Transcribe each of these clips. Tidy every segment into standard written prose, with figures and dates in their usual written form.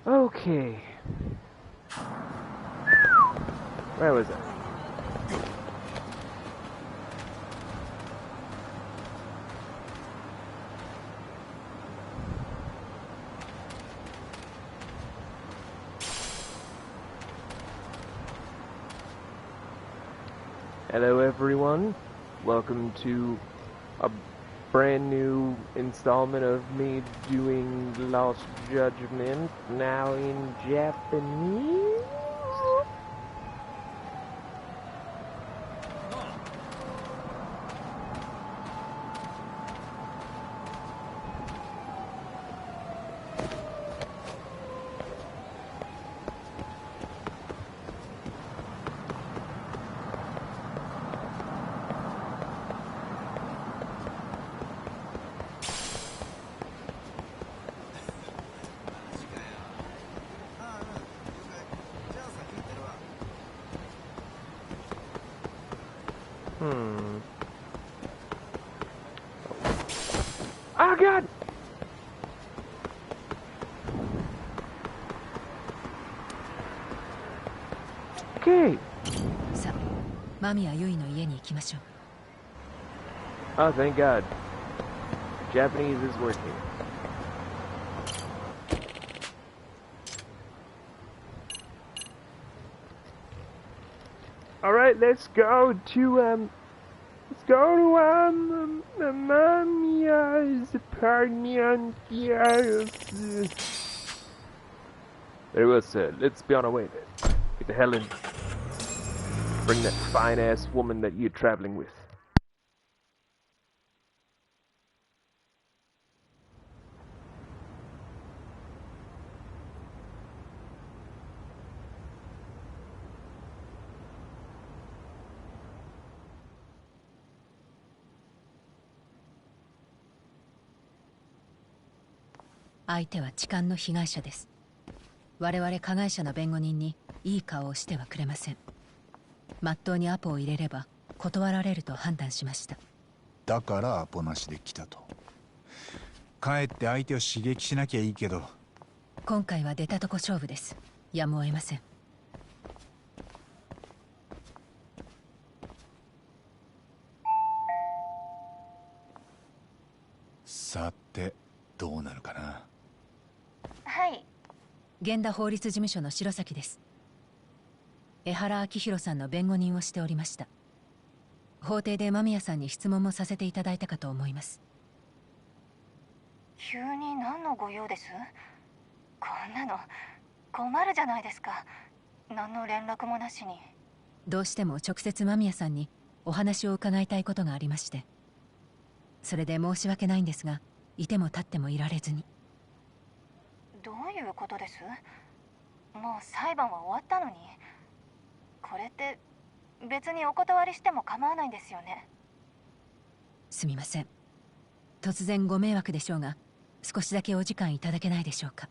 Okay. Where was it? Hello everyone, welcome to a brand new installment of me doing Lost Judgment, now in Japanese. Oh god! Okay. さあ、間宮由衣の家に行きましょう。Oh, thank God. Japanese is working. Alright, let's go to Mamiya's apartment. Yes. Very well said. Let's be on our way then. Get the hell in. Bring that fine-ass woman that you're traveling with.「相手は痴漢の被害者です。我々加害者の弁護人にいい顔をしてはくれません。まっとうにアポを入れれば断られると判断しました。だからアポなしで来たと。かえって相手を刺激しなきゃいいけど。今回は出たとこ勝負です。やむを得ません。さてどうなるかな。はい。源田法律事務所の白崎です。江原明弘さんの弁護人をしておりました。法廷で間宮さんに質問もさせていただいたかと思います。急に何のご用です？こんなの困るじゃないですか。何の連絡もなしに。どうしても直接間宮さんにお話を伺いたいことがありまして、それで申し訳ないんですが、いても立ってもいられずに。どういうことです？もう裁判は終わったのに。これって別にお断りしても構わないんですよね。すみません。突然ご迷惑でしょうが、少しだけお時間いただけないでしょうか。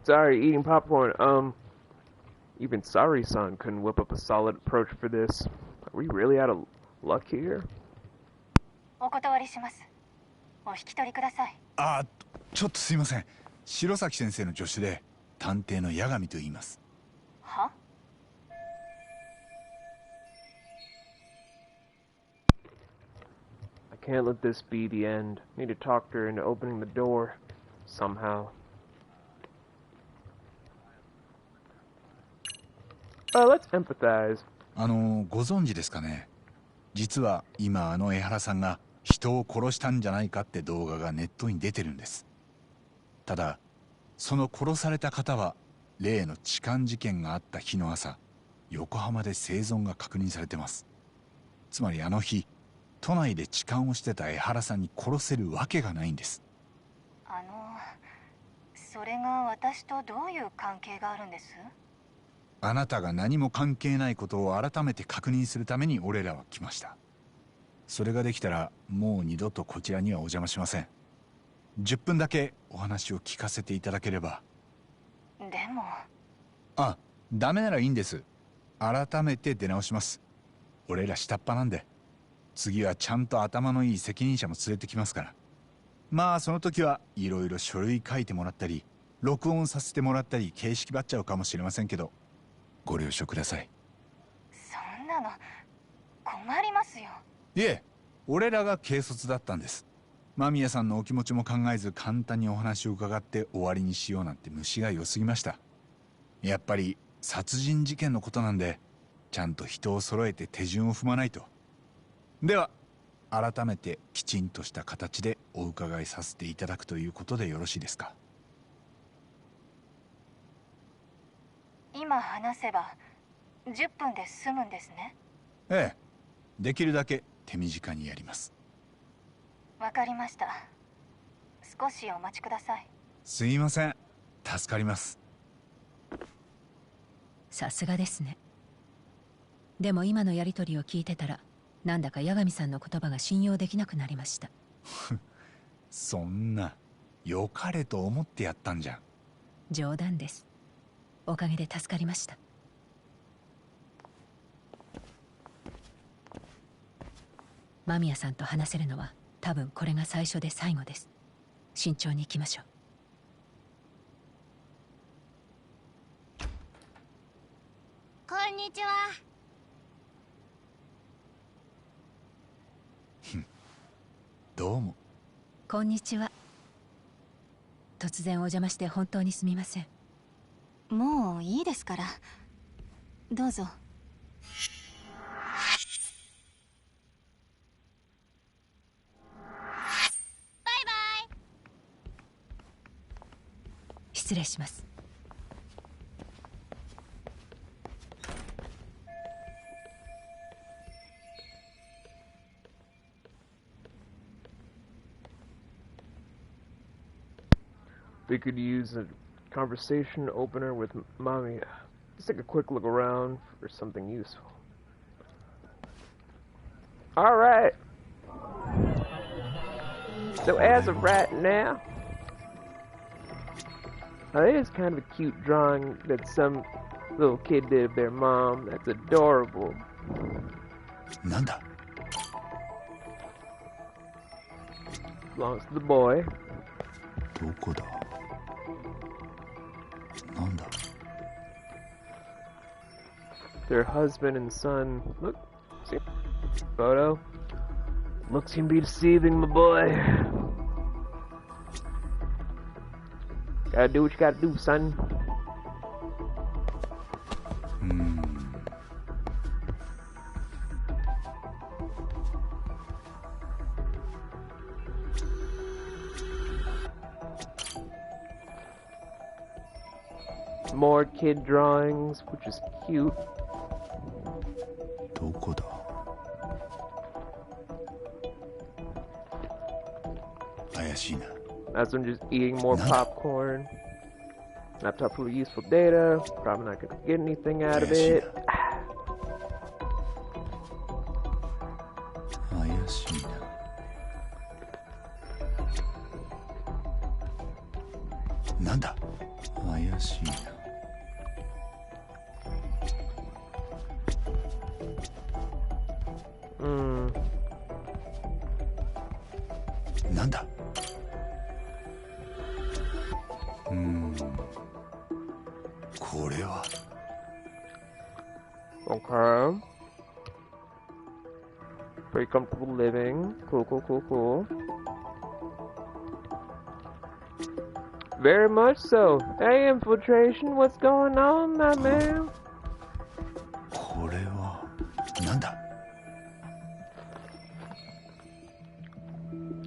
Sorry, eating popcorn. Even Sorry-san couldn't whip up a solid approach for this. Are we really out of luck here? お断りします。お引き取りください。ちょっとすいません。白崎先生の助手で探偵の八神と言います。は？ I can't let this be the end. Need to talk her into opening the door somehow. Let's empathize. ご存知ですかね。実は今江原さんが人を殺したんじゃないかって動画がネットに出てるんです。ただその殺された方は例の痴漢事件があった日の朝、横浜で生存が確認されてます。つまりあの日都内で痴漢をしてた江原さんに殺せるわけがないんです。それが私とどういう関係があるんです？あなたが何も関係ないことを改めて確認するために俺らは来ました。それができたらもう二度とこちらにはお邪魔しません。10分だけお話を聞かせていただければ。でも。ダメならいいんです。改めて出直します。俺ら下っ端なんで、次はちゃんと頭のいい責任者も連れてきますから。まあその時はいろいろ書類書いてもらったり録音させてもらったり形式ばっちゃうかもしれませんけど、ご了承ください。そんなの困りますよ。いえ、俺らが軽率だったんです。間宮さんのお気持ちも考えず簡単にお話を伺って終わりにしようなんて虫が良すぎました。やっぱり殺人事件のことなんで、ちゃんと人を揃えて手順を踏まないと。では改めてきちんとした形でお伺いさせていただくということでよろしいですか？今話せば10分で済むんですね。ええ、できるだけ手短にやります。わかりました。少しお待ちください。すいません、助かります。さすがですね。でも今のやりとりを聞いてたら、なんだか八神さんの言葉が信用できなくなりました。そんな、良かれと思ってやったんじゃん。冗談です。おかげで助かりました。間宮さんと話せるのは多分これが最初で最後です。慎重に行きましょう。こんにちは。どうも。こんにちは。突然お邪魔して本当にすみません。もういいですから。どうぞ。バイバイ。失礼します。We could use a conversation opener with Mommy. Just take a quick look around for something useful. Alright. So as of right now, it is kind of a cute drawing that some little kid did of their mom. That's adorable. なんだ? Belongs to the boy. どこだ? なんだ? Their husband and son. Look, see photo. Looks can be deceiving, my boy. Gotta do what you gotta do, son. More kid drawings, which is cute. どこだ? 怪しいな. That's when just eating more popcorn. Laptop full of useful data. Probably not gonna get anything out of it. 怪しいな. なんだ? 怪しいな. なんだ? これは. Okay. Pretty comfortable living. Cool, cool, cool, cool. Very much so. Hey, infiltration, what's going on, my man? これは. なんだ?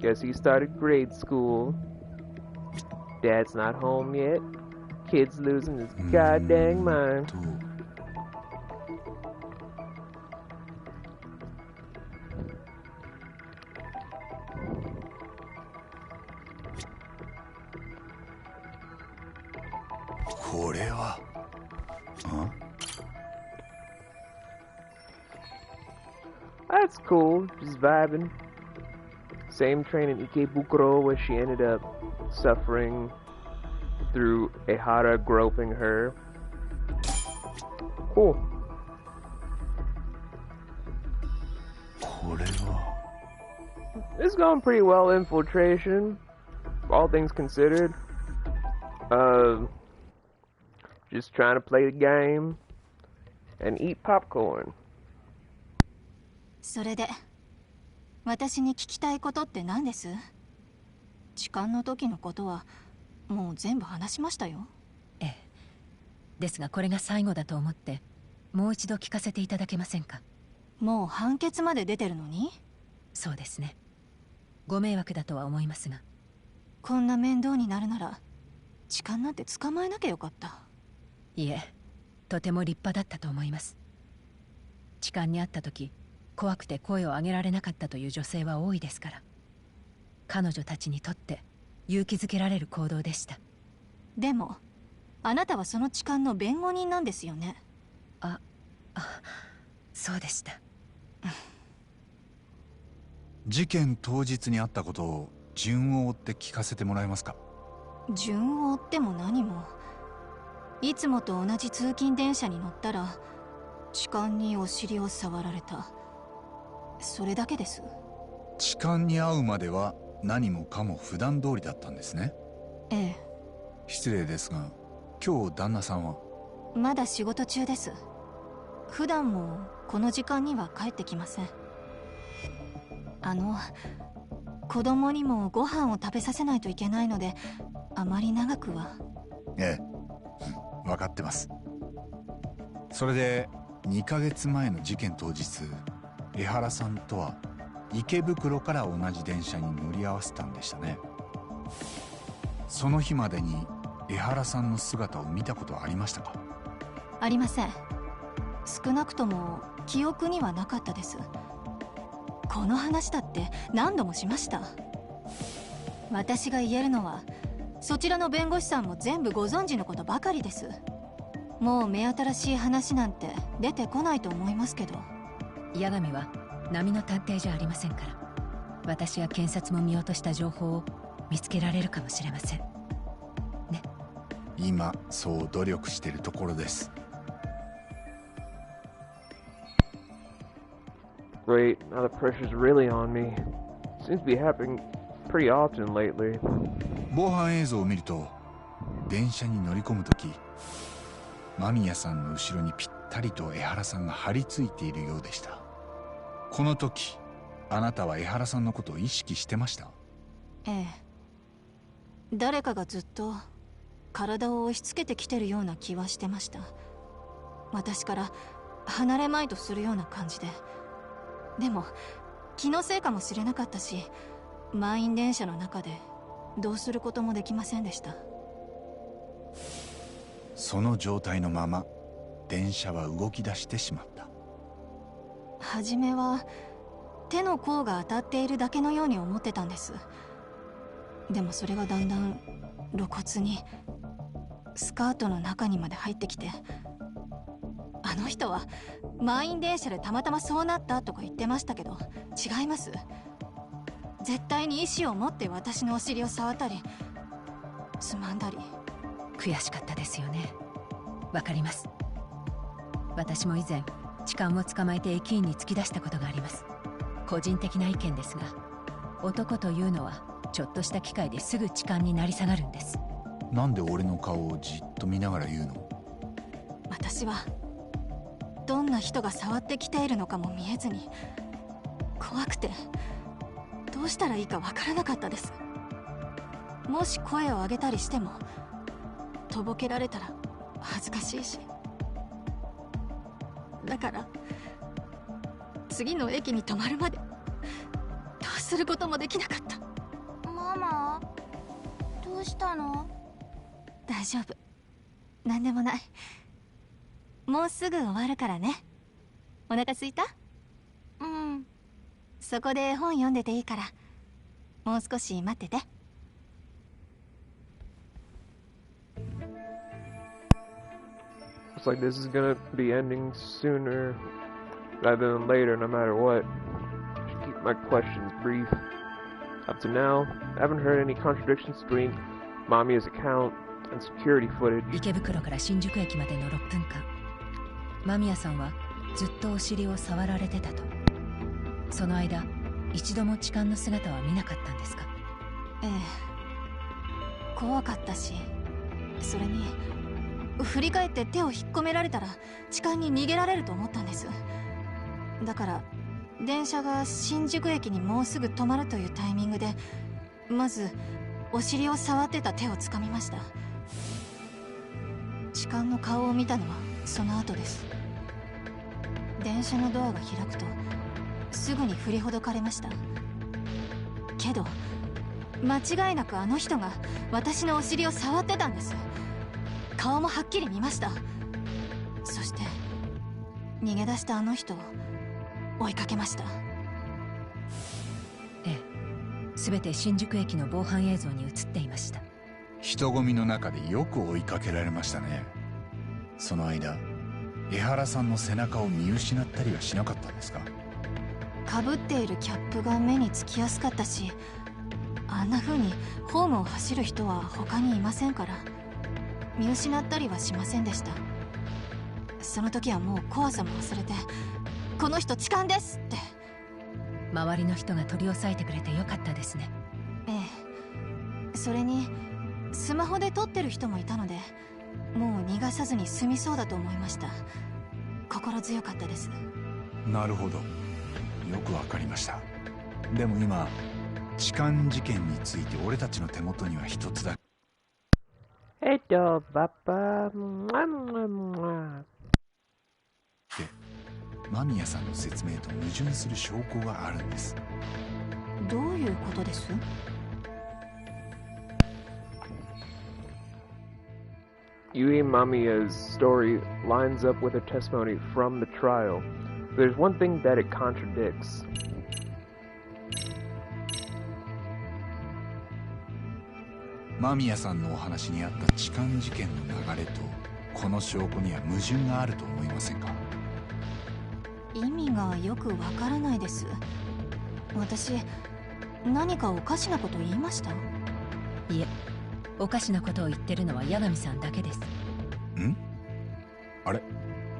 Guess he started grade school. Dad's not home yet. Kid's losing his goddamn mind. これは. That's cool, just vibing. Same train in Ikebukuro where she ended up suffering through Ehara groping her. Cool. これは It's going pretty well, infiltration. All things considered. Just trying to play the game and eat popcorn. それで私に聞きたいことって何です？痴漢の時のことはもう全部話しましたよ。ええ。ですがこれが最後だと思ってもう一度聞かせていただけませんか？もう判決まで出てるのに？そうですね。ご迷惑だとは思いますが。こんな面倒になるなら痴漢なんて捕まえなきゃよかった。いえ、とても立派だったと思います。痴漢に遭った時、怖くて声を上げられなかったという女性は多いですから。彼女たちにとって勇気づけられる行動でした。でもあなたはその痴漢の弁護人なんですよね。そうでした。事件当日にあったことを順を追って聞かせてもらえますか？順を追っても何も。いつもと同じ通勤電車に乗ったら痴漢にお尻を触られた。それだけです。痴漢に会うまでは何もかも普段通りだったんですね。ええ。失礼ですが、今日旦那さんは？まだ仕事中です。普段もこの時間には帰ってきません。子供にもご飯を食べさせないといけないので、あまり長くは。ええ、分かってます。それで2ヶ月前の事件当日、江原さんとは池袋から同じ電車に乗り合わせたんでしたね。その日までに江原さんの姿を見たことはありましたか？ありません。少なくとも記憶にはなかったです。この話だって何度もしました。私が言えるのはそちらの弁護士さんも全部ご存知のことばかりです。もう目新しい話なんて出てこないと思いますけど。八神は波の探偵じゃありませんから、私や検察も見落とした情報を見つけられるかもしれませんね。今そう努力しているところです。Great, now the pressure's really on me. Seems to be happening pretty often lately. 防犯映像を見ると、電車に乗り込むとき、間宮さんの後ろにぴったりと江原さんが張り付いているようでした。この時、あなたは江原さんのことを意識してました？ええ。誰かがずっと体を押し付けてきてるような気はしてました。私から離れまいとするような感じで。でも気のせいかもしれなかったし、満員電車の中でどうすることもできませんでした。その状態のまま電車は動き出してしまった。初めは手の甲が当たっているだけのように思ってたんです。でもそれがだんだん露骨にスカートの中にまで入ってきて、あの人は満員電車でたまたまそうなったとか言ってましたけど、違います。絶対に意志を持って私のお尻を触ったりつまんだり。悔しかったですよね。わかります。私も以前痴漢を捕まえて駅員に突き出したことがあります。個人的な意見ですが、男というのはちょっとした機会ですぐ痴漢になり下がるんです。なんで俺の顔をじっと見ながら言うの？私はどんな人が触ってきているのかも見えずに、怖くてどうしたらいいかわからなかったです。もし声を上げたりしてもとぼけられたら恥ずかしいし。だから次の駅に止まるまでどうすることもできなかった。ママ、どうしたの？大丈夫、何でもない。もうすぐ終わるからね。お腹すいた？うん。そこで本読んでていいから、もう少し待ってて。Looks like this is gonna be ending sooner rather than later, no matter what. Should keep my questions brief. Up to now, I haven't heard any contradictions between Mamiya's account and security footage. 池袋から新宿駅までの6分間、間宮さんはずっとお尻を触られてたと。その間一度も痴漢の姿は見なかったんですか？ええ、怖かったし、それに振り返って手を引っ込められたら痴漢に逃げられると思ったんです。だから電車が新宿駅にもうすぐ止まるというタイミングで、まずお尻を触ってた手をつかみました。痴漢の顔を見たのはその後です。電車のドアが開くとすぐに振りほどかれました。けど間違いなくあの人が私のお尻を触ってたんです。顔もはっきり見ました。そして逃げ出したあの人を追いかけました。ええ、全て新宿駅の防犯映像に映っていました。人混みの中でよく追いかけられましたね。その間江原さんの背中を見失ったりはしなかったんですか？かぶっているキャップが目につきやすかったし、あんな風にホームを走る人は他にいませんから見失ったりはしませんでした。その時はもう怖さも忘れて、この人痴漢ですって。周りの人が取り押さえてくれてよかったですね。ええ、それにスマホで撮ってる人もいたので、もう逃がさずに済みそうだと思いました。心強かったです。なるほど、よくわかりました。でも今痴漢事件について俺たちの手元には一つだけパパ、間宮さんの説明と矛盾する証拠があるんです。どういうことです？ Yui Mamiya's story lines up with a testimony from the trial. There's one thing that it contradicts. 間宮さんのお話にあった痴漢事件の流れとこの証拠には矛盾があると思いませんか？意味がよくわからないです。私何かおかしなこと言いました？いえ、おかしなことを言ってるのは八神さんだけです。ん？あれ、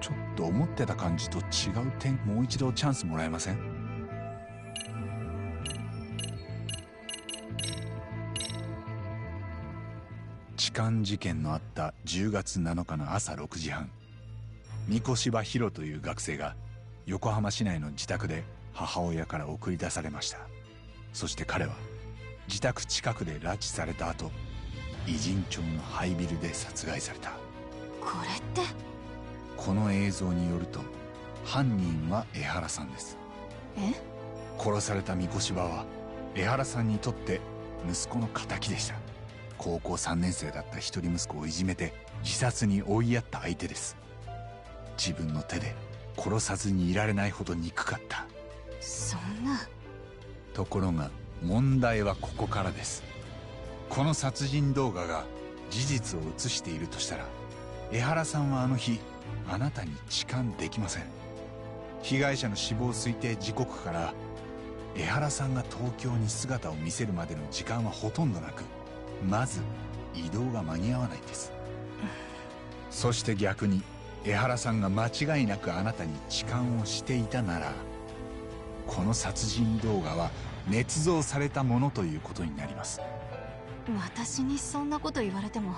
ちょっと思ってた感じと違う点、もう一度チャンスもらえません？痴漢事件のあった10月7日の朝6時半、三越柴博という学生が横浜市内の自宅で母親から送り出されました。そして彼は自宅近くで拉致された後、偉人町の廃ビルで殺害された。これって。この映像によると犯人は江原さんです。え？殺された三越柴は江原さんにとって息子の敵でした。高校3年生だった一人息子をいじめて自殺に追いやった相手です。自分の手で殺さずにいられないほど憎かった。そんな。ところが問題はここからです。この殺人動画が事実を映しているとしたら、江原さんはあの日あなたに痴漢できません。被害者の死亡推定時刻から江原さんが東京に姿を見せるまでの時間はほとんどなく、まず移動が間に合わないんです。そして逆に江原さんが間違いなくあなたに痴漢をしていたなら、この殺人動画は捏造されたものということになります。私にそんなこと言われても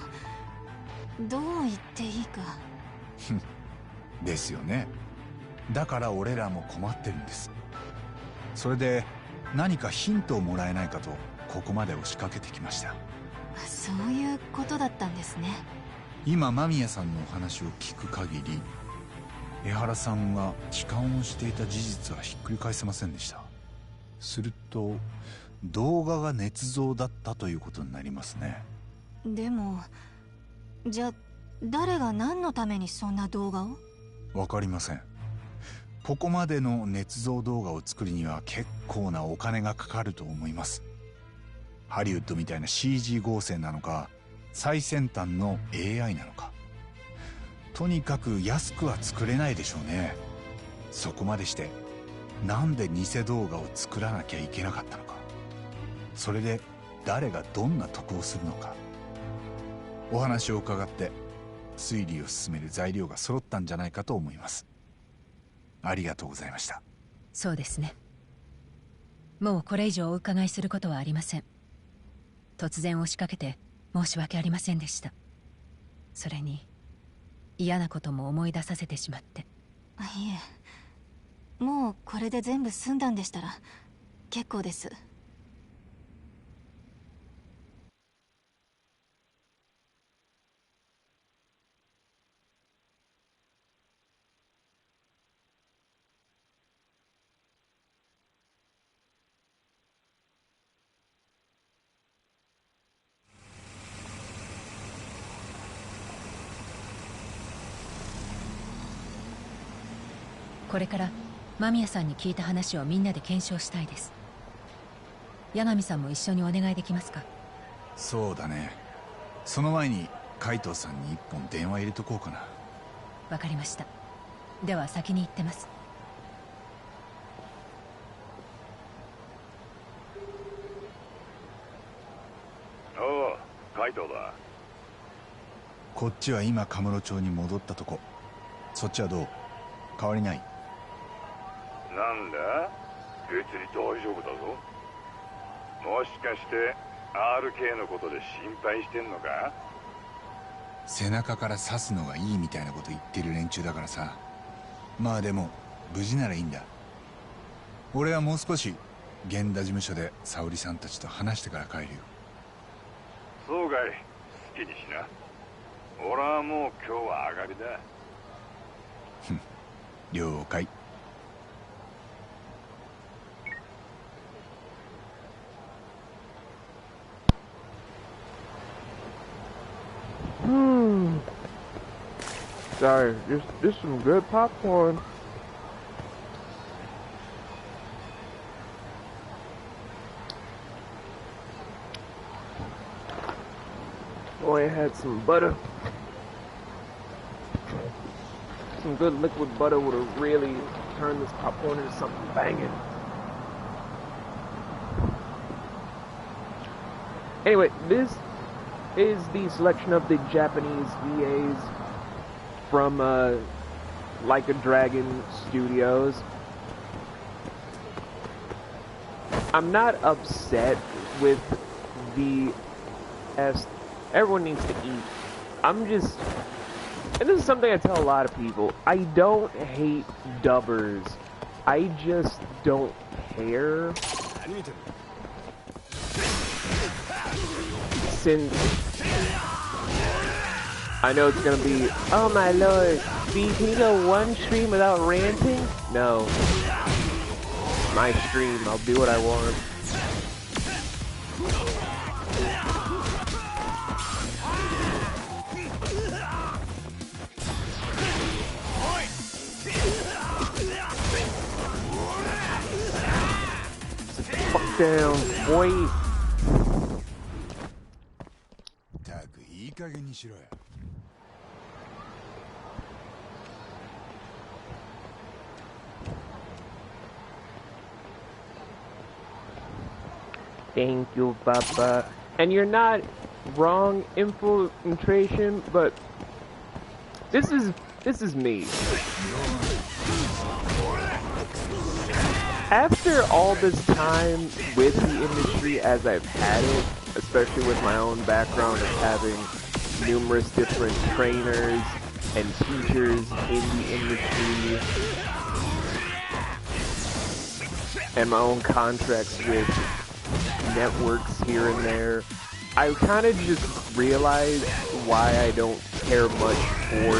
どう言っていいか。ですよね。だから俺らも困ってるんです。それで何かヒントをもらえないかとここまで押しかけてきました。そういうことだったんですね。今間宮さんのお話を聞く限り、江原さんは痴漢をしていた事実はひっくり返せませんでした。すると動画が捏造だったということになりますね。でもじゃあ誰が何のためにそんな動画を？わかりません。ここまでの捏造動画を作るには結構なお金がかかると思います。ハリウッドみたいな CG 合成なのか、最先端の AI なのか、とにかく安くは作れないでしょうね。そこまでしてなんで偽動画を作らなきゃいけなかったのか、それで誰がどんな得をするのか、お話を伺って推理を進める材料が揃ったんじゃないかと思います。ありがとうございました。そうですね。もうこれ以上お伺いすることはありません。突然押しかけて申し訳ありませんでした。それに嫌なことも思い出させてしまって。いえ、もうこれで全部済んだんでしたら結構です。これから間宮さんに聞いた話をみんなで検証したいです。八神さんも一緒にお願いできますか？そうだね。その前に海藤さんに一本電話入れとこうかな。わかりました。では先に行ってます。おう、海藤だ。こっちは今カムロ町に戻ったとこ。そっちはどう？変わりない？なんだ？別に大丈夫だぞ。もしかして RK のことで心配してんのか？背中から刺すのがいいみたいなこと言ってる連中だからさ。まあでも無事ならいいんだ。俺はもう少し源田事務所で沙織さんたちと話してから帰るよ。そうかい、好きにしな。俺はもう今日は上がりだ。了解。Sorry, just some good popcorn. Oh, I had some butter. Some good liquid butter would have really turned this popcorn into something banging. Anyway, this is the selection of the Japanese VAs from Like a Dragon Studios. I'm not upset with the everyone needs to eat. I'm just, and this is something I tell a lot of people, I don't hate dubbers. I just don't care. Since I know it's gonna be, oh my lord, B, can you go one stream without ranting? No. My stream, I'll do what I want. Fuck down, boy. ったくいい加減にしろよ。Thank you, Papa. And you're not wrong, infiltration, but this is me. After all this time with the industry as I've had it, especially with my own background of having numerous different trainers and teachers in the industry, and my own contracts with networks here and there, I kind of just realized why I don't care much for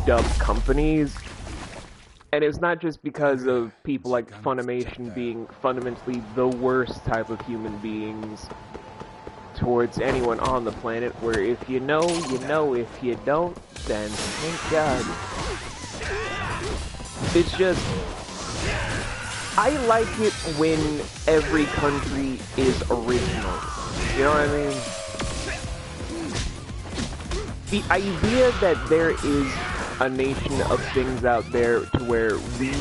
dub companies. And it's not just because of people like Funimation being fundamentally the worst type of human beings towards anyone on the planet, where if you know, you know, if you don't, then thank God. It's just, I like it when every country is original. You know what I mean? The idea that there is a nation of things out there to where we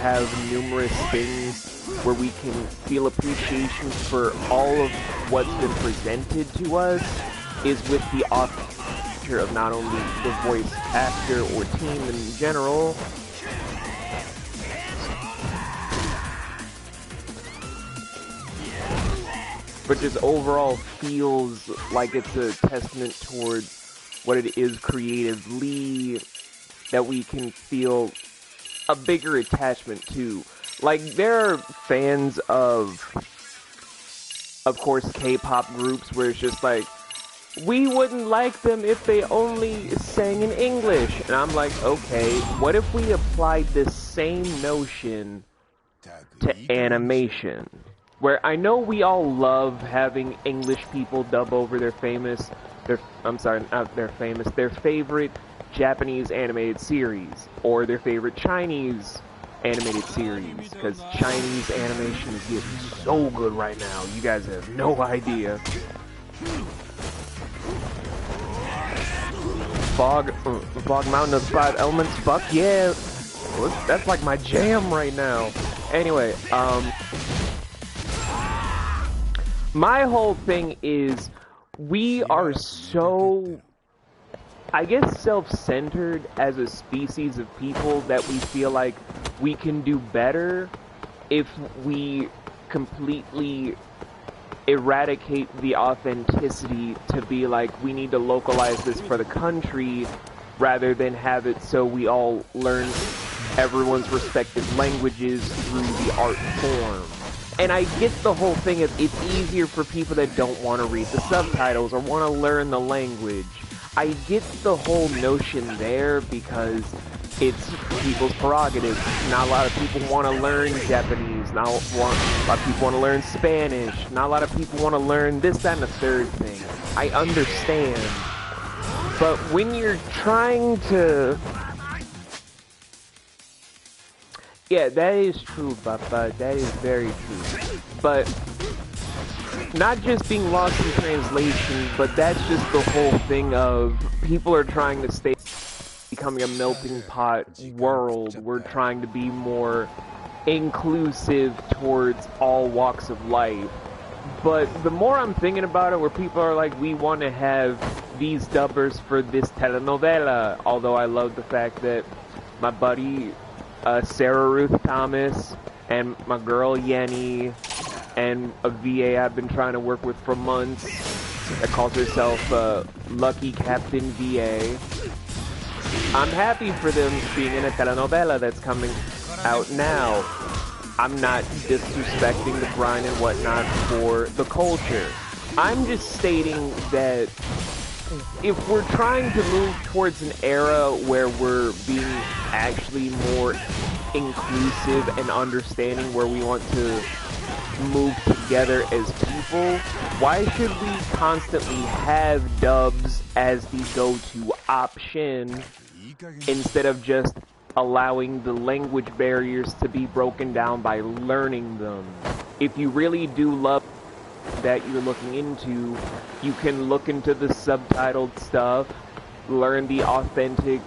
have numerous things where we can feel appreciation for all of what's been presented to us is with the author of not only the voice actor or team in general, but just overall feels like it's a testament towards what it is creatively that we can feel a bigger attachment to. Like, there are fans of course, K-pop groups where it's just like, we wouldn't like them if they only sang in English. And I'm like, okay, what if we applied this same notion to animation? Where I know we all love having English people dub over their favorite Japanese animated series, or their favorite Chinese animated series, because Chinese animation is getting so good right now, you guys have no idea. Fog Mountain of 5 Elements, fuck yeah, that's like my jam right now. Anyway, my whole thing is, we are so, I guess, self-centered as a species of people that we feel like we can do better if we completely eradicate the authenticity to be like, we need to localize this for the country, rather than have it so we all learn everyone's respective languages through the art form. And I get the whole thing of it's easier for people that don't want to read the subtitles or want to learn the language. I get the whole notion there because it's people's prerogative. Not a lot of people want to learn Japanese. A lot of people want to learn Spanish. Not a lot of people want to learn this, that, and the third thing. I understand. But when you're trying to... Yeah, that is true, Papa. That is very true. But not just being lost in translation, but that's just the whole thing of people are trying to stay becoming a melting pot world. We're trying to be more inclusive towards all walks of life. But the more I'm thinking about it, where people are like, we want to have these dubbers for this telenovela, although I love the fact that my buddy Sarah Ruth Thomas and my girl Yenny and a VA I've been trying to work with for months that calls herself Lucky Captain VA. I'm happy for them being in a telenovela that's coming out now. I'm not disrespecting the grind and whatnot for the culture. I'm just stating that if we're trying to move towards an era where we're being actually more inclusive and understanding where we want to move together as people, why should we constantly have dubs as the go-to option instead of just allowing the language barriers to be broken down by learning them? If you really do love that you're looking into, you can look into the subtitled stuff, learn the authentic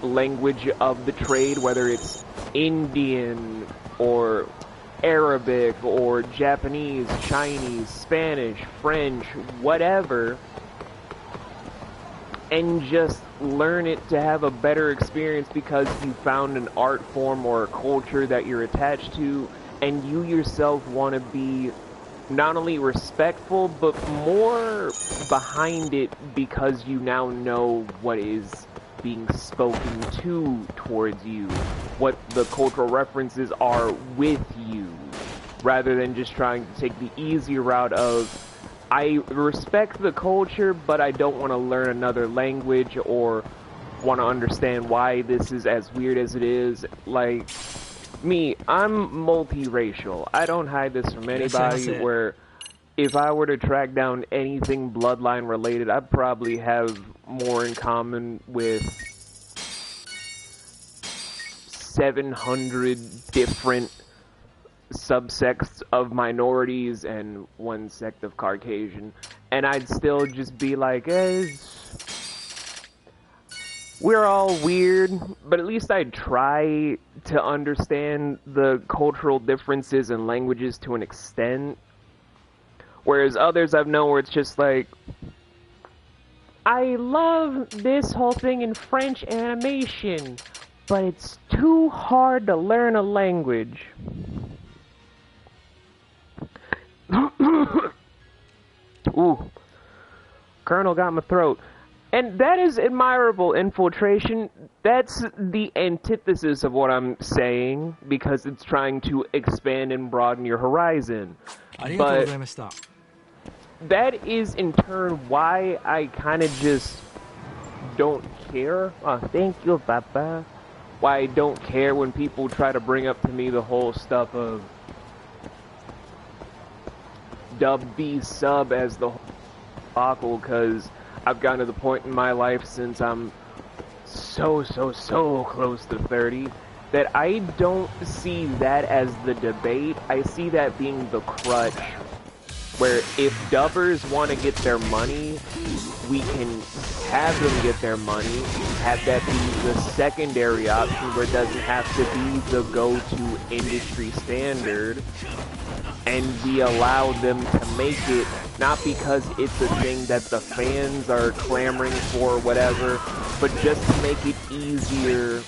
language of the trade, whether it's Indian or Arabic or Japanese, Chinese, Spanish, French, whatever, and just learn it to have a better experience because you found an art form or a culture that you're attached to, and you yourself want to be not only respectful, but more behind it because you now know what is being spoken to towards you, what the cultural references are with you, rather than just trying to take the easy route of, I respect the culture, but I don't want to learn another language or want to understand why this is as weird as it is. Like, me, I'm multiracial. I don't hide this from anybody, where if I were to track down anything bloodline related, I'd probably have more in common with 700 different subsects of minorities and one sect of Caucasian, and I'd still just be like, we're all weird, but at least I'd try to understand the cultural differences and languages to an extent. Whereas others I've known where it's just like, I love this whole thing in French animation, but it's too hard to learn a language. Colonel got my throat. And that is admirable infiltration. That's the antithesis of what I'm saying, because it's trying to expand and broaden your horizon. But that is in turn why I kind of just don't care. Oh, thank you, Papa. Why I don't care when people try to bring up to me the whole stuff of dub v sub as the debacle, because I've gotten to the point in my life since I'm so close to 30 that I don't see that as the debate. I see that being the crutch, where if dubbers want to get their money, we can have them get their money, have that be the secondary option where it doesn't have to be the go-to industry standard, and we allow them to make it, not because it's a thing that the fans are clamoring for or whatever, but just to make it easier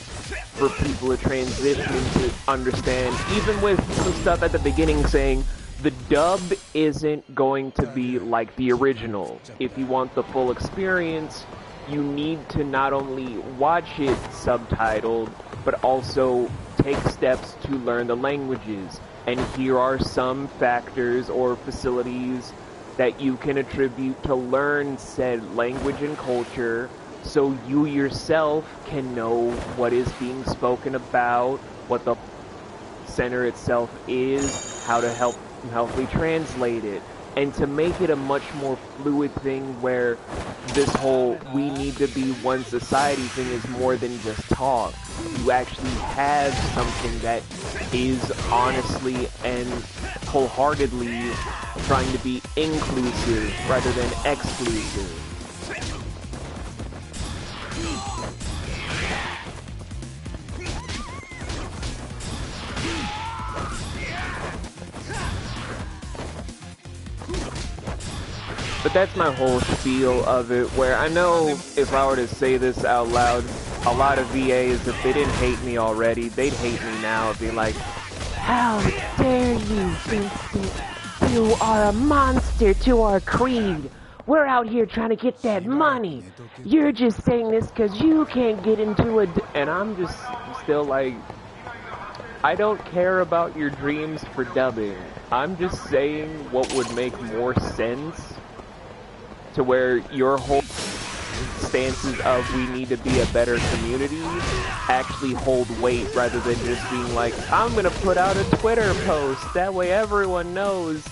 for people to transition to understand, even with some stuff at the beginning saying the dub isn't going to be like the original. If you want the full experience, you need to not only watch it subtitled, but also take steps to learn the languages. And here are some factors or facilities that you can attribute to learn said language and culture, so you yourself can know what is being spoken about, what the center itself is, how to helpfully translate it, and to make it a much more fluid thing where this whole we need to be one society thing is more than just talk. You actually have something that is honestly and wholeheartedly trying to be inclusive rather than exclusive. But that's my whole spiel of it, where I know if I were to say this out loud, a lot of VAs, if they didn't hate me already, they'd hate me now. It'd be like, how dare you think that you are a monster to our creed? We're out here trying to get that money. You're just saying this because you can't get into it. And I'm just still like, I don't care about your dreams for dubbing. I'm just saying what would make more sense to where your whole stances of we need to be a better community actually hold weight, rather than just being like, I'm gonna put out a Twitter post, that way everyone knows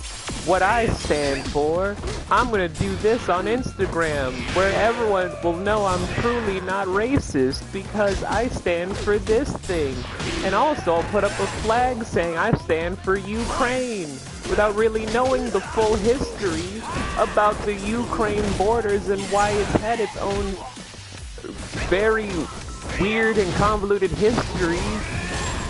what I stand for. I'm gonna do this on Instagram, where everyone will know I'm truly not racist because I stand for this thing. And also I'll put up a flag saying I stand for Ukraine, without really knowing the full history about the Ukraine borders and why it's had its own very weird and convoluted history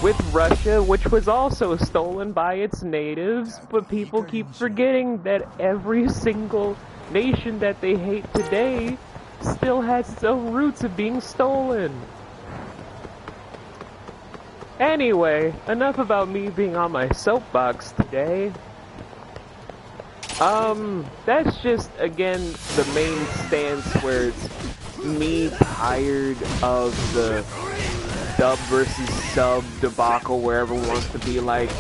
with Russia, which was also stolen by its natives. But people keep forgetting that every single nation that they hate today still has its own roots of being stolen. Anyway, enough about me being on my soapbox today. That's just, again, the main stance where it's me tired of the dub versus sub debacle where everyone wants to be like,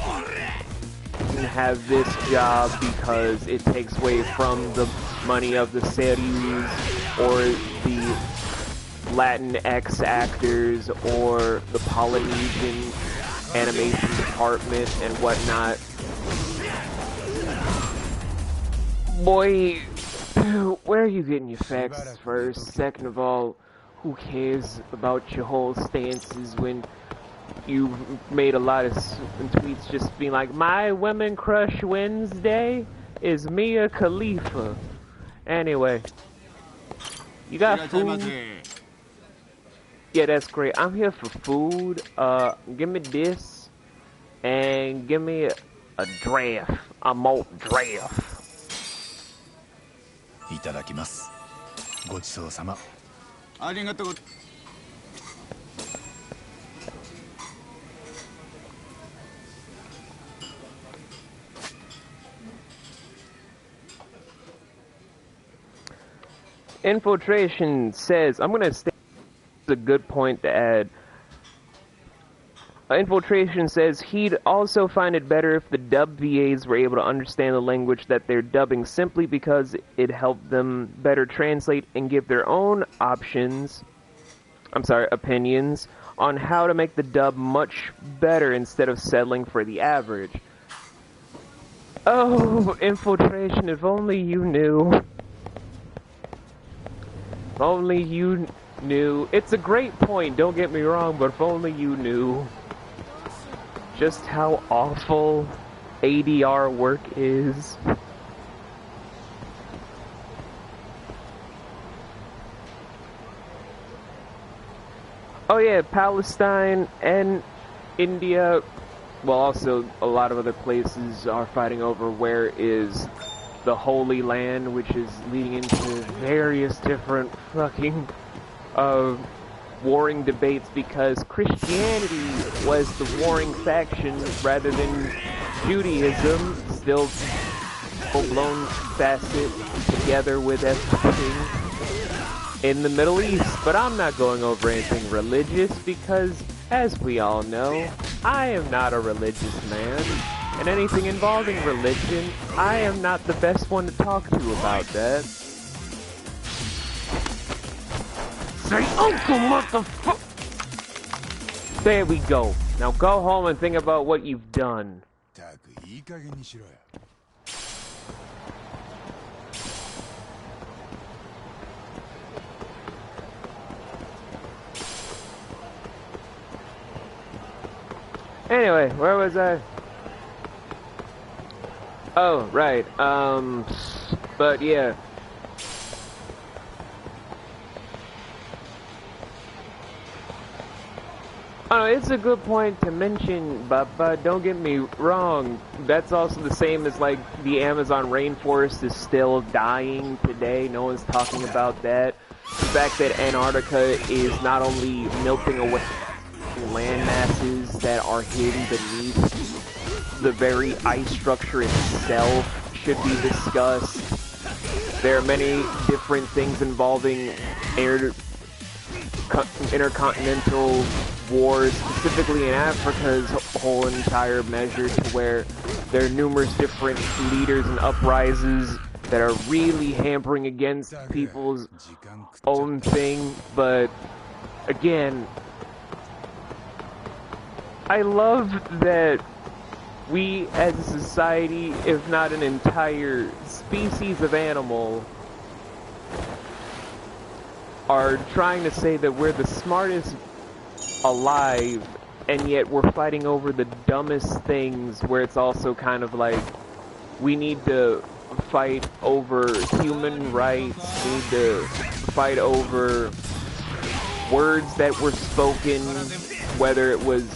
have this job because it takes away from the money of the series or the Latinx actors or the Polynesian animation department and whatnot. Boy, where are you getting your facts first? Second of all, who cares about your whole stances when you made a lot of tweets just being like, my women crush Wednesday is Mia Khalifa. Anyway, you got food? Yeah, that's great. I'm here for food. Give me this and give me a draft, a malt draft. いただきます。ごちそうさま。ありがとう。Infiltration says, I'm gonna say it's a good point to add. Infiltration says he'd also find it better if the dub VAs were able to understand the language that they're dubbing simply because it helped them better translate and give their own opinions on how to make the dub much better instead of settling for the average. Oh, Infiltration, if only you knew. If only you knew. It's a great point, don't get me wrong, but if only you knew just how awful ADR work is. Oh yeah, Palestine and India, well also a lot of other places are fighting over where is the Holy Land, which is leading into various different fucking warring debates because Christianity was the warring faction rather than Judaism, still full-blown facet together with everything in the Middle East. But I'm not going over anything religious because, as we all know, I am not a religious man, and anything involving religion, I am not the best one to talk to about that. Say uncle, motherfucker! There we go. Now go home and think about what you've done. Anyway, where was I? Oh, right. But yeah. Oh, it's a good point to mention, but don't get me wrong, that's also the same as like the Amazon rainforest is still dying today. No one's talking about that. The fact that Antarctica is not only melting away land masses that are hidden beneath the very ice structure itself should be discussed. There are many different things involving intercontinental wars, specifically in Africa's whole entire measure, to where there are numerous different leaders and uprisings that are really hampering against people's own thing. But again, I love that we as a society, if not an entire species of animal, are trying to say that we're the smartest alive, and yet we're fighting over the dumbest things, where it's also kind of like we need to fight over human rights, we need to fight over words that were spoken, whether it was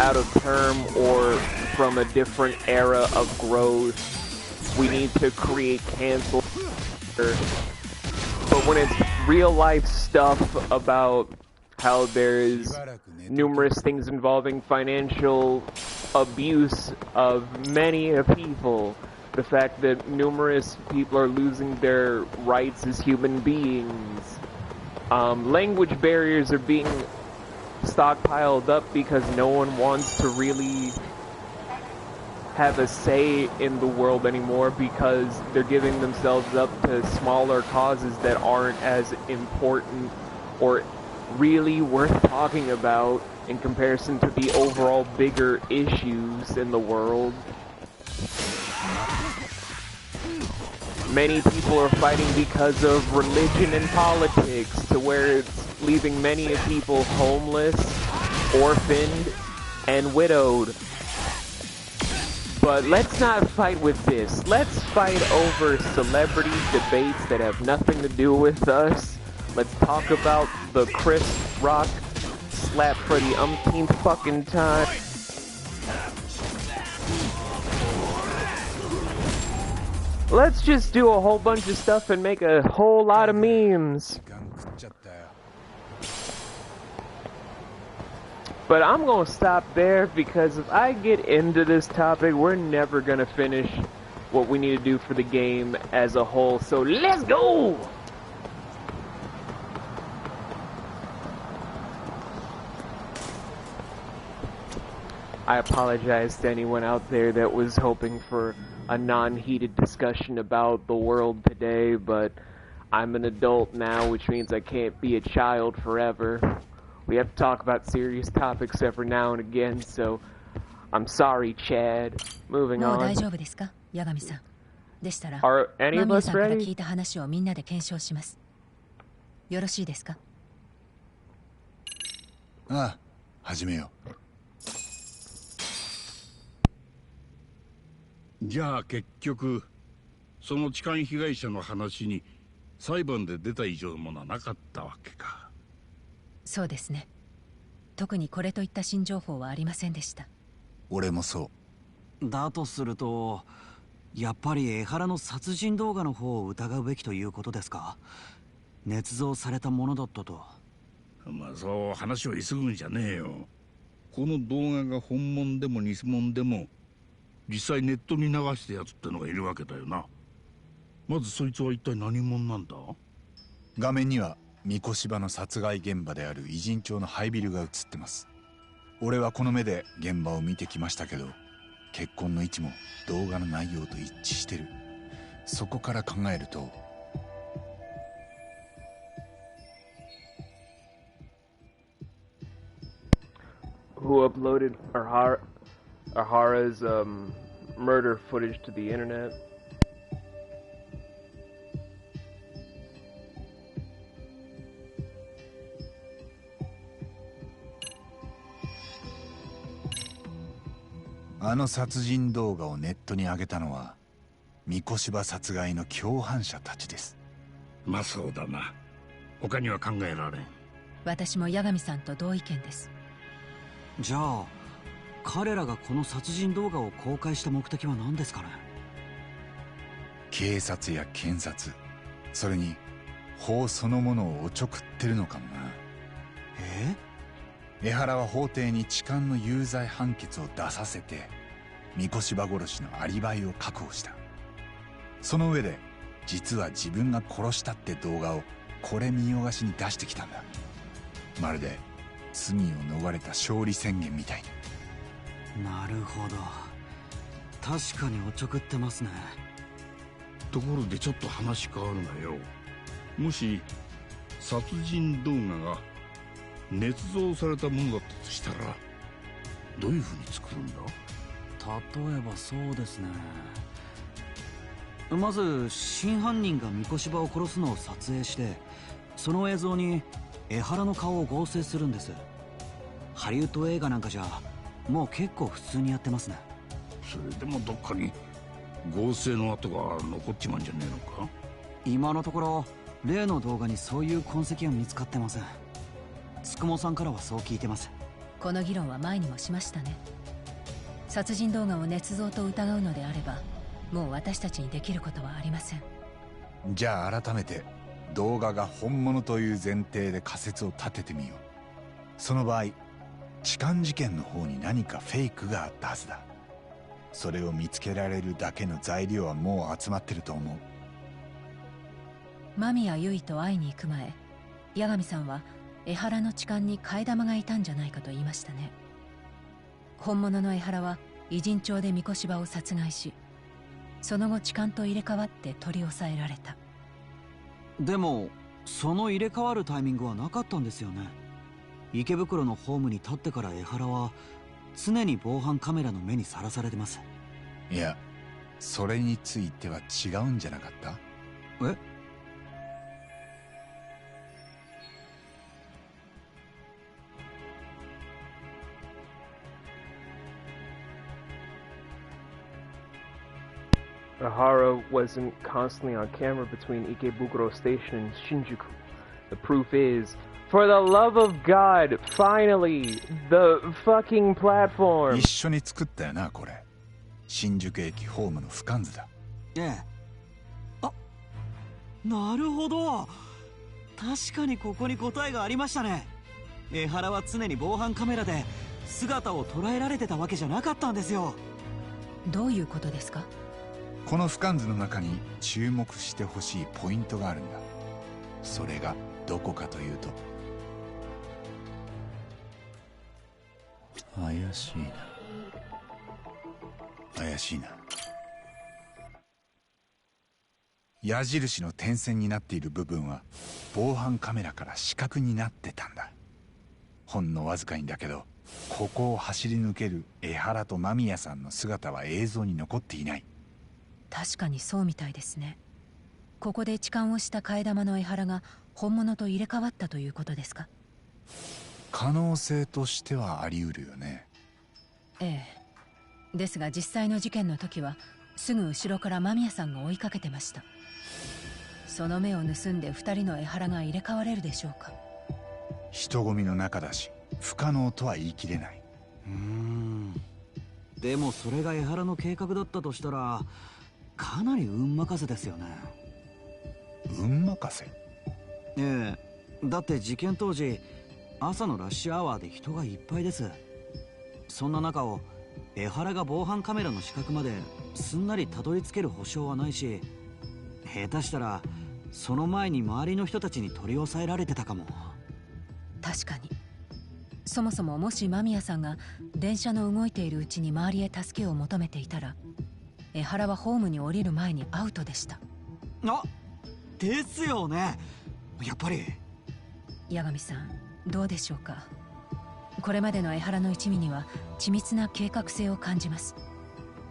out of term or from a different era of growth. We need to create cancel. But when it's real life stuff about how there's numerous things involving financial abuse of many people, the fact that numerous people are losing their rights as human beings, language barriers are being stockpiled up because no one wants to really have a say in the world anymore, because they're giving themselves up to smaller causes that aren't as important or really worth talking about in comparison to the overall bigger issues in the world. Many people are fighting because of religion and politics, to where it's leaving many people homeless, orphaned, and widowed. But let's not fight with this. Let's fight over celebrity debates that have nothing to do with us. Let's talk about the Chris Rock slap for the umpteenth fucking time. Let's just do a whole bunch of stuff and make a whole lot of memes. But I'm gonna stop there, because if I get into this topic, we're never gonna finish what we need to do for the game as a whole. So let's go! I apologize to anyone out there that was hoping for a non-heated discussion about the world today, but I'm an adult now, which means I can't be a child forever. We have to talk about serious topics every now and again, so I'm sorry, Chad. Moving もう on. 大丈夫ですか、八神さん。でしたら、 Are any 間 of 宮 us さんから ready? 聞いた話をみんなで検証します。よろしいですか。ああ、始めよう。じゃあ結局その痴漢被害者の話に裁判で出た以上のものはなかったわけか。そうですね。特にこれといった新情報はありませんでした。俺もそう。だとするとやっぱり江原の殺人動画の方を疑うべきということですか。捏造されたものだったと。まあそう話を急ぐんじゃねえよ。この動画が本物でも偽物でも実際ネットに流したやつってのがいるわけだよな。まずそいつは一体何者なんだ。画面には三越場の殺害現場である偉人町の廃ビルが映ってます。俺はこの目で現場を見てきましたけど、血痕の位置も動画の内容と一致してる。そこから考えるとWho uploaded Ahara's murder footage to the internet?あの殺人動画をネットに上げたのは三越場殺害の共犯者たちです。まあそうだな。他には考えられん。私も八神さんと同意見です。じゃあ彼らがこの殺人動画を公開した目的は何ですかね。警察や検察、それに法そのものをおちょくってるのかもな。江原は法廷に痴漢の有罪判決を出させて三越場殺しのアリバイを確保した。その上で実は自分が殺したって動画をこれ見よがしに出してきたんだ。まるで罪を逃れた勝利宣言みたいに。なるほど、確かにおちょくってますね。ところでちょっと話変わるがよ、もし殺人動画が捏造されたものだったとしたらどういうふうに作るんだ。例えばそうですね、まず真犯人が三越場を殺すのを撮影して、その映像に江原の顔を合成するんです。ハリウッド映画なんかじゃもう結構普通にやってますね。それでもどっかに合成の跡が残っちまうんじゃねえのか。今のところ例の動画にそういう痕跡は見つかってません。つくもさんからはそう聞いてます。この議論は前にもしましたね。殺人動画を捏造と疑うのであれば、もう私たちにできることはありません。じゃあ改めて動画が本物という前提で仮説を立ててみよう。その場合痴漢事件の方に何かフェイクがあったはずだ。それを見つけられるだけの材料はもう集まってると思う。間宮結衣と会いに行く前、八神さんは江原の痴漢に替え玉がいたんじゃないかと言いましたね。本物の江原は偉人町で三越場を殺害し、その後痴漢と入れ替わって取り押さえられた。でもその入れ替わるタイミングはなかったんですよね。池袋のホームに立ってから江原は常に防犯カメラの目にさらされてます。いや、それについては違うんじゃなかった？えAhara wasn't constantly on camera between Ikebukuro Station and Shinjuku. The proof is, for the love of God, finally, the fucking platform. 一緒に作ったよな、これ。新宿駅ホームの俯瞰図だ。ええ。あ、なるほど。確かにここに答えがありましたね。江原は常に防犯カメラで姿を捉えられてたわけじゃなかったんですよ。どういうことですか？この俯瞰図の中に注目してほしいポイントがあるんだ。それがどこかというと、怪しいな。怪しいな。矢印の点線になっている部分は防犯カメラから死角になってたんだ。ほんのわずかにだけど、ここを走り抜ける江原と間宮さんの姿は映像に残っていない。確かにそうみたいですね。ここで痴漢をした替え玉の江原が本物と入れ替わったということですか？可能性としてはあり得るよね。ええ。ですが実際の事件の時はすぐ後ろから間宮さんが追いかけてました。その目を盗んで2人の江原が入れ替われるでしょうか？人混みの中だし不可能とは言い切れない。でもそれが江原の計画だったとしたらかなり運任せですよね。運任せ？ええ、だって事件当時朝のラッシュアワーで人がいっぱいです。そんな中を江原が防犯カメラの死角まですんなりたどり着ける保証はないし、下手したらその前に周りの人たちに取り押さえられてたかも。確かに。そもそももし間宮さんが電車の動いているうちに周りへ助けを求めていたら、江原はホームに降りる前にアウトでした。あ、ですよね。やっぱり。八神さん、どうでしょうか。これまでの江原の一味には緻密な計画性を感じます。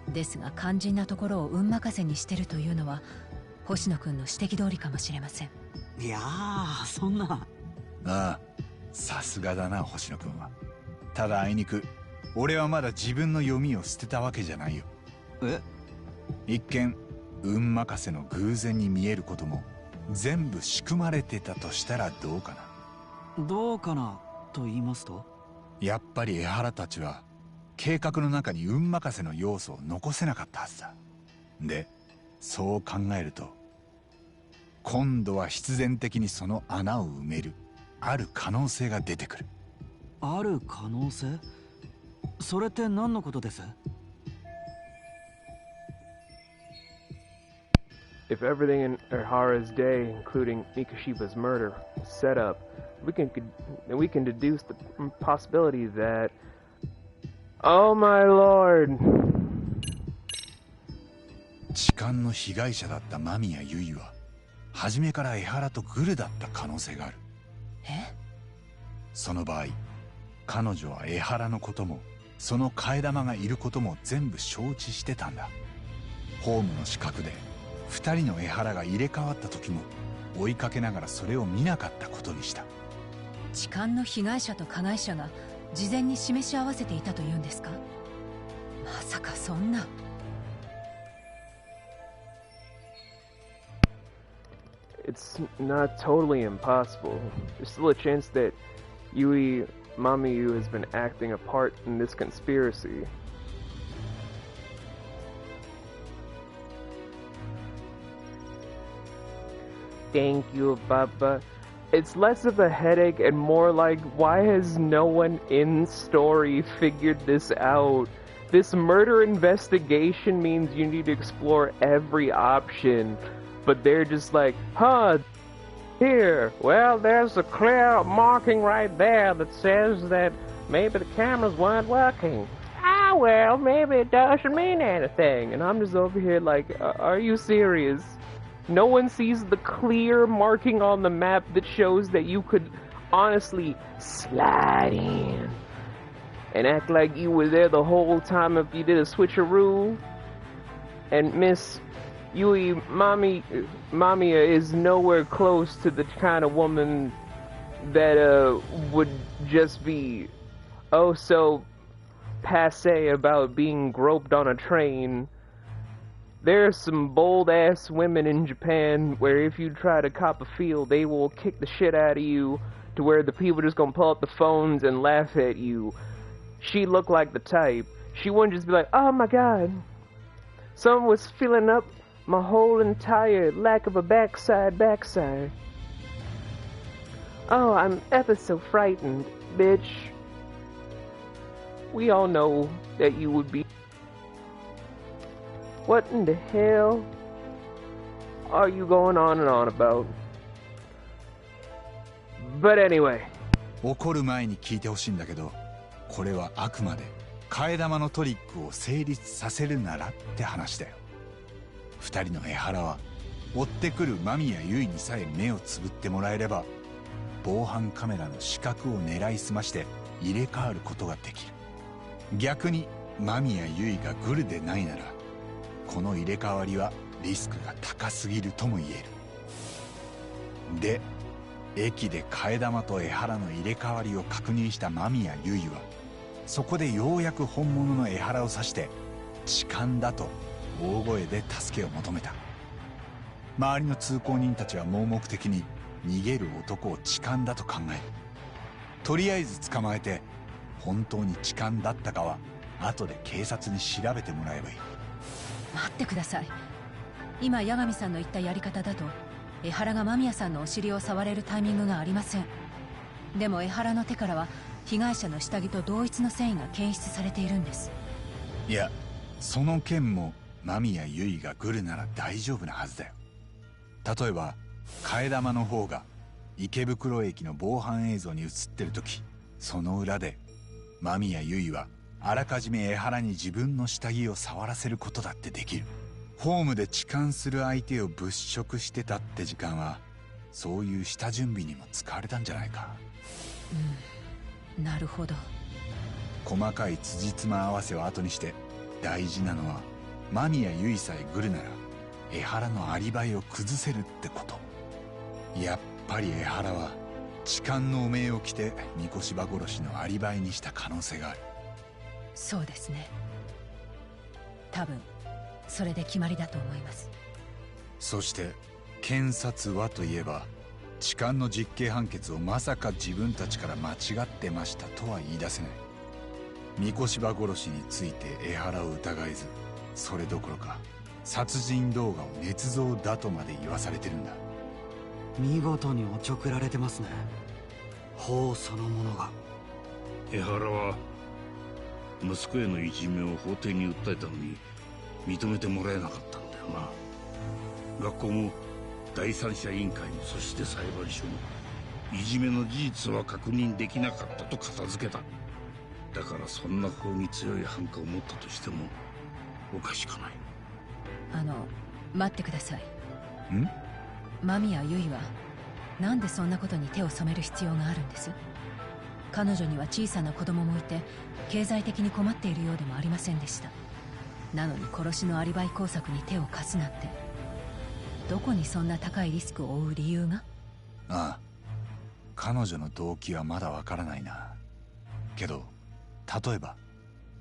ですが肝心なところを運任せにしてるというのは星野君の指摘通りかもしれません。いやー、そんな。ああ、さすがだな星野君は。ただあいにく俺はまだ自分の読みを捨てたわけじゃないよ。え？一見運任せの偶然に見えることも全部仕組まれてたとしたらどうかな。どうかなと言いますと？やっぱり江原たちは計画の中に運任せの要素を残せなかったはずだ。で、そう考えると今度は必然的にその穴を埋めるある可能性が出てくる。ある可能性？それって何のことです？ If everything in Erhara's day, including Mikashiba's murder, is set up, we can deduce the possibility that... Oh my lord! 痴漢の被害者だった間宮結衣は初めから江原とグルだった可能性がある。え？その場合彼女は江原のこともその替え玉がいることも全部承知してたんだ。ホームの死角で2人の江原が入れ替わった時も追いかけながらそれを見なかったことにした。痴漢の被害者と加害者が事前に示し合わせていたというんですか？まさかそんな。It's not totally impossible. There's still a chance that Yui Mamiyu has been acting a part in this conspiracy. Thank you, Papa. It's less of a headache and more like, why has no one in story figured this out? This murder investigation means you need to explore every option. But they're just like, huh, here, well, there's a clear marking right there that says that maybe the cameras weren't working. Ah, well, maybe it doesn't mean anything. And I'm just over here like, are you serious? No one sees the clear marking on the map that shows that you could honestly slide in and act like you were there the whole time if you did a switcheroo. And Miss Yui Mamiya is nowhere close to the kind of woman that would just be oh so passé about being groped on a train. There are some bold ass women in Japan where if you try to cop a feel, they will kick the shit out of you to where the people just gonna pull out the phones and laugh at you. She looked like the type. She wouldn't just be like, oh my god, someone was filling up my whole entire lack of a backside. Oh, I'm ever so frightened, bitch. We all know that you would be. What in the hell are you going on and on about? But anyway. 怒る前に聞いてほしいんだけど、これはあくまで替え玉のトリックを成立させるならって話だよ。二人の江原は追ってくる間宮結衣にさえ目をつぶってもらえれば、防犯カメラの死角を狙いすまして入れ替わることができる。逆に間宮結衣がグルでないなら、この入れ替わりはリスクが高すぎるとも言える。で、駅で替え玉と江原の入れ替わりを確認した間宮結衣は、そこでようやく本物の江原を指して痴漢だと大声で助けを求めた。周りの通行人たちは盲目的に逃げる男を痴漢だと考える。とりあえず捕まえて、本当に痴漢だったかは後で警察に調べてもらえばいい。待ってください。今八神さんの言ったやり方だと江原が間宮さんのお尻を触れるタイミングがありません。でも江原の手からは被害者の下着と同一の繊維が検出されているんです。いや、その件も間宮結衣がグルなら大丈夫なはずだよ。例えば替え玉の方が池袋駅の防犯映像に映ってる時、その裏で間宮結衣はあらかじめ江原に自分の下着を触らせることだってできる。ホームで痴漢する相手を物色してたって時間は、そういう下準備にも使われたんじゃないか。なるほど。細かい辻褄合わせを後にして、大事なのは間宮結衣さえグルなら江原のアリバイを崩せるってこと。やっぱり江原は痴漢の汚名を着て三越柴殺しのアリバイにした可能性がある。そうですね。多分それで決まりだと思います。そして検察はといえば、痴漢の実刑判決をまさか自分たちから間違ってましたとは言い出せない。三越柴殺しについて江原を疑えず、それどころか殺人動画を捏造だとまで言わされてるんだ。見事におちょくられてますね、法そのものが。江原は息子へのいじめを法廷に訴えたのに認めてもらえなかったんだよな。学校も第三者委員会も、そして裁判所もいじめの事実は確認できなかったと片付けた。だからそんな法に強い反感を持ったとしてもおかしくない。待ってください。ん？間宮結衣はなんでそんなことに手を染める必要があるんです？彼女には小さな子供もいて経済的に困っているようでもありませんでした。なのに殺しのアリバイ工作に手を貸すなんて、どこにそんな高いリスクを負う理由が？ああ、彼女の動機はまだわからないな。けど例えば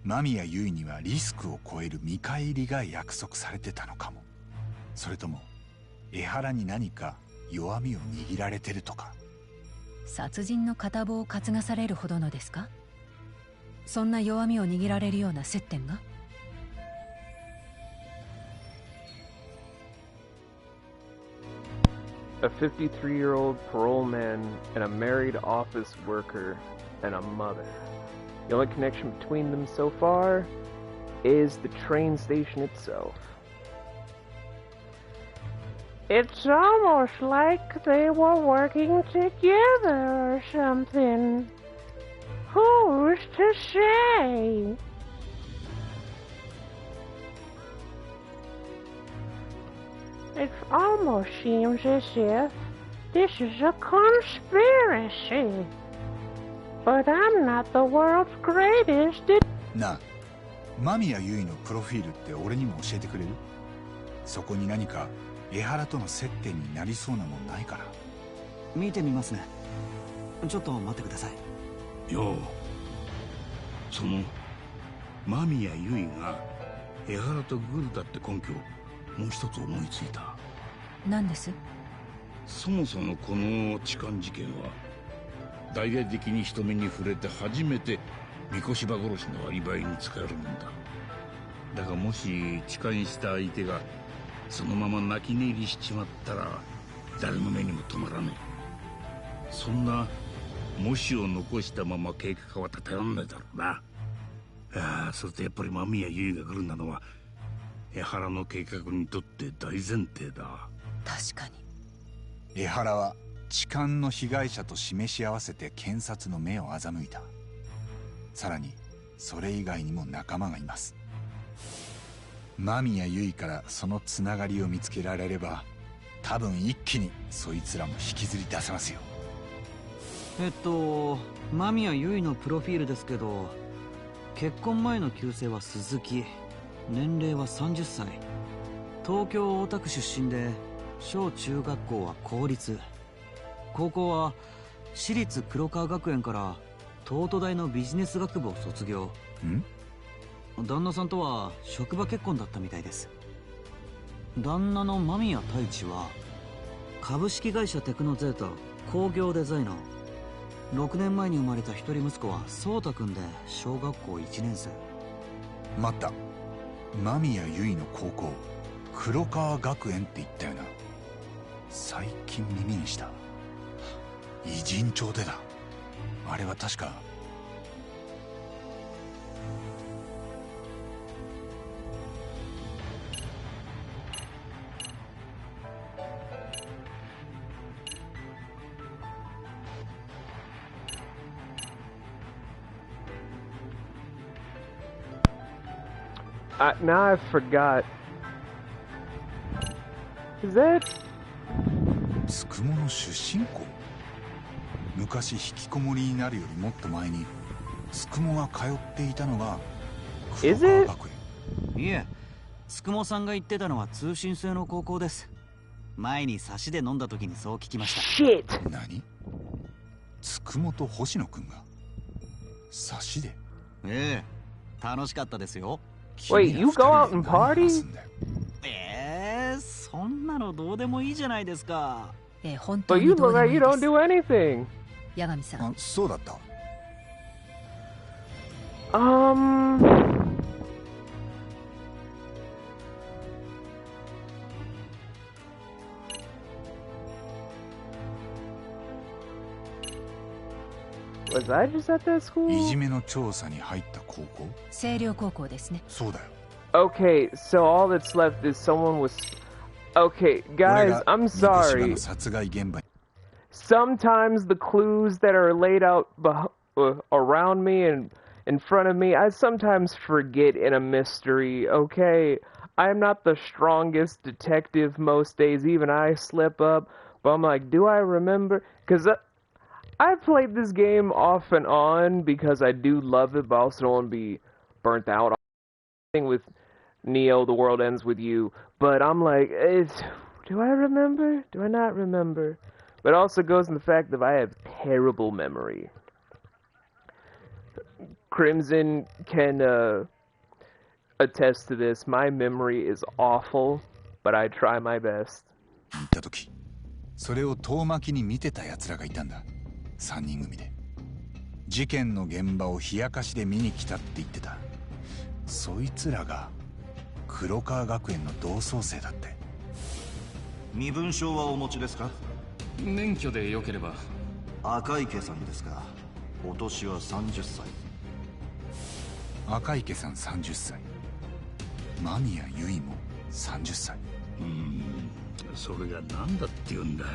間宮結衣にはリスクを超える見返りが約束されてたのかも。それとも江原に何か弱みを握られてるとか。殺人の片棒を担がされるほどのですか？そんな弱みを握られるような接点が？A 53-year-old parole man and a married office worker and a mother. The only connection between them so far is the train station itself. It's almost like they were working together or something. Who's to say? It almost seems as if this is a conspiracy. But I'm not the world's greatest. なあ、間宮結衣のプロフィールって俺にも教えてくれる？そこに何か江原との接点になりそうなもんないかな？見てみますね。ちょっと待ってください。よう、その間宮結衣が江原とグルだって根拠をもう一つ思いついた。何です？そもそもこの痴漢事件は大々的に人目に触れて初めて三越柴殺しのアリバイに使えるもんだ。だがもし痴漢した相手がそのまま泣き寝入りしちまったら誰の目にも止まらねえ。そんなもしを残したまま計画は立てらんないだろうな。ああ、それとやっぱり間宮結衣が来るなのは江原の計画にとって大前提だ。確かに。江原は痴漢の被害者と示し合わせて検察の目を欺いた。さらにそれ以外にも仲間がいます。間宮結衣からそのつながりを見つけられれば、多分一気にそいつらも引きずり出せますよ。間宮結衣のプロフィールですけど、結婚前の旧姓は鈴木、年齢は30歳、東京大田区出身で、小中学校は公立、高校は私立黒川学園から東都大のビジネス学部を卒業。旦那さんとは職場結婚だったみたいです。旦那の間宮太一は株式会社テクノゼータ工業デザイナー。6年前に生まれた一人息子は颯太くんで小学校1年生。待った、間宮結衣の高校黒川学園って言ったよな。最近耳にした。偉人帳でだ。あれは確かnow I forgot. Is that? つくもの出身校。昔引きこもりになるよりもっと前につくもが通っていたのが黒川学園。いえ、つくもさんが言ってたのは通信制の高校です。前に差しで飲んだ時にそう聞きました。何？つくもと星野くんが差しで？ええ、楽しかったですよ。Wait, you go out and party? そんなのどうでもいいじゃないですか。本当に But どう you で look もい like い you で don't す。 do anything. 八神さん。そうだった。Was I just at that school? いじめの調査に入った高校？星稜高校ですね。そうだよ。Okay, so all that's left is someone was... Okay, guys, I'm sorry. Sometimes the clues that are laid out around me and in front of me, I sometimes forget in a mystery, okay? I'm not the strongest detective most days, even I slip up, but I'm like, do I remember? Because I've played this game off and on because I do love it, but I also don't want to be burnt out. With Neo, The World Ends With You, but I'm like, do I remember? Do I not remember? But it also goes in the fact that I have terrible memory. Crimson can attest to this. My memory is awful, but I try my best. 行った時、それを遠巻きに見てた奴らがいたんだ。3人組で。事件の現場を冷やかしで見に来たって言ってた。そいつらが黒川学園の同窓生だって。身分証はお持ちですか？免許でよければ。赤池さんですか？お年は30歳。赤池さん30歳。間宮結衣も30歳。それが何だって言うんだ。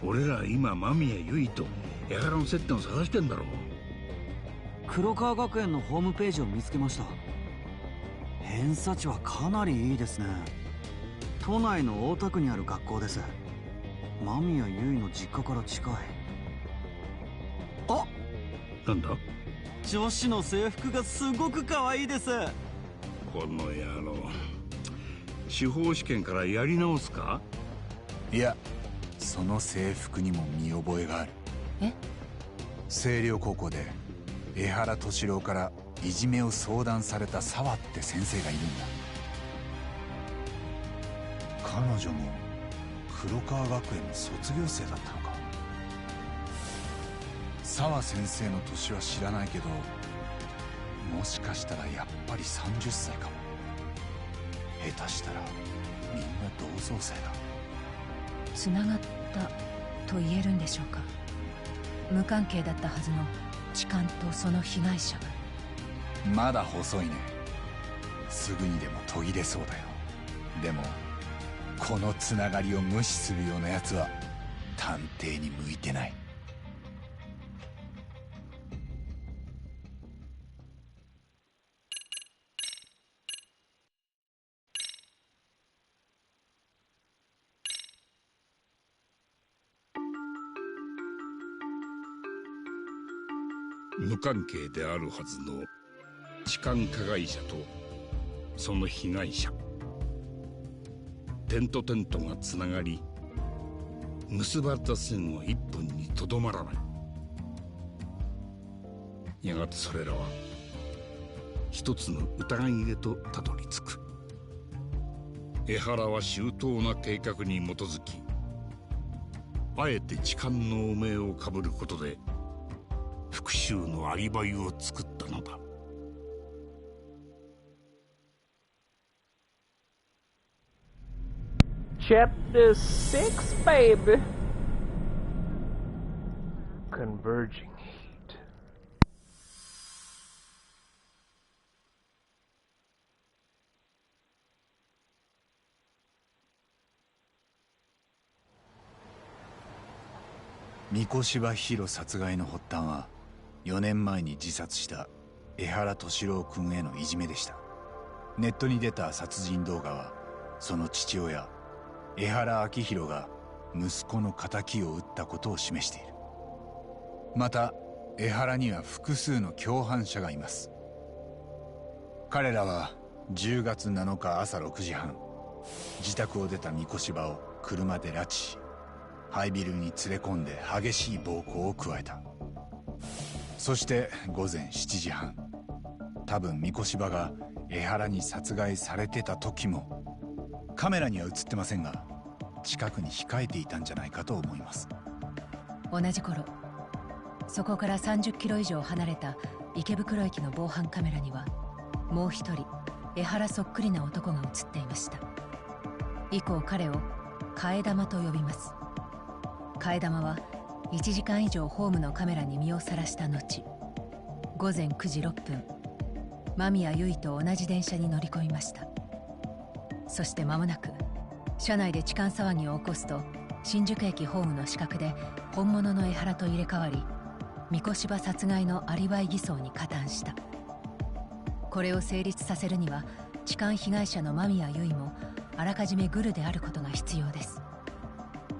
俺ら今間宮結衣と江原の接点を探してんだろう。黒川学園のホームページを見つけました。偏差値はかなりいいですね。都内の大田区にある学校です。間宮結衣の実家から近い。あ、なんだ？女子の制服がすごく可愛いです。この野郎、司法試験からやり直すか？いや、その制服にも見覚えがある。星稜高校で江原敏郎からいじめを相談された沢って先生がいるんだ。彼女も黒川学園の卒業生だったのか。沢先生の年は知らないけど、もしかしたらやっぱり30歳かも。下手したらみんな同窓生だ。つながったと言えるんでしょうか。無関係だったはずの痴漢とその被害者が。まだ細いね。すぐにでも途切れそうだよ。でもこのつながりを無視するようなやつは探偵に向いてない。無関係であるはずの痴漢加害者とその被害者、点と点とがつながり、結ばれた線は一本にとどまらない。やがてそれらは一つの疑いへとたどり着く。江原は周到な計画に基づき、あえて痴漢の汚名をかぶることで復讐のアリバイを作ったのだ。Chapter 6, baby. Converging heat.三越柴弘殺害の発端は4年前に自殺した江原敏郎君へのいじめでした。ネットに出た殺人動画はその父親江原明弘が息子の仇を討ったことを示している。また江原には複数の共犯者がいます。彼らは10月7日朝6時半、自宅を出た三越柴を車で拉致し、廃ビルに連れ込んで激しい暴行を加えた。そして午前7時半、多分三越柴が江原に殺害されてた時もカメラには映ってませんが、近くに控えていたんじゃないかと思います。同じ頃、そこから30キロ以上離れた池袋駅の防犯カメラにはもう一人江原そっくりな男が映っていました。以降彼を替え玉と呼びます。替え玉は1時間以上ホームのカメラに身をさらした後、午前9時6分間宮結衣と同じ電車に乗り込みました。そして間もなく車内で痴漢騒ぎを起こすと、新宿駅ホームの死角で本物の江原と入れ替わり、三越柴殺害のアリバイ偽装に加担した。これを成立させるには痴漢被害者の間宮結衣もあらかじめグルであることが必要です。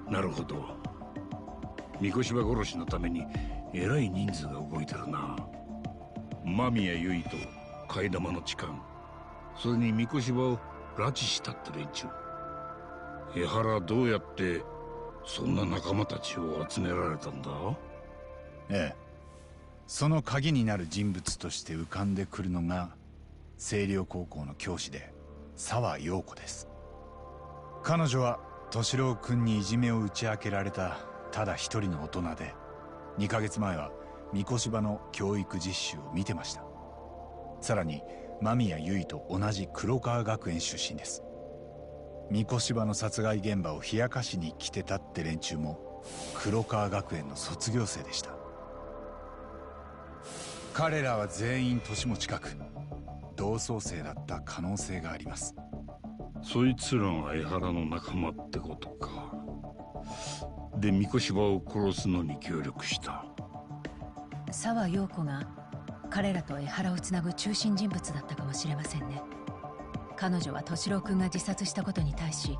なるほど。三越柴殺しのためにえらい人数が動いてるな。間宮結衣と替え玉の痴漢、それに三越柴を拉致したって連中。江原はどうやってそんな仲間たちを集められたんだ？ええ、その鍵になる人物として浮かんでくるのが星稜高校の教師で沢陽子です。彼女は敏郎君にいじめを打ち明けられたただ一人の大人で、2ヶ月前は三越柴の教育実習を見てました。さらに間宮結衣と同じ黒川学園出身です。三越柴の殺害現場を冷やかしに来てたって連中も黒川学園の卒業生でした。彼らは全員年も近く同窓生だった可能性があります。そいつらが江原の仲間ってことか。で三越柴を殺すのに協力した。沢陽子が彼らと江原をつなぐ中心人物だったかもしれませんね。彼女は敏郎君が自殺したことに対し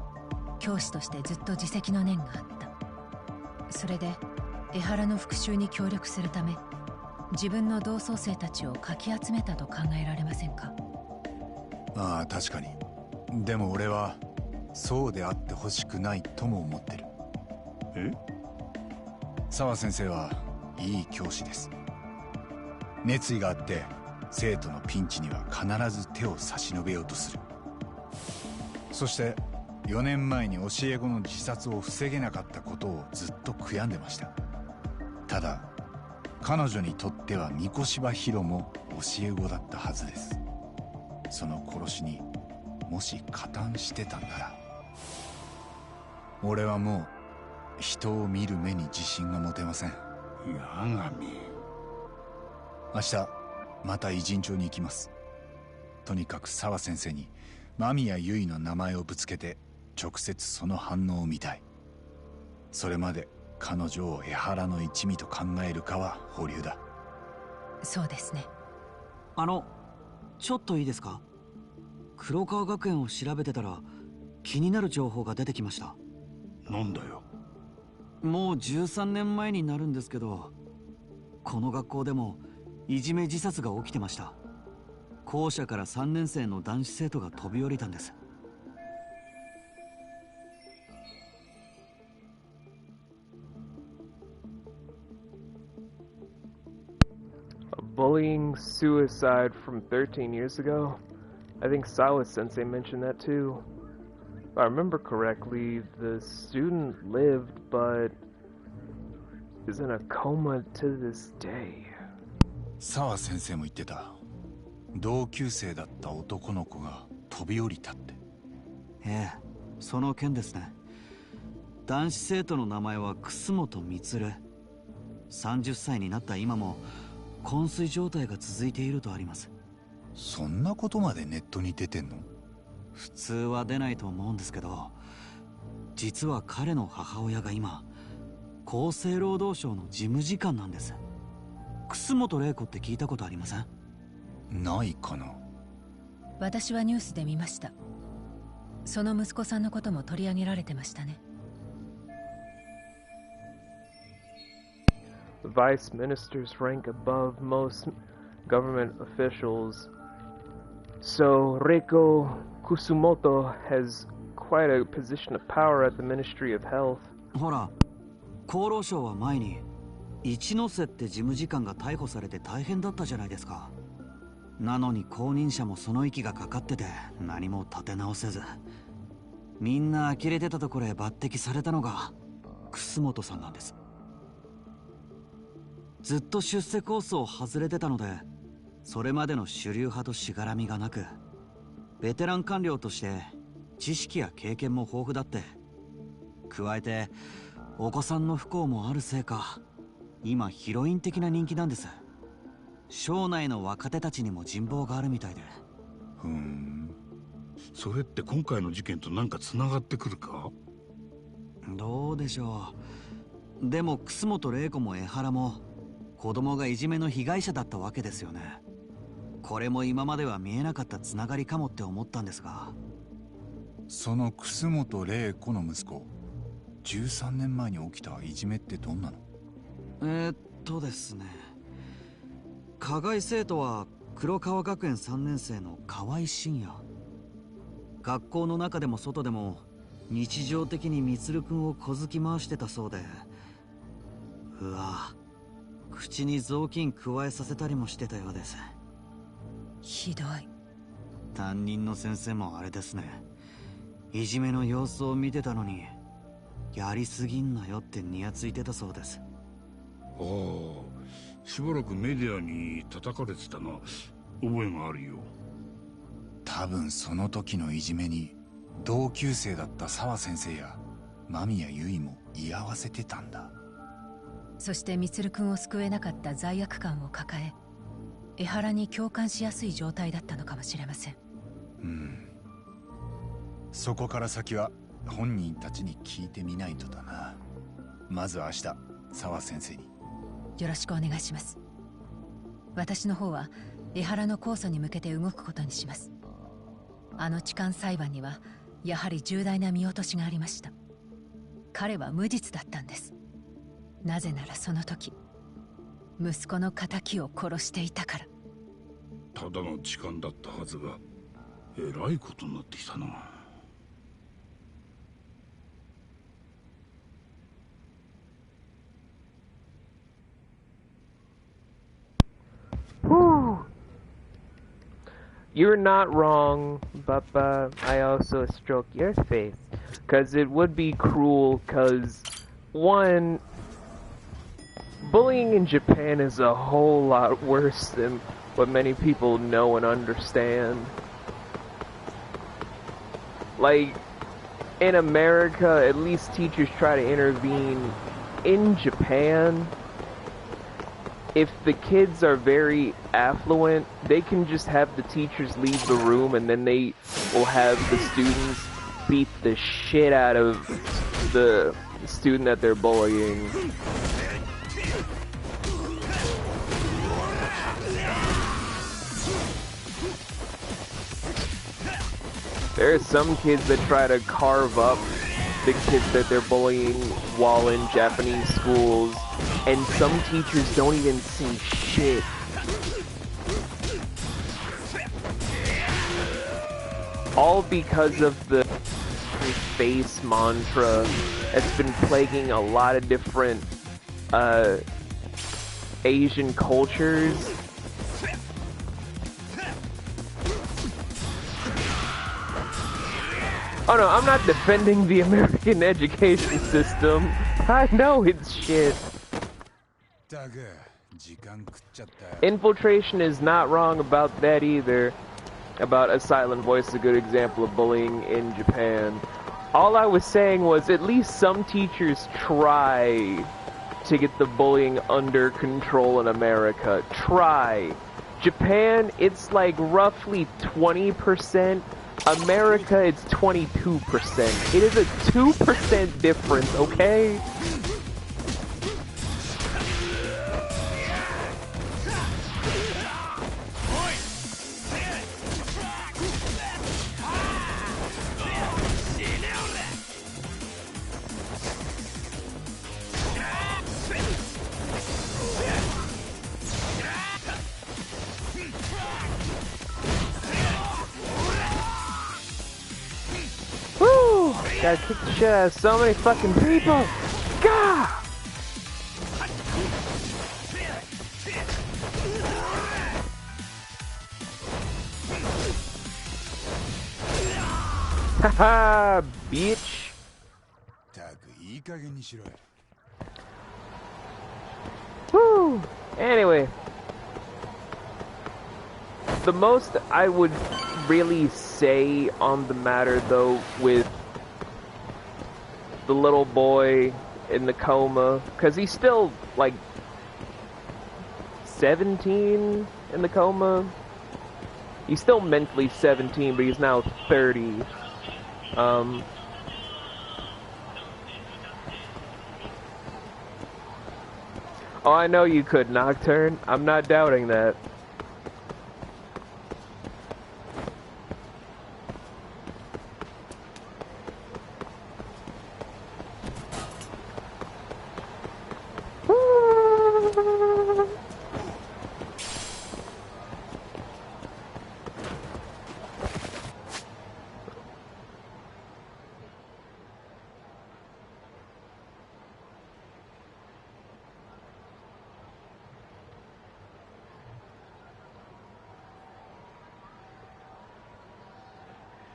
教師としてずっと自責の念があった。それで江原の復讐に協力するため自分の同窓生たちをかき集めたと考えられませんか？ああ、確かに。でも俺はそうであってほしくないとも思ってる。え？沢先生はいい教師です。熱意があって生徒のピンチには必ず手を差し伸べようとする。そして4年前に教え子の自殺を防げなかったことをずっと悔やんでました。ただ彼女にとっては三越柴弘も教え子だったはずです。その殺しにもし加担してたんなら、俺はもう人を見る目に自信が持てません。八神、明日また偉人町に行きます。とにかく沢先生に間宮結衣の名前をぶつけて直接その反応を見たい。それまで彼女を江原の一味と考えるかは保留だ。そうですね。ちょっといいですか？黒川学園を調べてたら気になる情報が出てきました。なんだよ。もう13年前になるんですけど、この学校でもいじめ自殺が起きてました。校舎から3年生の男子生徒が飛び降りたんです。A bullying suicide from 13 years ago? I think Silas Sensei mentioned that too. If I remember correctly, the student lived, but is in a coma to this day. 澤先生も言ってた。同級生だった男の子が飛び降りたって。ええ、その件ですね。男子生徒の名前は楠本充。30歳になった今も昏睡状態が続いているとあります。そんなことまでネットに出てんの？普通は出ないと思うんですけど、実は彼の母親が今厚生労働省の事務次官なんです。楠本玲子って聞いたことありません？ないかな。私はニュースで見ました。その息子さんのことも取り上げられてましたね。The vice ministers rank above most government officials, so Reiko Kusumoto has quite a position of power at the Ministry of Health. ほら、厚労省は前に一ノ瀬って事務次官が逮捕されて大変だったじゃないですか。なのに後任者もその息がかかってて何も立て直せず、みんな呆れてたところへ抜擢されたのが楠本さんなんです。ずっと出世コースを外れてたので、それまでの主流派としがらみがなく、ベテラン官僚として知識や経験も豊富だって、加えてお子さんの不幸もあるせいか、今ヒロイン的な人気なんです。省内の若手たちにも人望があるみたいで。それって今回の事件と何かつながってくるか？どうでしょう。でも楠本玲子も江原も子供がいじめの被害者だったわけですよね。これも今までは見えなかったつながりかもって思ったんですが。その楠本玲子の息子、13年前に起きたいじめってどんなの？ですね、加害生徒は黒川学園3年生の河合真也。学校の中でも外でも日常的に充くんを小突き回してたそうで、うわ、口に雑巾加えさせたりもしてたようです。ひどい。担任の先生もあれですね、いじめの様子を見てたのにやりすぎんなよってニヤついてたそうです。ああ、しばらくメディアに叩かれてたな。覚えがあるよ。多分その時のいじめに同級生だった澤先生や間宮結衣も居合わせてたんだ。そして充くんを救えなかった罪悪感を抱え、江原に共感しやすい状態だったのかもしれません。そこから先は本人たちに聞いてみないとだな。まず明日澤先生によろしくお願いします。私の方は江原の控訴に向けて動くことにします。あの痴漢裁判にはやはり重大な見落としがありました。彼は無実だったんです。なぜならその時息子の仇を殺していたから。ただの痴漢だったはずがえらいことになってきたな。You're not wrong, Papa. I also stroke your face. Because it would be cruel, because, one, bullying in Japan is a whole lot worse than what many people know and understand. Like, in America, at least teachers try to intervene. In Japan, if the kids are very affluent, they can just have the teachers leave the room and then they will have the students beat the shit out of the student that they're bullying. There are some kids that try to carve up the kids that they're bullying while in Japanese schools, and some teachers don't even say shit. All because of the face mantra that's been plaguing a lot of different Asian cultures. Oh no, I'm not defending the American education system. I know it's shit. Infiltration is not wrong about that either. About a silent voice, a good example of bullying in Japan. All I was saying was at least some teachers try to get the bullying under control in America. Try. Japan, it's like roughly 20%. America, it's 22%. It is a 2% difference, okay? Gotta kick the shit out of so many fucking people! Gah! Haha, bitch! Woo! Anyway. The most I would really say on the matter, though, with the little boy in the coma, because he's still like 17 in the coma. He's still mentally 17, but he's now 30. Oh, I know you could, Nocturne. I'm not doubting that.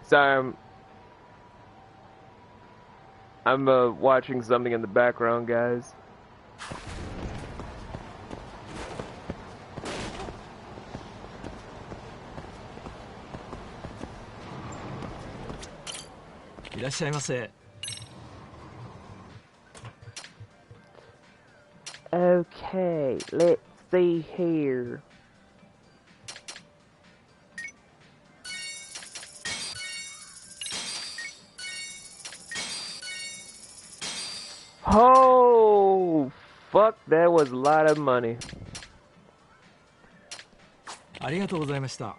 Sorry, I'm watching something in the background, guys. Okay, let's see here. Oh, fuck, that was a lot of money. ありがとうございました。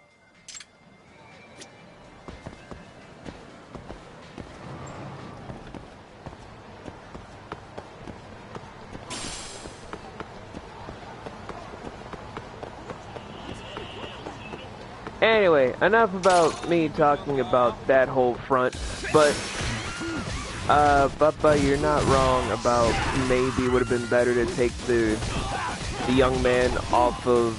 Anyway, enough about me talking about that whole front, but Bubba, you're not wrong about maybe it would have been better to take the young man off of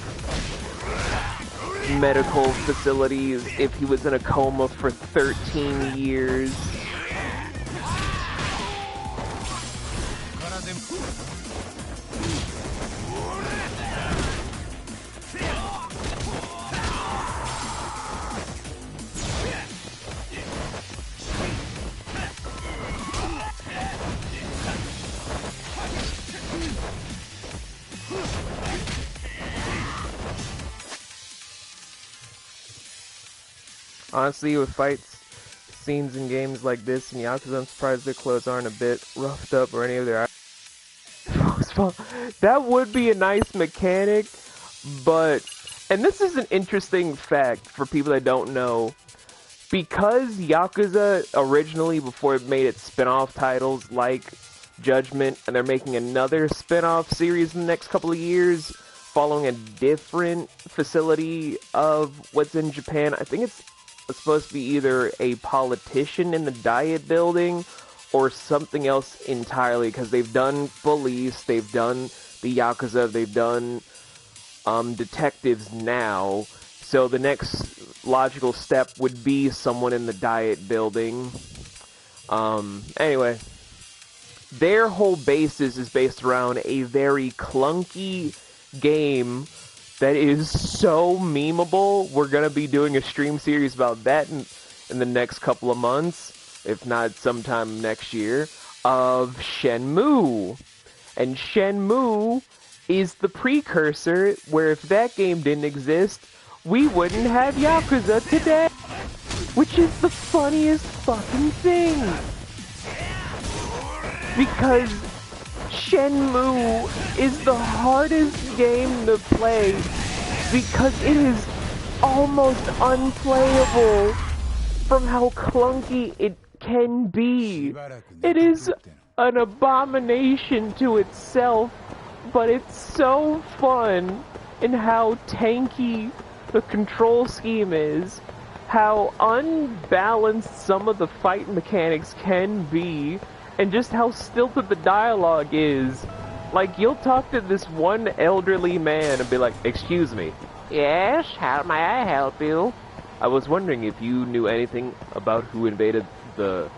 medical facilities if he was in a coma for 13 years. Honestly, with fights, scenes in games like this in Yakuza, I'm surprised their clothes aren't a bit roughed up or any of their that would be a nice mechanic, but, and this is an interesting fact for people that don't know, because Yakuza originally, before it made its spin-off titles like Judgment, and they're making another spin-off series in the next couple of years, following a different facility of what's in Japan. I think it's supposed to be either a politician in the Diet Building or something else entirely, because they've done police, they've done the Yakuza, they've done detectives now. So the next logical step would be someone in the Diet Building. Anyway, their whole basis is based around a very clunky game that is so memeable. We're gonna be doing a stream series about that in the next couple of months, if not sometime next year, of Shenmue. And Shenmue is the precursor where if that game didn't exist, we wouldn't have Yakuza today. Which is the funniest fucking thing. Because Shenmue is the hardest game to play because it is almost unplayable from how clunky it can be. It is an abomination to itself, but it's so fun in how tanky the control scheme is, how unbalanced some of the fight mechanics can be, and just how stilted the dialogue is. Like, you'll talk to this one elderly man and be like, "Excuse me." "Yes, how may I help you?" "I was wondering if you knew anything about who invaded the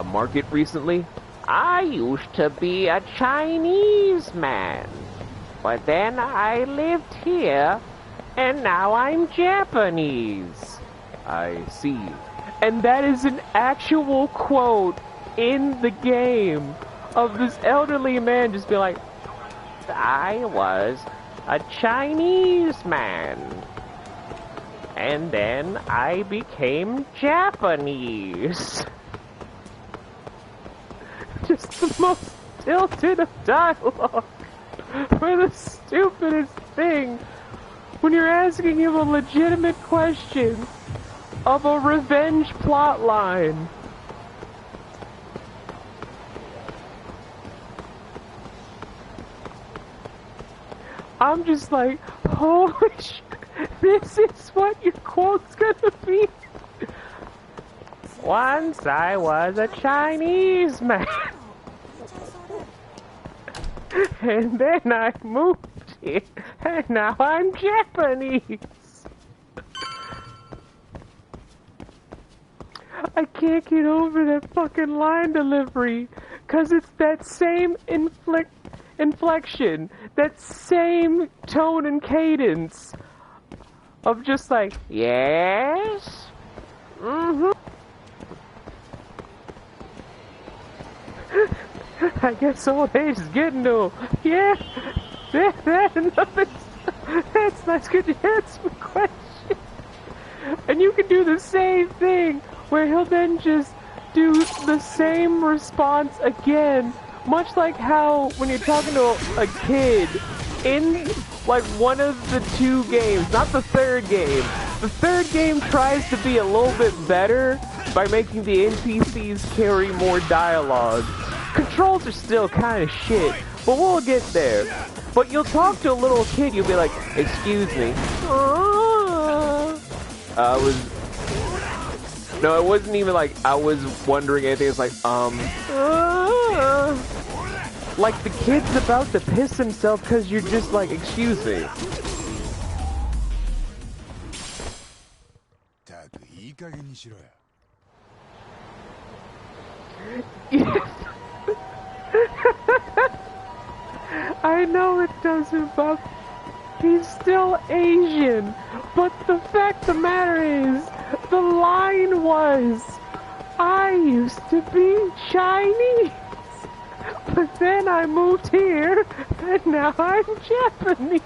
market recently." "I used to be a Chinese man, but then I lived here, and now I'm Japanese." "I see." And that is an actual quote in the game of this elderly man just being like, "I was a Chinese man, and then I became Japanese." Just the most tilted of dialogue for the stupidest thing when you're asking him a legitimate question of a revenge plotline. I'm just like, holy shit, this is what your quote's gonna be. "Once I was a Chinese man, and then I moved here, and now I'm Japanese." I can't get over that fucking line delivery, cause it's that same inflection, that same tone and cadence of just like, "Yes? Mm-hmm. I guess old age is getting to him. Yeah, that's nice, could you answer my question?" And you can do the same thing, where he'll then just do the same response again, much like how when you're talking to a kid in like one of the two games, not the third game. The third game tries to be a little bit better by making the NPCs carry more dialogue. Controls are still kind of shit, but we'll get there. But you'll talk to a little kid, you'll be like, "Excuse me." No, it wasn't even like I was wondering anything. It's like, like the kid's about to piss himself because you're just like, "Excuse me." I know it doesn't, but he's still Asian. But the fact of the matter is, the line was, "I used to be Chinese, but then I moved here, and now I'm Japanese."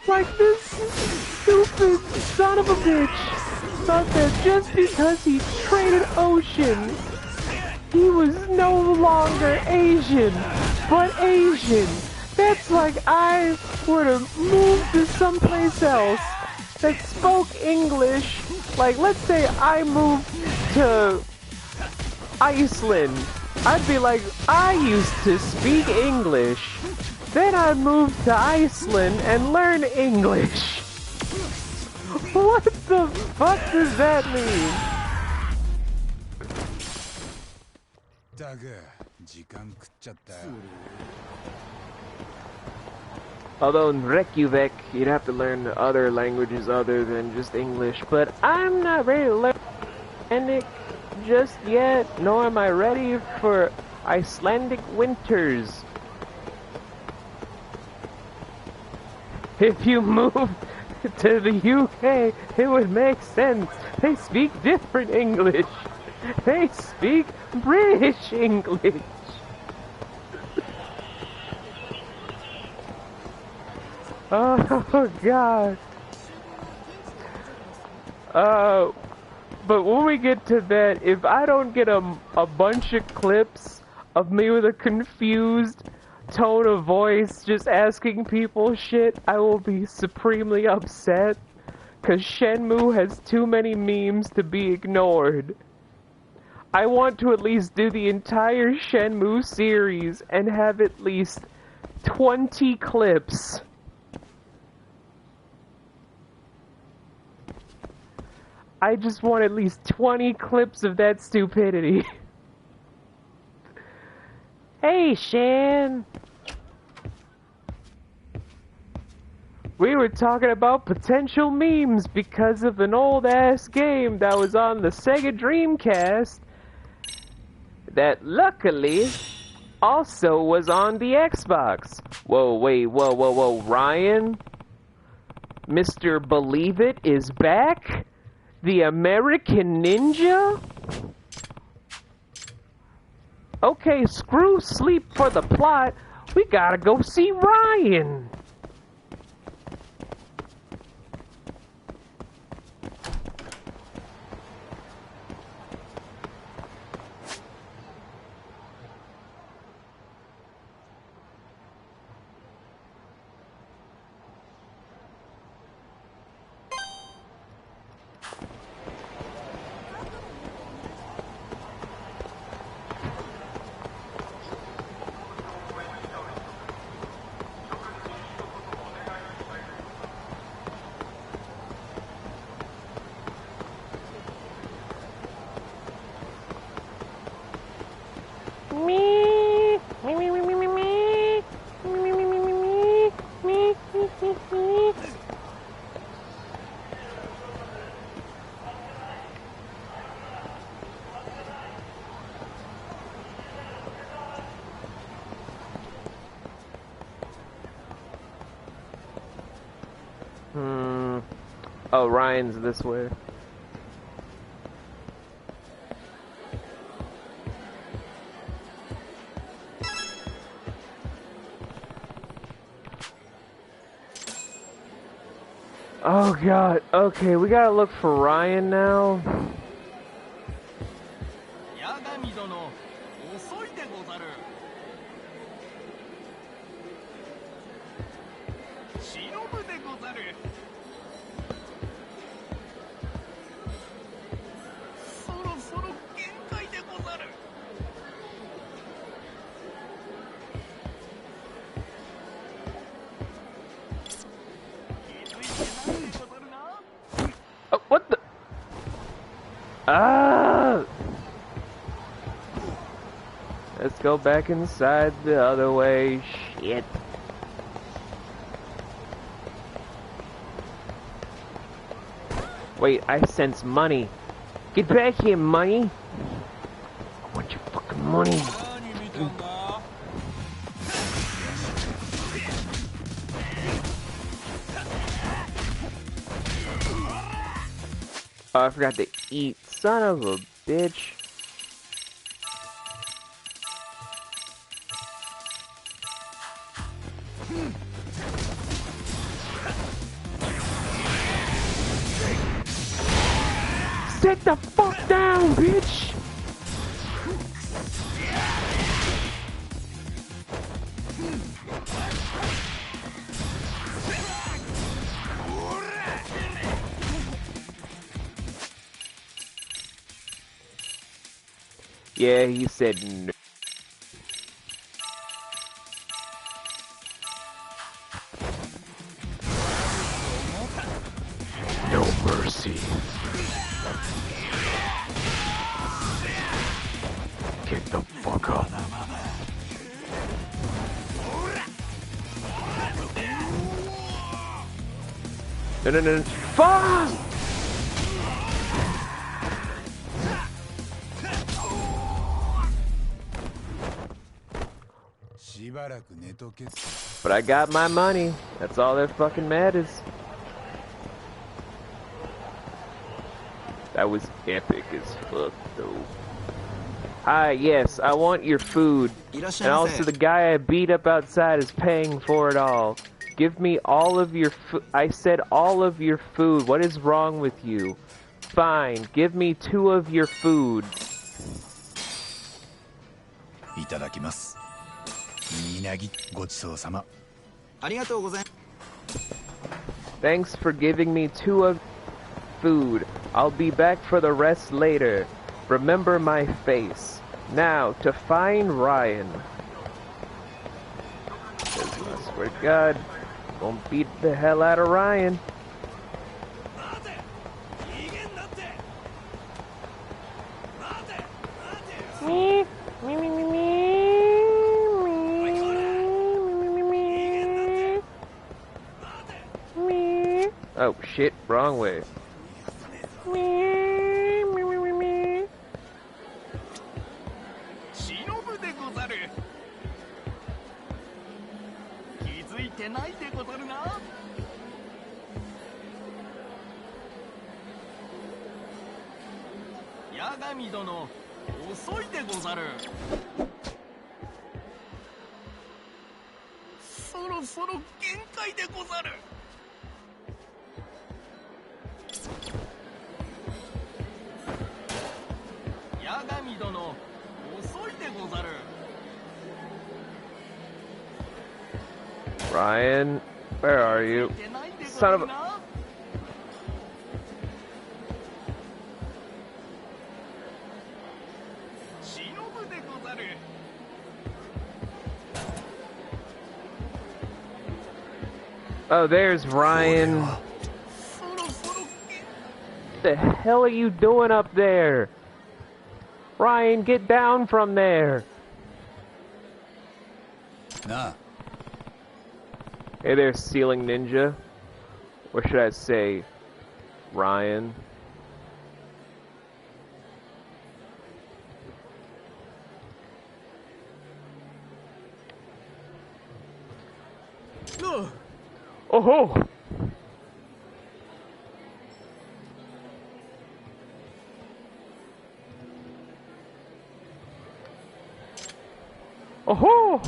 Like, this stupid son of a bitch thought that just because he traded oceans, he was no longer Asian, but Asian. That's like I were to move to someplace else that spoke English. Like, let's say I moved to Iceland, I'd be like, I used to speak English. Then I moved to Iceland and learned English. What the fuck does that mean? Although in Reykjavik, you'd have to learn other languages other than just English, but I'm not ready to learn Icelandic just yet, nor am I ready for Icelandic winters. If you moved to the UK, it would make sense. They speak different English. They speak British English. Oh god. But when we get to that, if I don't get a bunch of clips of me with a confused tone of voice just asking people shit, I will be supremely upset. Cause Shenmue has too many memes to be ignored. I want to at least do the entire Shenmue series and have at least 20 clips. I just want at least 20 clips of that stupidity. Hey, Shan! We were talking about potential memes because of an old-ass game that was on the Sega Dreamcast that luckily also was on the Xbox. Whoa, wait, whoa, Ryan? Mr. Believe It is back? The American Ninja? Okay, screw sleep for the plot. We gotta go see Ryan. Oh, Ryan's this way. Oh god, okay, we gotta look for Ryan now. Oh, what the? Ah! Let's go back inside the other way. Shit. Wait, I sense money. Get back here, money. I want your fucking money. Oh, I forgot to eat. Son of a bitch. Sit the fuck down, bitch! Yeah, he said no. see. Get the fuck up. No. Fuck! But I got my money. That's all that fucking matters. That was epic as fuck, though. Hi, yes, I want your food. And also the guy I beat up outside is paying for it all. Give me all of your food. I said all of your food. What is wrong with you? Fine, give me 2 of your food. Itadakimasu. Thanks for giving me 2 of food. I'll be back for the rest later. Remember my face. Now, to find Ryan. I swear to God, won't beat the hell out of Ryan. Oh shit, wrong way. Ryan, where are you? Son of a... Oh, there's Ryan. What the hell are you doing up there? Ryan, get down from there. Nah. Hey there, ceiling ninja. Or should I say, Ryan? Oh ho! Oh ho!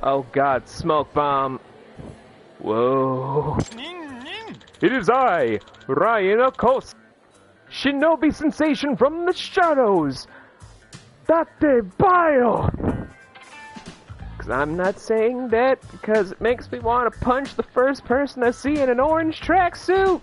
Oh god, smoke bomb. Whoa. It is I, Ryan Akos, Shinobi sensation from the shadows. Date Bio! Cause I'm not saying that because it makes me want to punch the first person I see in an orange tracksuit.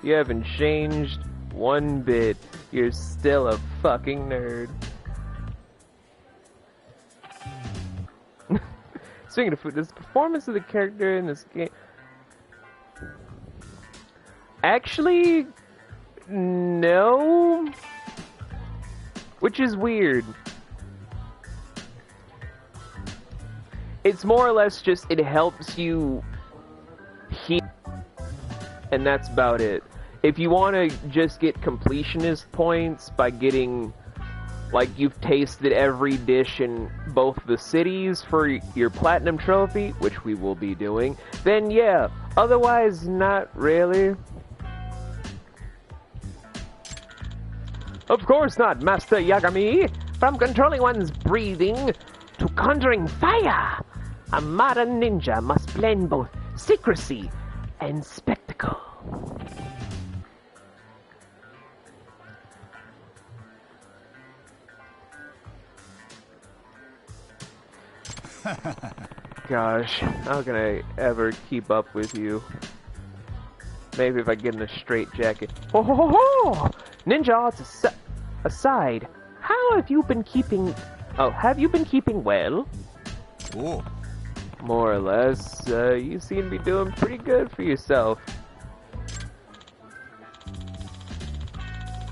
You haven't changed one bit. You're still a fucking nerd. Speaking of food, this performance of the character in this game... Actually, no. Which is weird. It's more or less just, it helps you heal, and that's about it. If you want to just get completionist points by getting, like, you've tasted every dish in both the cities for your platinum trophy, which we will be doing, then yeah. Otherwise, not really. Of course not, Master Yagami. From controlling one's breathing to conjuring fire, a modern ninja must blend both secrecy and spectacle. Gosh, how can I ever keep up with you? Maybe if I get in a straight jacket. Ho ho ho ho! Ninja arts aside, how have you been keeping... Oh, have you been keeping well? Oh. More or less. You seem to be doing pretty good for yourself.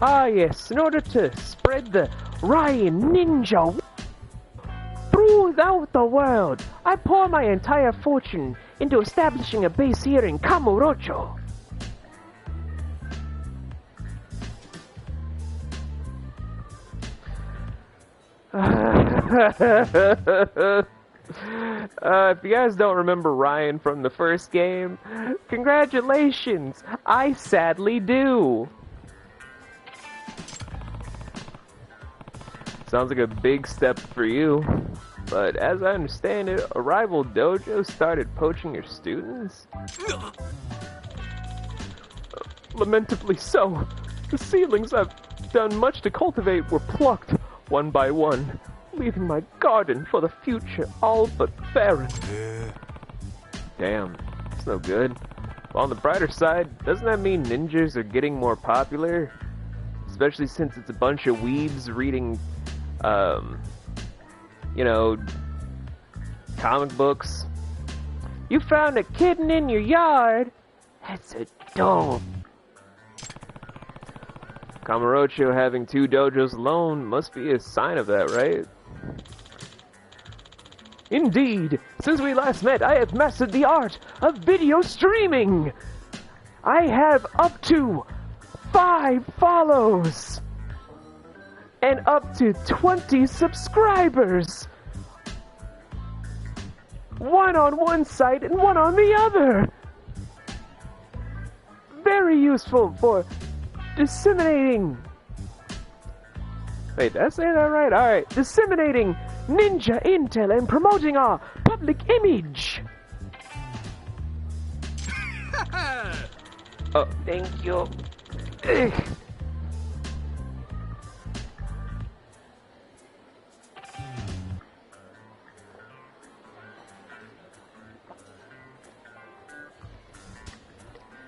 Ah yes, in order to spread the Ryan Ninja throughout the world, I pour my entire fortune into establishing a base here in Kamurocho. If you guys don't remember Ryan from the first game, congratulations! I sadly do. Sounds like a big step for you, but as I understand it, a rival dojo started poaching your students? Lamentably so. The seedlings I've done much to cultivate were plucked, one by one, leaving my garden for the future all but barren. Damn, that's no good. But on the brighter side, doesn't that mean ninjas are getting more popular? Especially since it's a bunch of weebs reading, you know, comic books. You found a kitten in your yard? That's a dope. Kamurocho having 2 dojos alone must be a sign of that, right? Indeed! Since we last met, I have mastered the art of video streaming! I have up to 5 follows! And up to 20 subscribers! One on one side and one on the other! Very useful for disseminating... Wait, did I say that right? Alright, disseminating ninja intel and promoting our public image! Oh, thank you. Ugh.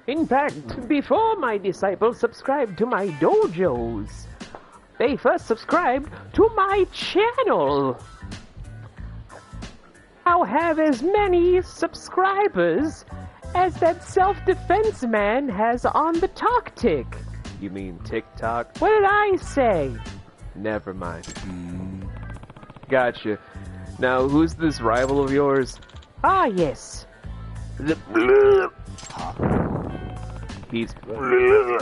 In fact, before my disciples subscribed to my dojos, they first subscribed to my channel. I'll have as many subscribers as that self-defense man has on the talk tick. You mean TikTok? What did I say? Never mind. Gotcha. Now, who's this rival of yours? Ah, yes. He's... You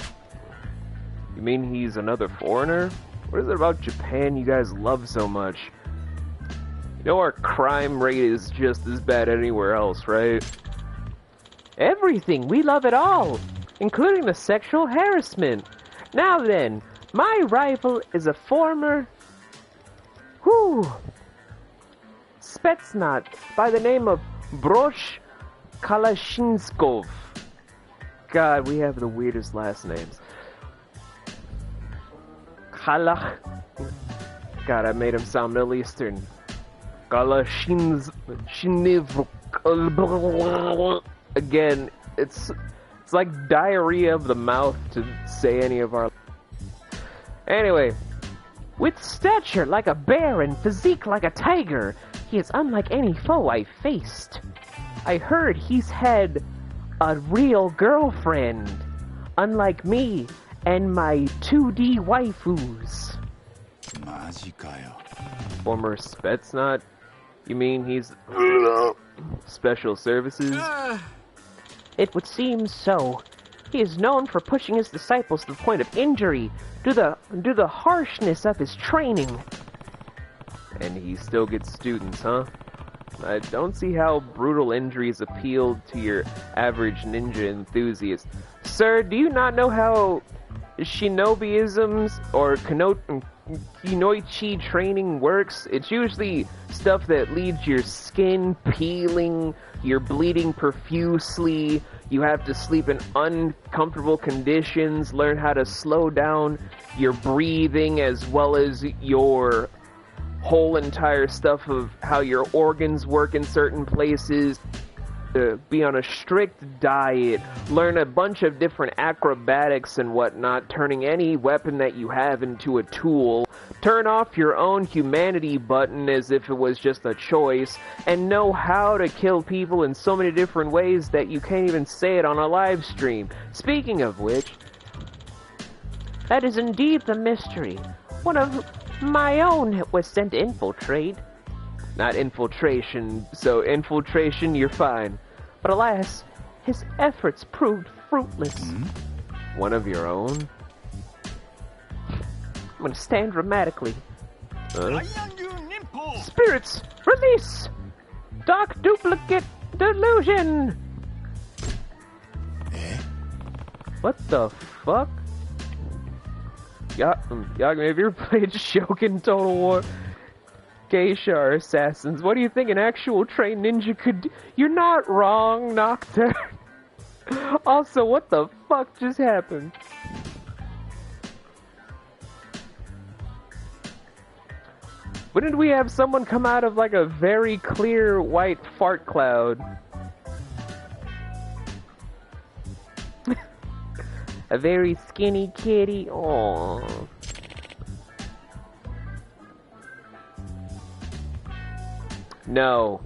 mean he's another foreigner? What is it about Japan you guys love so much? You know our crime rate is just as bad anywhere else, right? Everything! We love it all! Including the sexual harassment! Now then, my rival is a former... Spetsnaz by the name of Brosh Kalashnikov. God, we have the weirdest last names. God, I made him sound Middle Eastern. Again, it's like diarrhea of the mouth to say any of our... Anyway, with stature like a bear and physique like a tiger, he is unlike any foe I faced. I heard he's had a real girlfriend, unlike me and my 2D waifus. Former Spetsnaz? You mean he's... Special services? It would seem so. He is known for pushing his disciples to the point of injury due to the harshness of his training. And he still gets students, huh? I don't see how brutal injuries appeal to your average ninja enthusiast. Sir, do you not know how shinobiisms or kinoichi training works? It's usually stuff that leads your skin peeling, you're bleeding profusely, you have to sleep in uncomfortable conditions, learn how to slow down your breathing as well as your whole entire stuff of how your organs work in certain places, to be on a strict diet, learn a bunch of different acrobatics and whatnot, turning any weapon that you have into a tool, turn off your own humanity button as if it was just a choice, and know how to kill people in so many different ways that you can't even say it on a live stream. Speaking of which, that is indeed the mystery. One of my own was sent to infiltrate. Not infiltration, so infiltration, you're fine. But alas, his efforts proved fruitless. One of your own? I'm gonna stand dramatically. Spirits, release! Dark duplicate delusion! What the fuck? Yagami, have you ever played Shogun Total War? Geisha are assassins. What do you think an actual trained ninja could do? You're not wrong, Nocturne. Also, what the fuck just happened? Wouldn't we have someone come out of like a very clear white fart cloud? A very skinny kitty. Aww. No,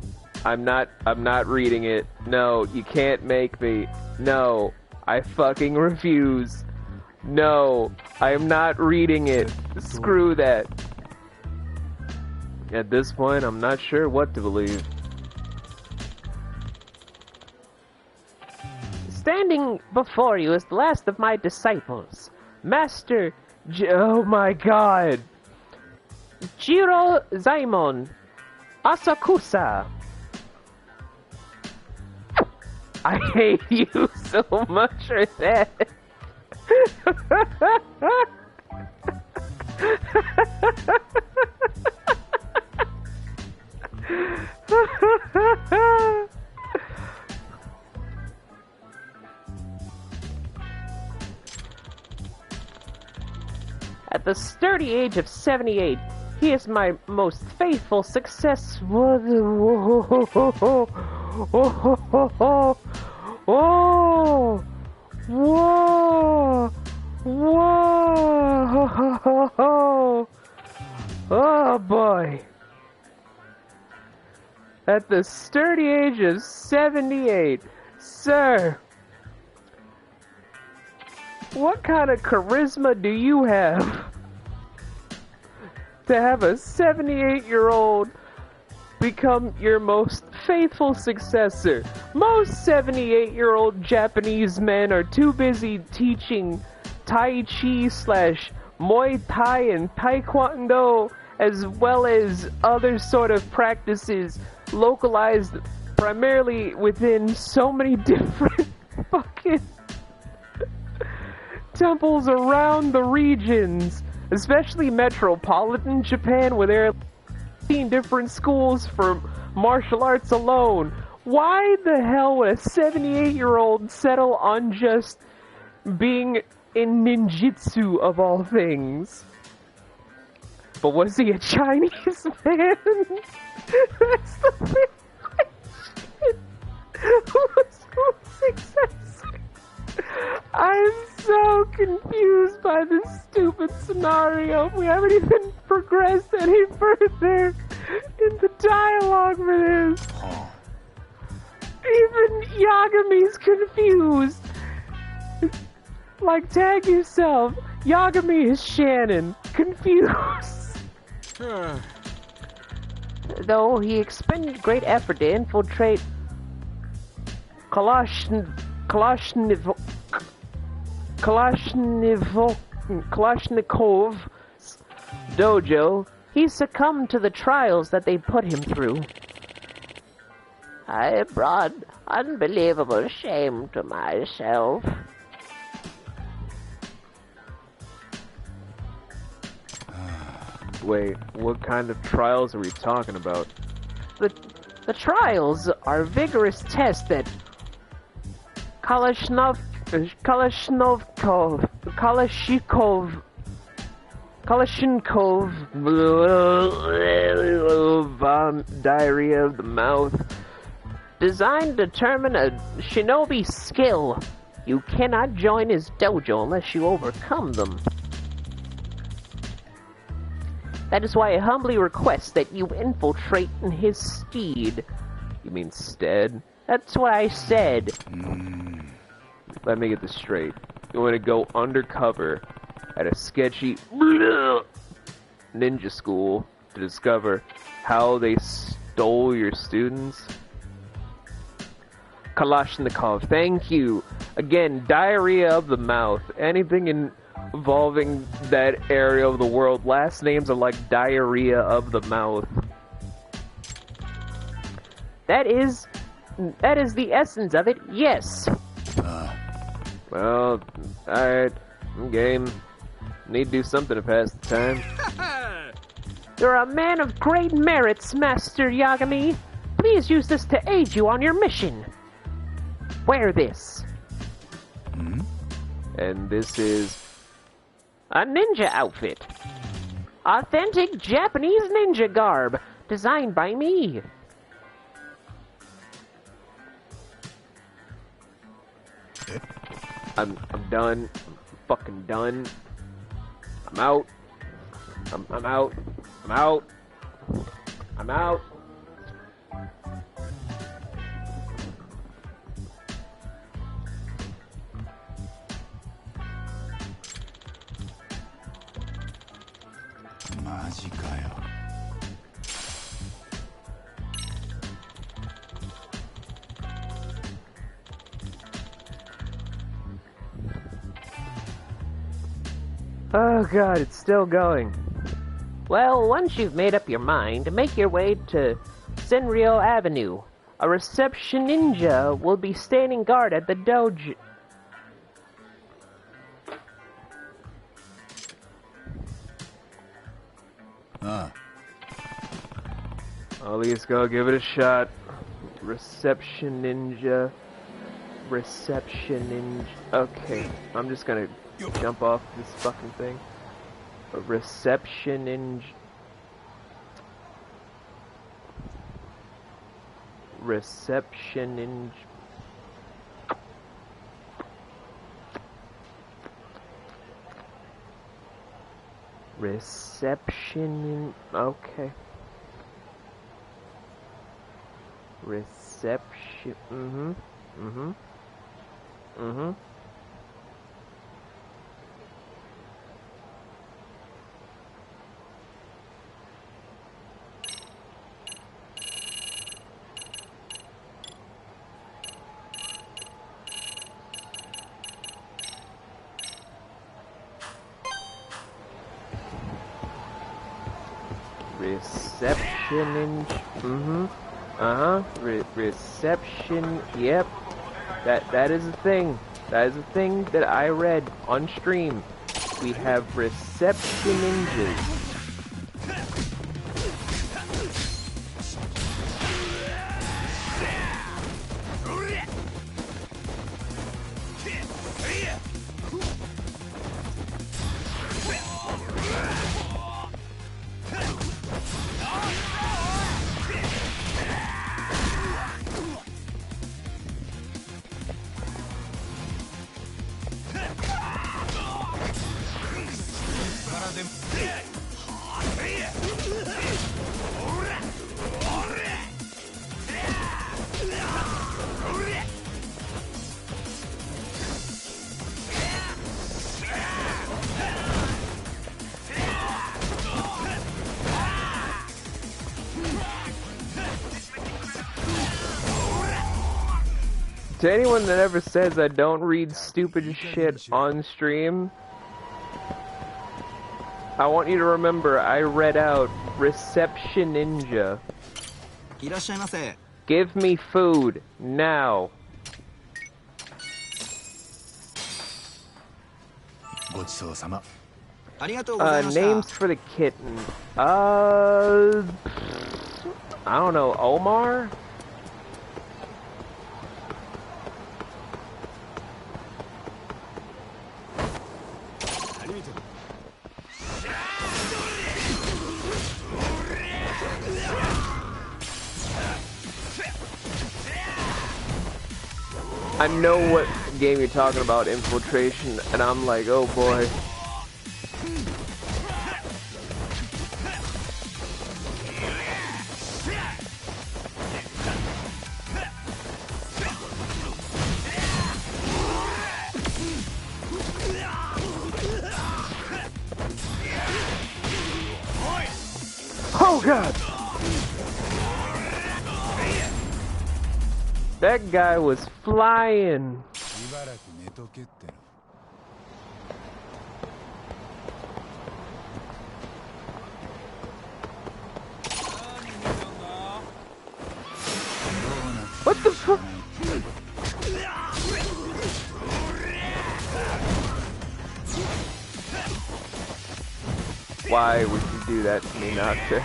I'm not reading it. No, you can't make me. No, I fucking refuse. No, I am not reading it. Screw that. At this point, I'm not sure what to believe. Standing before you is the last of my disciples, Master oh my god, Jiro Zaimon Asakusa. I hate you so much for that. At the sturdy age of 78, he is my most faithful success. Whoa! Oh boy! At the sturdy age of 78, sir. What kind of charisma do you have to have a 78-year-old become your most faithful successor? Most 78-year-old Japanese men are too busy teaching Tai Chi / Muay Thai and Taekwondo, as well as other sort of practices localized primarily within so many different fucking temples around the regions, especially metropolitan Japan, where there are 15 different schools for martial arts alone. Why the hell would a 78-year-old settle on just being in ninjutsu of all things? But was he a Chinese man? That's the big question. Who's successor? I'm so confused by this stupid scenario. We haven't even progressed any further in the dialogue for this. Even Yagami's confused. Like, tag yourself. Yagami is Shannon. Confused. Though he expended great effort to infiltrate Kalashnikov's dojo, he succumbed to the trials that they put him through. I brought unbelievable shame to myself. Wait, what kind of trials are we talking about? The trials are vigorous tests that Kalashnikov's Kalashnikov, diarrhea of the mouth. Designed to determine a shinobi skill. You cannot join his dojo unless you overcome them. That is why I humbly request that you infiltrate in his stead. You mean stead? That's what I said. Let me get this straight. You want to go undercover at a sketchy ninja school to discover how they stole your students? Kalashnikov, thank you. Again, diarrhea of the mouth. Anything involving that area of the world, last names are like diarrhea of the mouth. That is the essence of it, yes. Well, alright, I'm game. Need to do something to pass the time. You're a man of great merits, Master Yagami. Please use this to aid you on your mission. Wear this. And this is a ninja outfit. Authentic Japanese ninja garb, designed by me. I'm done. I'm fucking done. I'm out. I'm out. I'm out. I'm out. Oh god, it's still going. Well, once you've made up your mind, make your way to Senryo Avenue. A reception ninja will be standing guard at the dojo. At least go give it a shot. Reception ninja. Reception ninja. Okay, I'm just gonna jump off this fucking thing. A reception ninja. Reception ninja. Reception. Okay. Reception. Reception. Reception. Yep. That is a thing. That is a thing that I read on stream. We have reception ninjas. To anyone that ever says I don't read stupid shit on stream, I want you to remember I read out Reception Ninja. Give me food, now. Names for the kitten. I don't know, Omar? I know what game you're talking about, Infiltration, and I'm like, oh boy. Oh god! That guy was flying. What the fuck? Why would you do that to me, Nocta?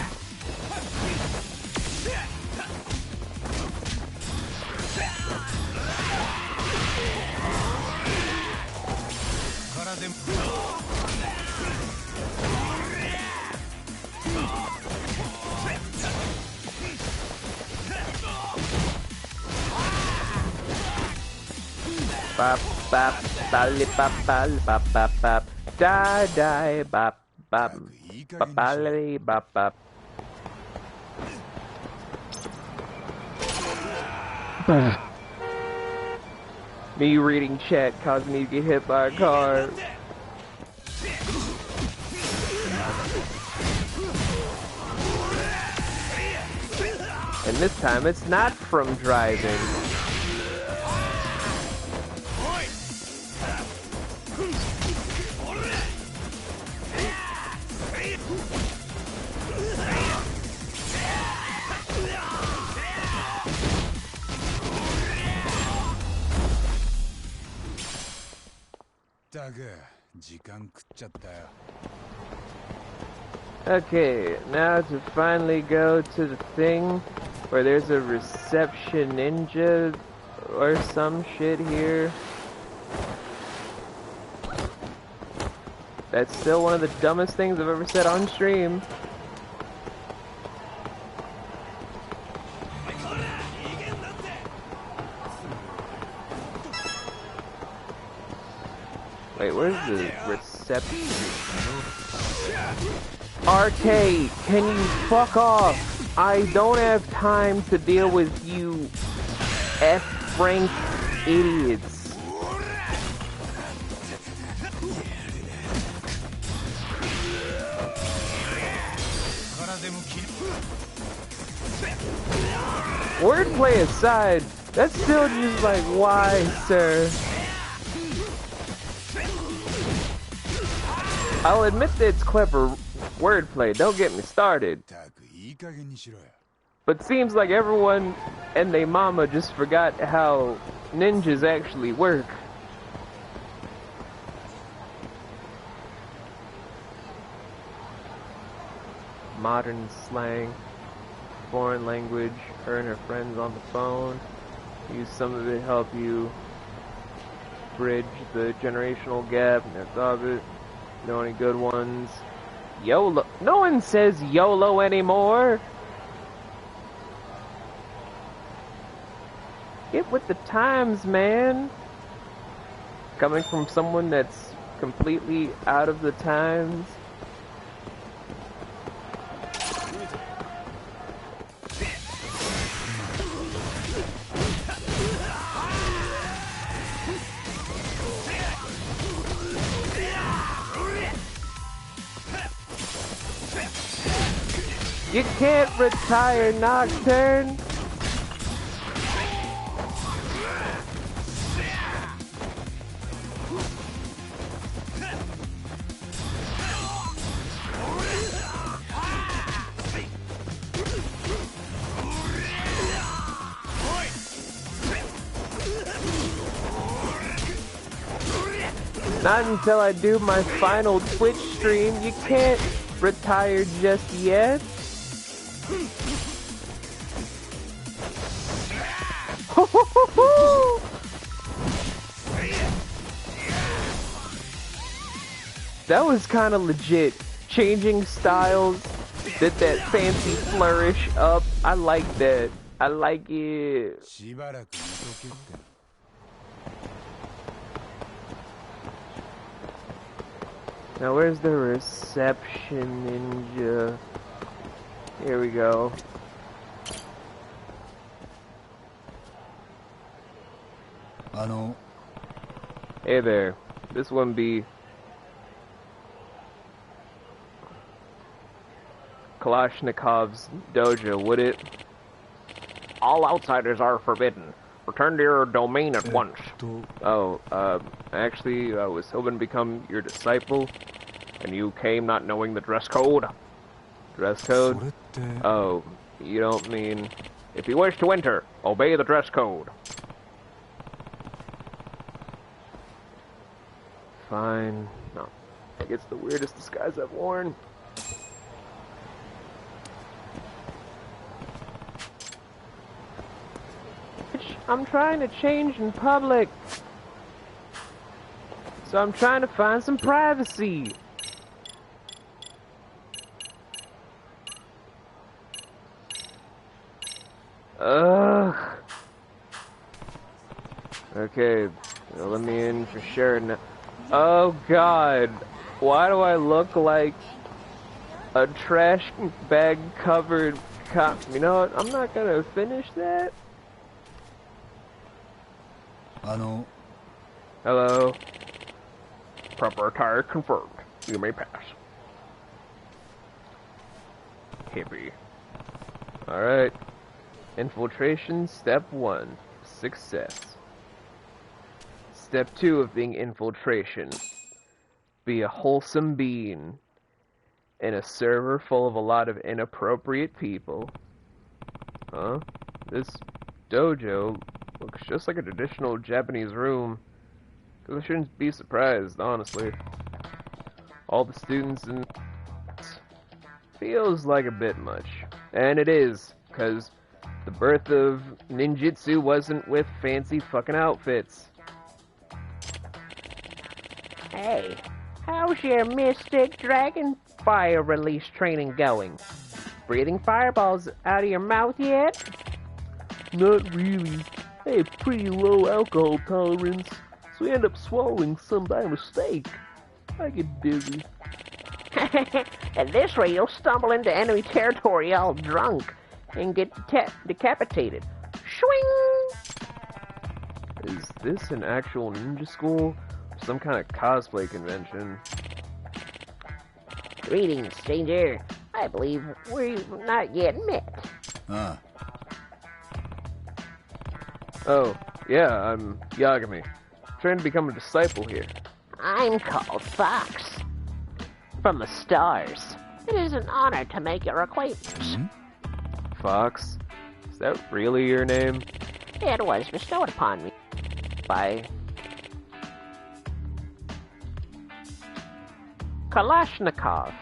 Bop bop bally bop bally bop bop bop die die bop bop bop bally bop bop. Me reading chat caused me to get hit by a car. And this time it's not from driving. Okay, now to finally go to the thing where there's a reception ninja or some shit here. That's still one of the dumbest things I've ever said on stream. Wait, where's the reception? RK, can you fuck off? I don't have time to deal with you F-rank idiots. Wordplay aside, that's still just like, why, sir? I'll admit that it's clever wordplay, don't get me started. But seems like everyone and their mama just forgot how ninjas actually work. Modern slang, foreign language, her and her friends on the phone. Use some of it to help you bridge the generational gap, and that's all of it. Know any good ones? YOLO. No one says YOLO anymore. Get with the times, man. Coming from someone that's completely out of the times. You can't retire, Nocturne! Not until I do my final Twitch stream. You can't retire just yet. That was kind of legit. Changing styles, did that fancy flourish up. I like that. I like it. Now where's the reception ninja? Here we go. Hey there. This wouldn't be Kalashnikov's dojo, would it? All outsiders are forbidden. Return to your domain at once. Oh, actually, I was hoping to become your disciple, and you came not knowing the dress code. Dress code? Oh, you don't mean... If you wish to enter, obey the dress code. Fine. No. I think it's the weirdest disguise I've worn. I'm trying to change in public. So I'm trying to find some privacy. Ugh. Okay, well, let me in for sure now. Oh god, why do I look like a trash bag covered cop? You know what, I'm not gonna finish that. Hello. Proper attire confirmed. You may pass. Hippie. Alright. Infiltration, step 1. Success. Step 2 of being infiltration. Be a wholesome being in a server full of a lot of inappropriate people. Huh? This dojo looks just like a traditional Japanese room. I shouldn't be surprised, honestly. All the students and... feels like a bit much. And it is, because the birth of ninjutsu wasn't with fancy fucking outfits. Hey, how's your Mystic Dragon fire release training going? Breathing fireballs out of your mouth yet? Not really. I have pretty low alcohol tolerance, so I end up swallowing some by mistake. I get dizzy. At this rate, you'll stumble into enemy territory all drunk and get decapitated. Swing! Is this an actual ninja school? Or some kind of cosplay convention? Greetings, stranger. I believe we've not yet met. Oh, yeah, I'm Yagami. Trying to become a disciple here. I'm called Fox. From the stars. It is an honor to make your acquaintance. Fox? Is that really your name? It was bestowed upon me by Kalashnikov.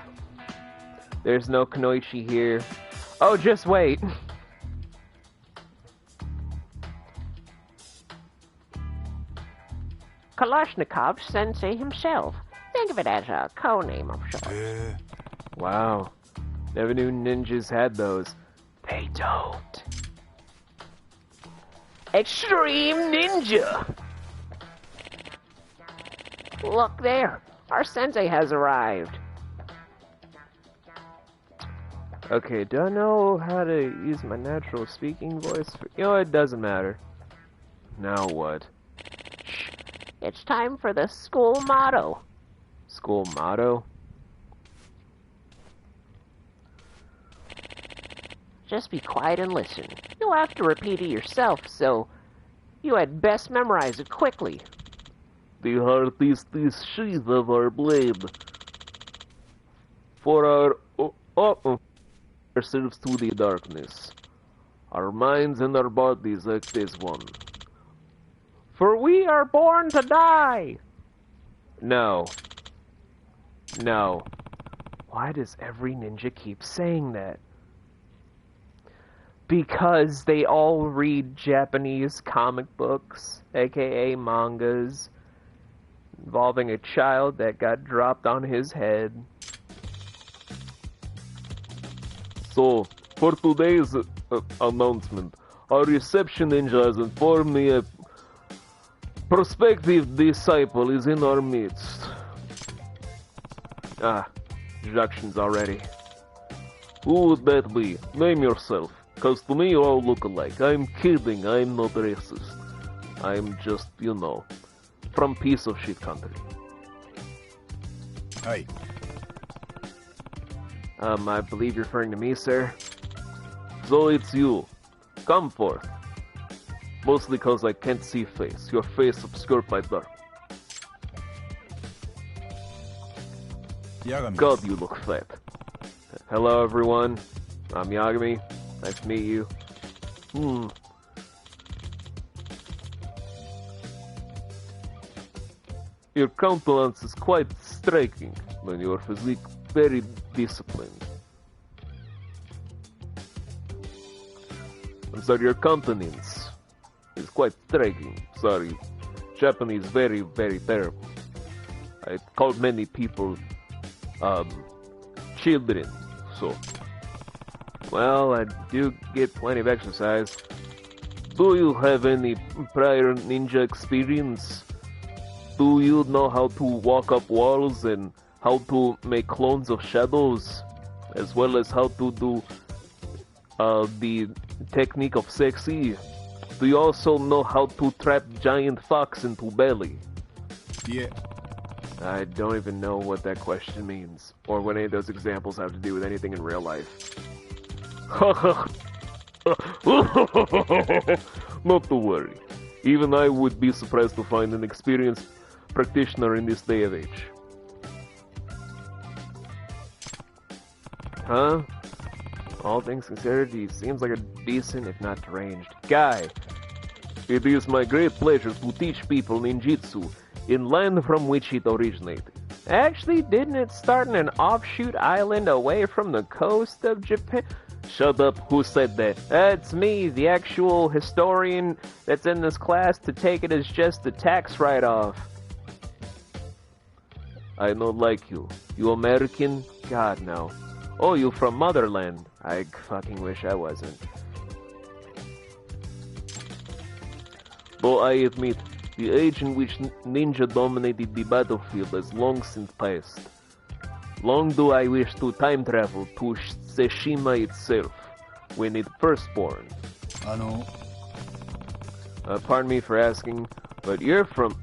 There's no Kunoichi here. Oh, just wait. Kalashnikov Sensei himself. Think of it as a co-name of sorts. Wow. Never knew ninjas had those. They don't. Extreme Ninja! Look there. Our sensei has arrived. Okay, do I know how to use my natural speaking voice? You know, it doesn't matter. Now what? Shh. It's time for the school motto. School motto? Just be quiet and listen. You'll have to repeat it yourself, so you had best memorize it quickly. The heart is the sheath of our blade. For our ourselves to the darkness. Our minds and our bodies act as one. For we are born to die! No. No. Why does every ninja keep saying that? Because they all read Japanese comic books, aka mangas, involving a child that got dropped on his head. So, for today's announcement, our reception ninja has informed me a prospective disciple is in our midst. Ah, introductions already. Who would that be? Name yourself. Cause to me you all look alike. I'm kidding, I'm not racist. I'm just, you know, from piece of shit country. Hi. I believe you're referring to me, sir. So it's you. Come forth. Mostly cause I can't see face. Your face obscured by dark. Yagami. God, you look fat. Hello, everyone. I'm Yagami. Nice to meet you. Your countenance is quite striking, and your physique very disciplined. I'm sorry, your countenance is quite striking. Sorry. Japanese very, very terrible. I called many people children, so. Well, I do get plenty of exercise. Do you have any prior ninja experience? Do you know how to walk up walls and how to make clones of shadows? As well as how to do the technique of sexy? Do you also know how to trap giant fox into belly? Yeah. I don't even know what that question means, or what any of those examples have to do with anything in real life. Not to worry. Even I would be surprised to find an experienced practitioner in this day of age. Huh? All things considered, he seems like a decent, if not deranged, guy. It is my great pleasure to teach people ninjutsu in land from which it originated. Actually, didn't it start in an offshoot island away from the coast of Japan? Shut up, who said that? That's me, the actual historian that's in this class, to take it as just a tax write-off. I don't like you. You American? God, no. Oh, you from Motherland? I fucking wish I wasn't. Though I admit, the age in which ninja dominated the battlefield has long since passed. Long do I wish to time travel to Tsushima itself, when it first born. Pardon me for asking, but you're from...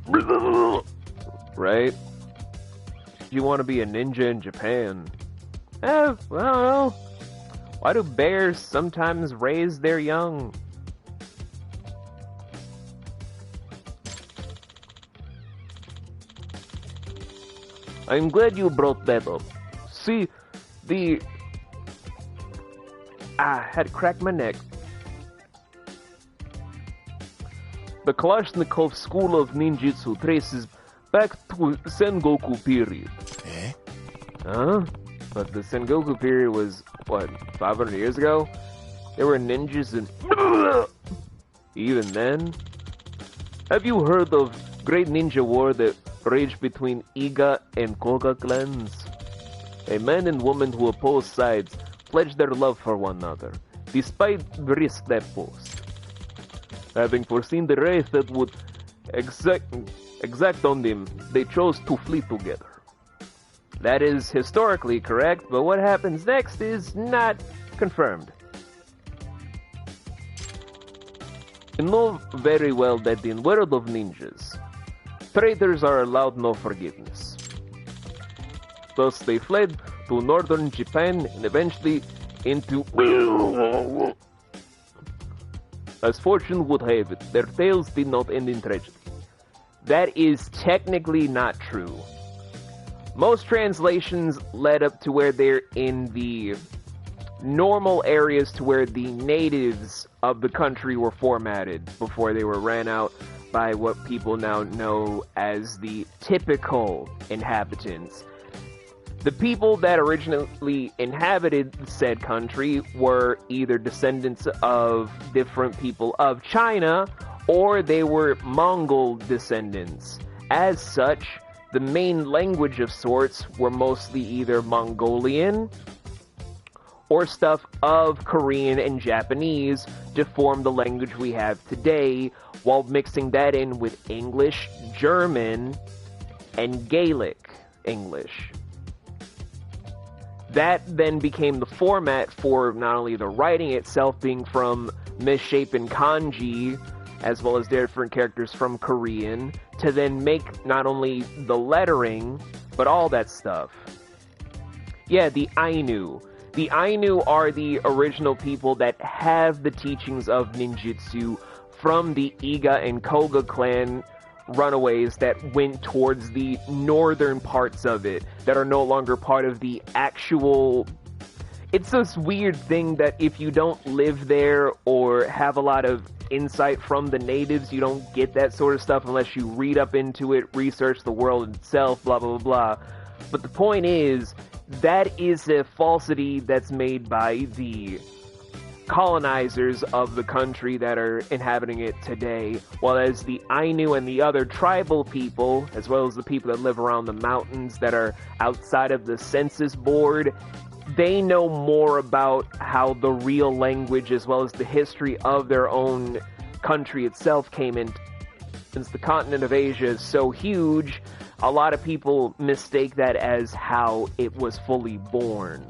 right? You want to be a ninja in Japan? Well, why do bears sometimes raise their young? I'm glad you brought that up. See, I had cracked my neck. The Kalashnikov school of ninjutsu traces back to Sengoku period. Eh? Huh? But the Sengoku period was, what, 500 years ago? There were ninjas and... even then? Have you heard of Great Ninja War that raged between Iga and Koga clans? A man and woman who opposed sides pledged their love for one another, despite the risk that posed. Having foreseen the wrath that would exact on them, they chose to flee together. That is historically correct, but what happens next is not confirmed. You know very well that in world of ninjas, traitors are allowed no forgiveness. Thus they fled to northern Japan and eventually into... As fortune would have it, their tales did not end in tragedy. That is technically not true. Most translations led up to where they're in the normal areas to where the natives of the country were formatted before they were ran out by what people now know as the typical inhabitants. The people that originally inhabited said country were either descendants of different people of China or they were Mongol descendants. As such, the main language of sorts were mostly either Mongolian or stuff of Korean and Japanese to form the language we have today, while mixing that in with English, German, and Gaelic English. That then became the format for not only the writing itself being from misshapen kanji, as well as different characters from Korean, to then make not only the lettering, but all that stuff. Yeah, the Ainu. The Ainu are the original people that have the teachings of ninjutsu from the Iga and Koga clan runaways that went towards the northern parts of it, that are no longer part of the actual... It's this weird thing that if you don't live there or have a lot of insight from the natives, you don't get that sort of stuff unless you read up into it, research the world itself, blah, blah, blah, blah. But the point is, that is a falsity that's made by the colonizers of the country that are inhabiting it today, while as the Ainu and the other tribal people, as well as the people that live around the mountains that are outside of the census board, they know more about how the real language as well as the history of their own country itself came in. Since the continent of Asia is so huge, a lot of people mistake that as how it was fully born.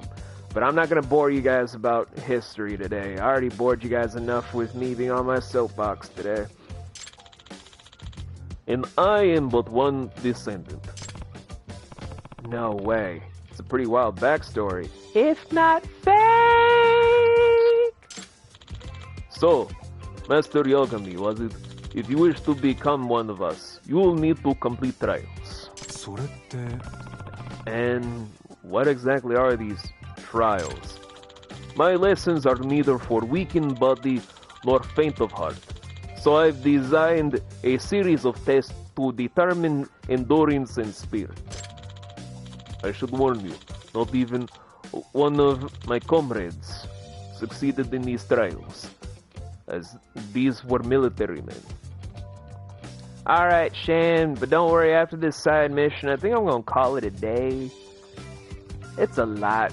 But I'm not going to bore you guys about history today. I already bored you guys enough with me being on my soapbox today. And I am but one descendant. No way. It's a pretty wild backstory. If not fake! So, Master Yogami, was it? If you wish to become one of us, you will need to complete trials. And what exactly are these trials? My lessons are neither for weakened body nor faint of heart, so I've designed a series of tests to determine endurance and spirit. I should warn you, not even one of my comrades succeeded in these trials, as these were military men. Alright, Shan, but don't worry, after this side mission, I think I'm gonna call it a day. It's a lot.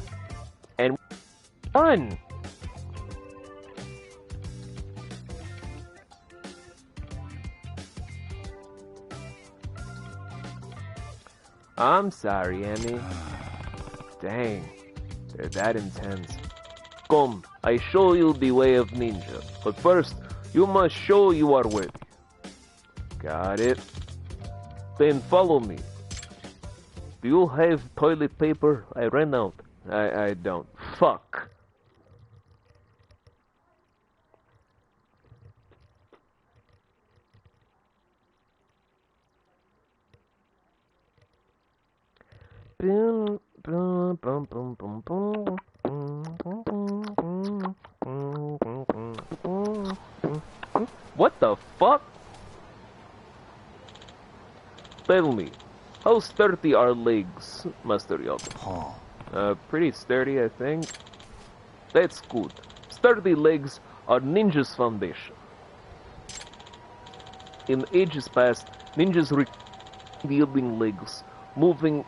And fun! I'm sorry, Emmy. Dang, they're that intense. Come, I show you the way of ninja. But first, you must show you are worthy. Got it. Then follow me. Do you have toilet paper? I ran out. I don't. Fuck. What the fuck? Tell me, how sturdy are legs, Master Yoga? Pretty sturdy, I think. That's good. Sturdy legs are ninjas' foundation. In ages past, ninjas wielding legs, moving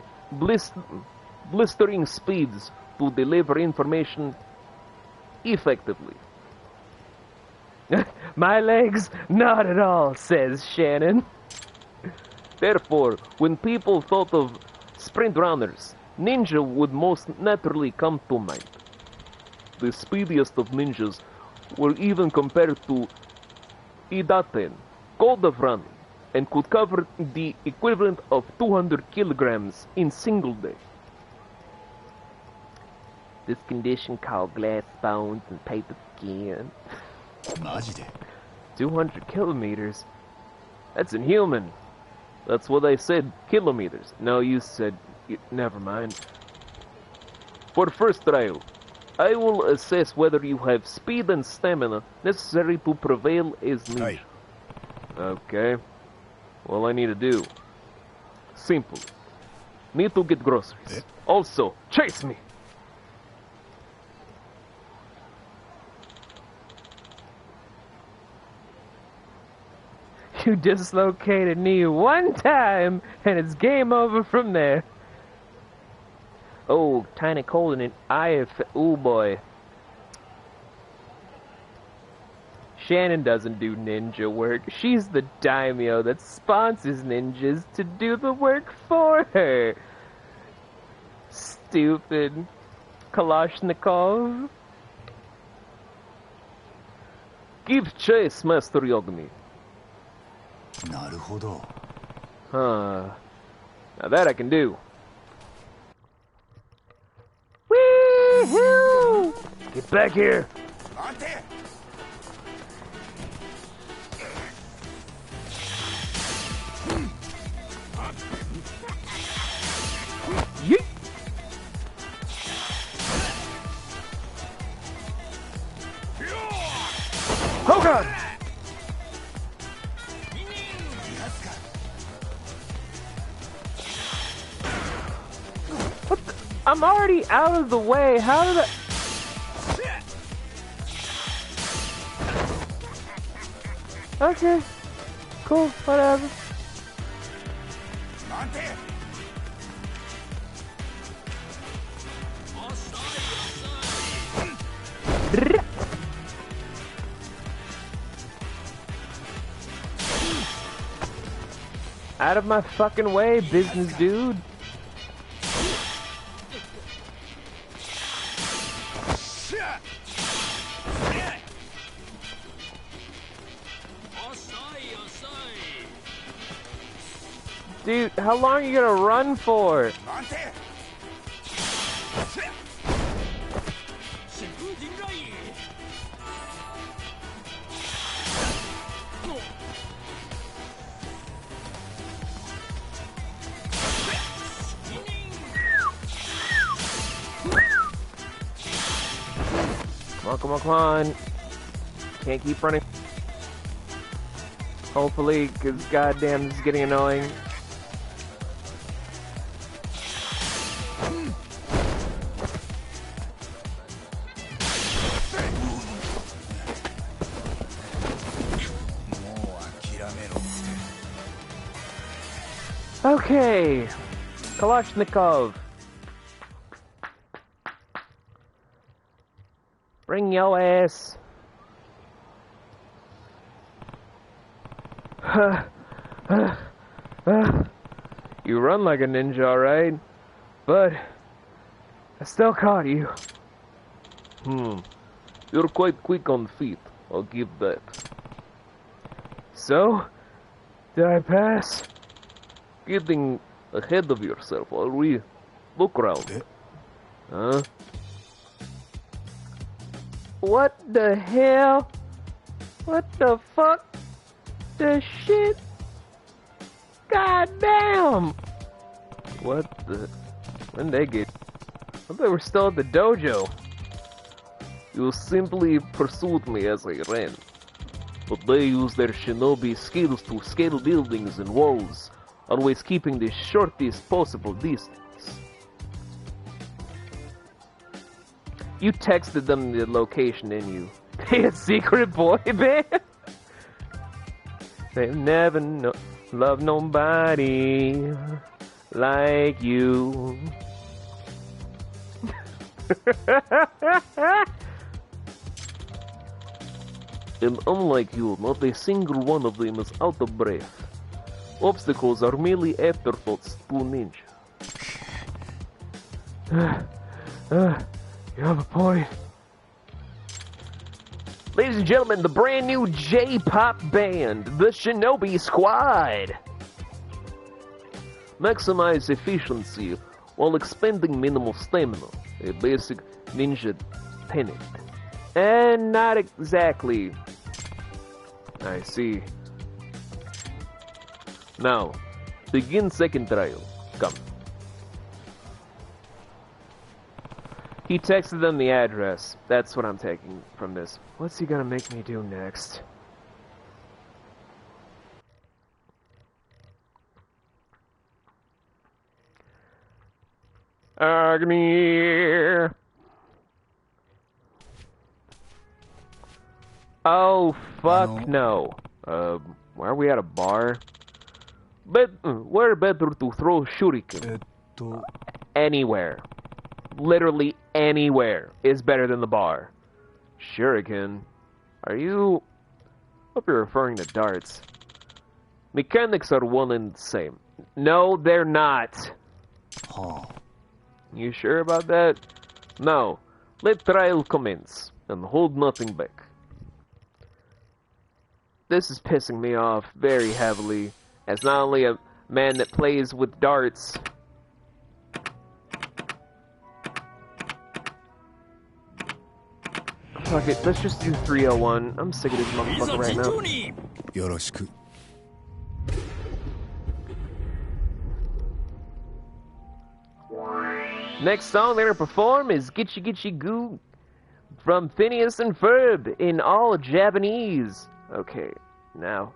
blistering speeds to deliver information effectively. My legs? Not at all, says Shannon. Therefore, when people thought of sprint runners, ninja would most naturally come to mind. The speediest of ninjas were even compared to Idaten, god of running, and could cover the equivalent of 200 kilograms in single day. This condition called glass bones and paper skin. 200 kilometers? That's inhuman. That's what I said, kilometers. No, you said... Never mind. For the first trial, I will assess whether you have speed and stamina necessary to prevail as ninja. Okay. All I need to do. Simple. Need to get groceries. Also, chase me! You dislocated knee one time, and it's game over from there. Oh, tiny cold in it. Ooh boy. Shannon doesn't do ninja work. She's the daimyo that sponsors ninjas to do the work for her. Stupid. Kalashnikov. Give chase, Master Yogami. なるほど。 Huh. Now that I can do. Wee-hoo! Get back here! Yeet! Oh god! What the? I'm already out of the way. How did I... Okay. Cool. Whatever. Out of my fucking way, business dude. Dude, how long are you gonna run for? Come on, come on, come on. Can't keep running. Hopefully, because goddamn, this is getting annoying. Okay, Kalashnikov. Bring your ass. You run like a ninja, alright? But I still caught you. You're quite quick on feet, I'll give that. So, did I pass? Getting ahead of yourself, are we? Look around. Huh? What the hell? What the fuck? The shit? God damn! What the? When they get? I thought they were still at the dojo. You simply pursued me as I ran. But they use their shinobi skills to scale buildings and walls, always keeping the shortest possible distance. You texted them the location, didn't you? They a secret boy band? They've never loved nobody like you. And unlike you, not a single one of them is out of breath. Obstacles are merely afterthoughts to ninja. You have a point. Ladies and gentlemen, the brand new J-pop band, the Shinobi Squad. Maximize efficiency while expending minimal stamina, a basic ninja tenet. And not exactly. I see. Now, begin second trial. Come. He texted them the address. That's what I'm taking from this. What's he gonna make me do next? Agni. Oh, fuck no. Why are we at a bar? Where better to throw shuriken? Anywhere. Literally anywhere is better than the bar. Shuriken? Are you... Hope you're referring to darts. Mechanics are one and the same. No, they're not. Huh. You sure about that? Now, let trial commence, and hold nothing back. This is pissing me off very heavily, as not only a man that plays with darts. Fuck it, let's just do 301. I'm sick of this motherfucker right now. Yoroshiku. Next song they're gonna perform is Gitchy Gitchy Goo from Phineas and Ferb in all Japanese. Okay, now.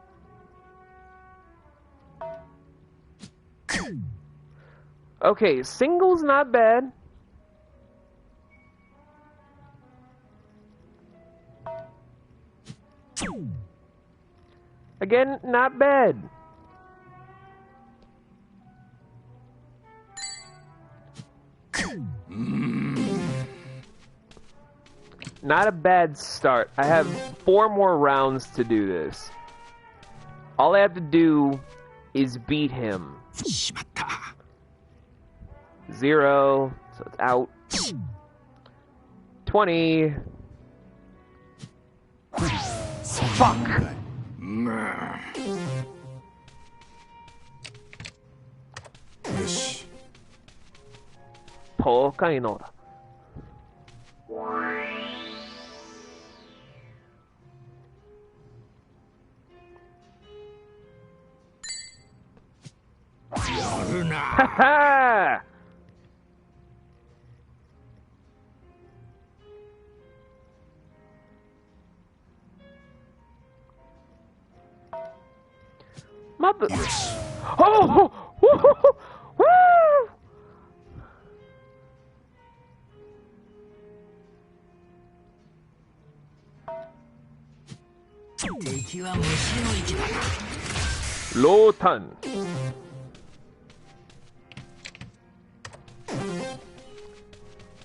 Okay, single's not bad. Again, not bad. Not a bad start. I have 4 more rounds to do this. All I have to do is beat him. 0, so it's out. 20. Fuck! Yoshi. ポカイノだ。やるな。ははーMother. Yes. Oh! Woo! Low ton.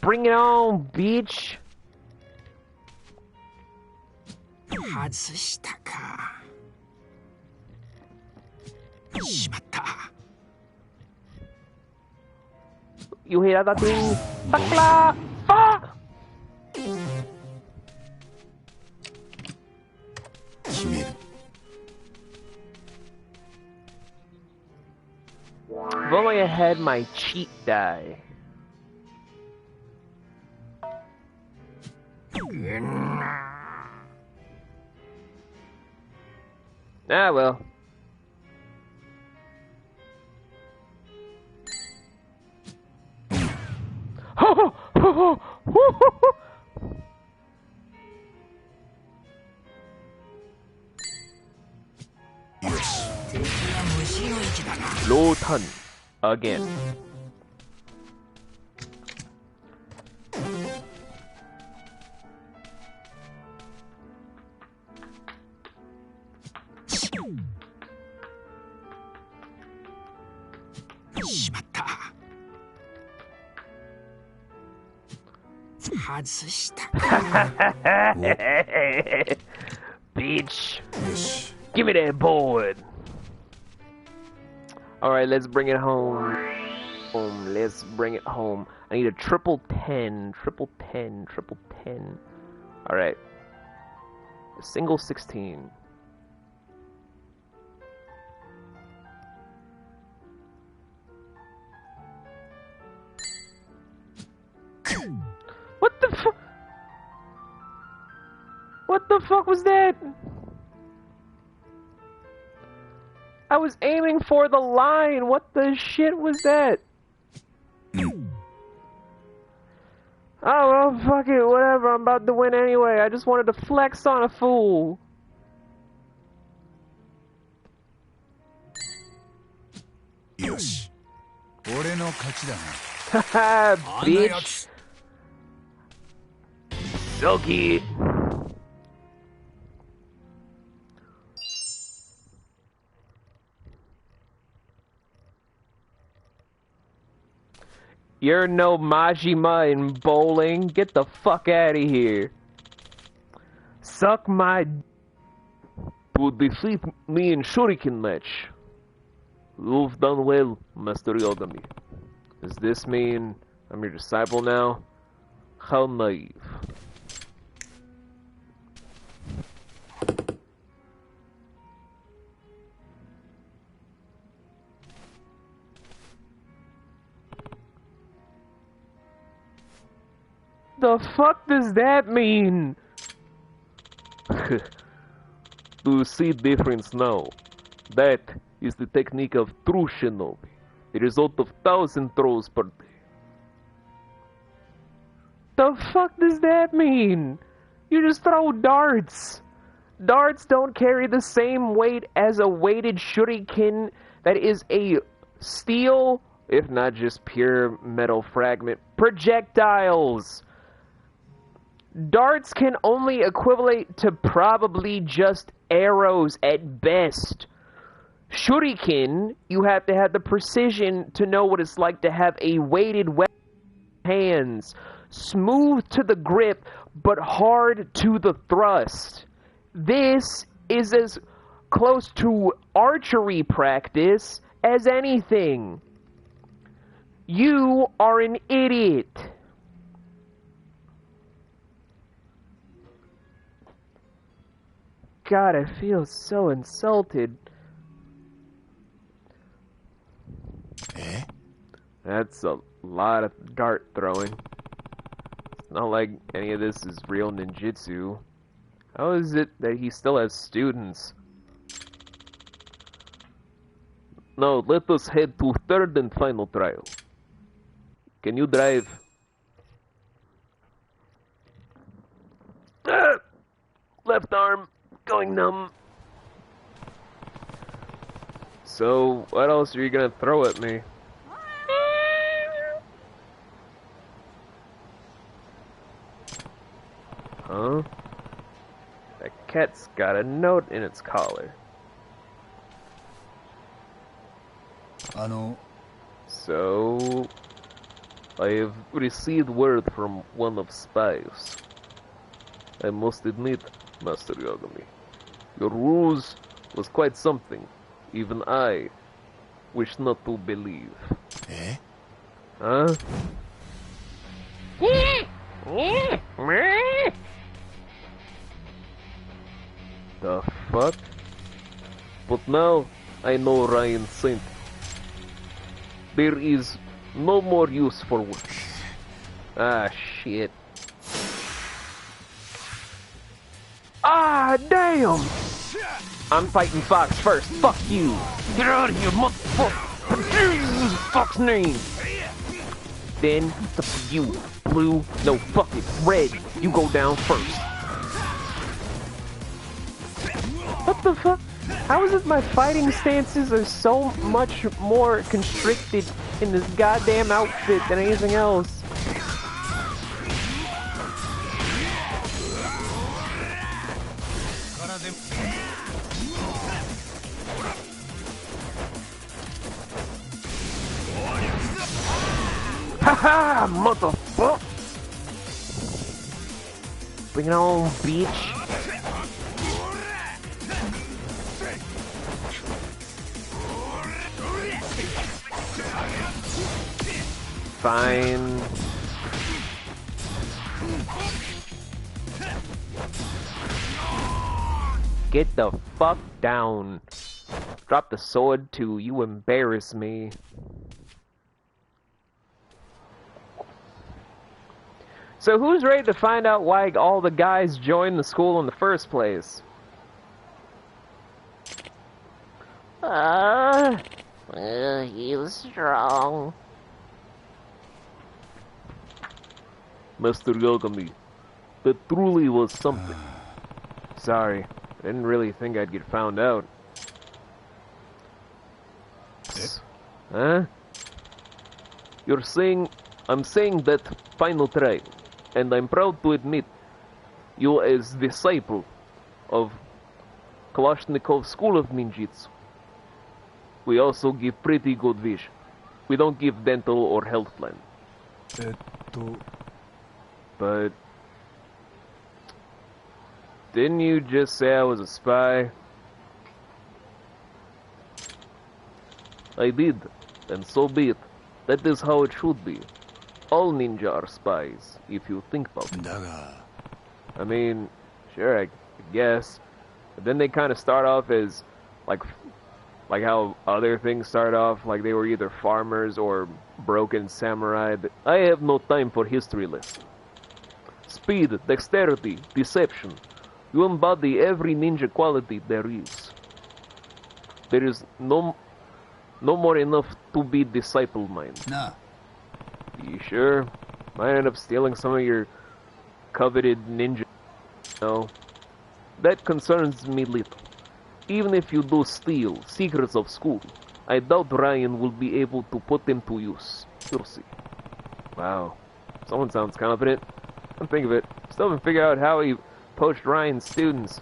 Bring it on, bitch. 外したか。しまった。You hear that thing? Bakla! Fuck! 決める。If only I had my cheat die. Ah, well. Yes. Low ton. Again. Bitch. Yes. Give me that board. Alright, let's bring it home. Let's bring it home. I need a triple 10. Triple 10. Triple 10. Alright. A single 16. What the fuck? What the fuck was that? I was aiming for the line. What the shit was that? Oh well, fuck it, whatever. I'm about to win anyway. I just wanted to flex on a fool. Yoshi. 俺の勝ちだな。Haha, bitch. Silky. You're no Majima in bowling. Get the fuck out of here. Suck my would defeat me in shuriken match. You've done well, Master Yogami. Does this mean I'm your disciple now? How naive. The fuck does that mean? Do you see difference now? That is the technique of true shinobi, the result of 1,000 throws per day. The fuck does that mean? You just throw darts. Darts don't carry the same weight as a weighted shuriken that is a steel, if not just pure metal fragment, projectiles. Darts can only equivalent to probably just arrows at best. Shuriken, you have to have the precision to know what it's like to have a weighted weapon in your hands. Smooth to the grip, but hard to the thrust. This is as close to archery practice as anything. You are an idiot. God, I feel so insulted. Eh? That's a lot of dart throwing. It's not like any of this is real ninjutsu. How is it that he still has students? Now, let us head to third and final trial. Can you drive? Ah! Left arm going numb. So, what else are you gonna throw at me? Huh? That cat's got a note in its collar. So, I have received word from one of spies. I must admit, Master Yagami, your ruse was quite something. Even I wish not to believe. Eh? Huh? The fuck? But now I know Ryan sent. There is no more use for words. Ah, shit. Ah, damn! I'm fighting Fox first. Fuck you. Get out of here, motherfucker. Jesus, fuck's name. Then, it's up to you. Blue, no, fuck it. Red, you go down first. What the fuck? How is it my fighting stances are so much more constricted in this goddamn outfit than anything else? Haha, motherfucker! Bring it on, bitch. Fine. Get the fuck down. Drop the sword too, you embarrass me. So who's ready to find out why all the guys joined the school in the first place? He's strong. Mr. Yagami, that truly was something. Sorry, I didn't really think I'd get found out. Huh? You're saying... I'm saying that final try, and I'm proud to admit, you as disciple of Kalashnikov's School of Ninjutsu. We also give pretty good vision. We don't give dental or health plan. But... didn't you just say I was a spy? I did, and so be it. That is how it should be. All ninja are spies, if you think about it. I mean, sure, I guess. But then they kind of start off as, like how other things start off, like they were either farmers or broken samurai. But I have no time for history lesson. Speed, dexterity, deception. You embody every ninja quality there is. There is no more enough to be disciple mine. Nah. You sure? Might end up stealing some of your coveted ninja. No. That concerns me little. Even if you do steal secrets of school, I doubt Ryan will be able to put them to use. You'll see. Wow. Someone sounds confident. Come think of it. Still haven't figured out how he poached Ryan's students.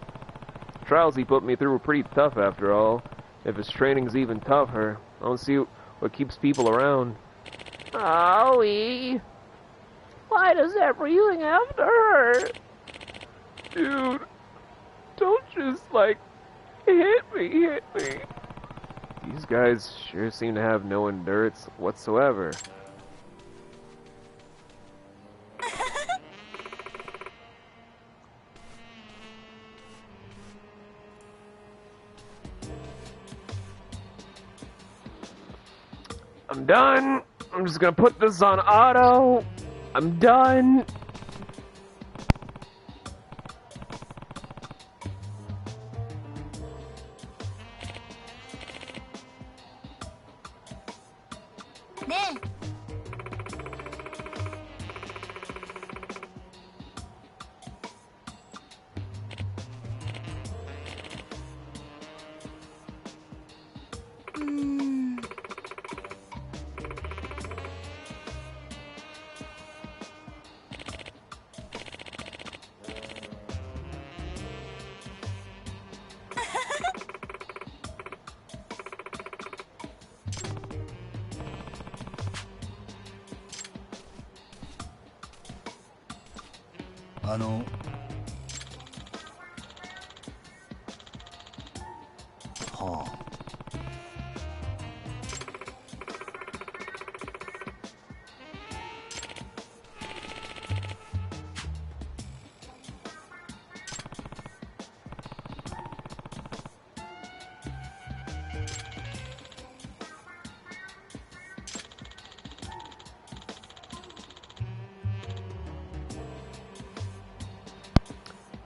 The trials he put me through were pretty tough after all. If his training's even tougher, I don't see what keeps people around. Owie! Why does everything have to hurt? Dude, don't just, hit me. These guys sure seem to have no endurance whatsoever. I'm done. I'm just gonna put this on auto. I'm done.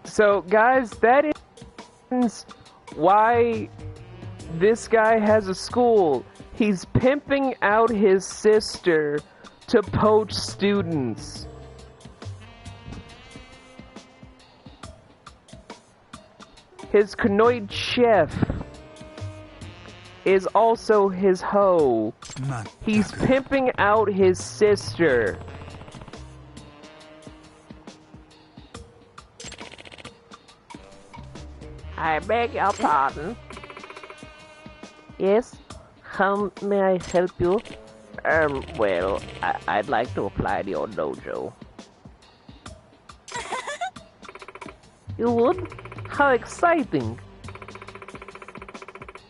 So, guys, that is why this guy has a school. He's pimping out his sister to poach students. His Knoid chef is also his hoe. He's pimping out his sister. I beg your pardon. Yes? How may I help you? Well, I'd like to apply to your dojo. You would? How exciting!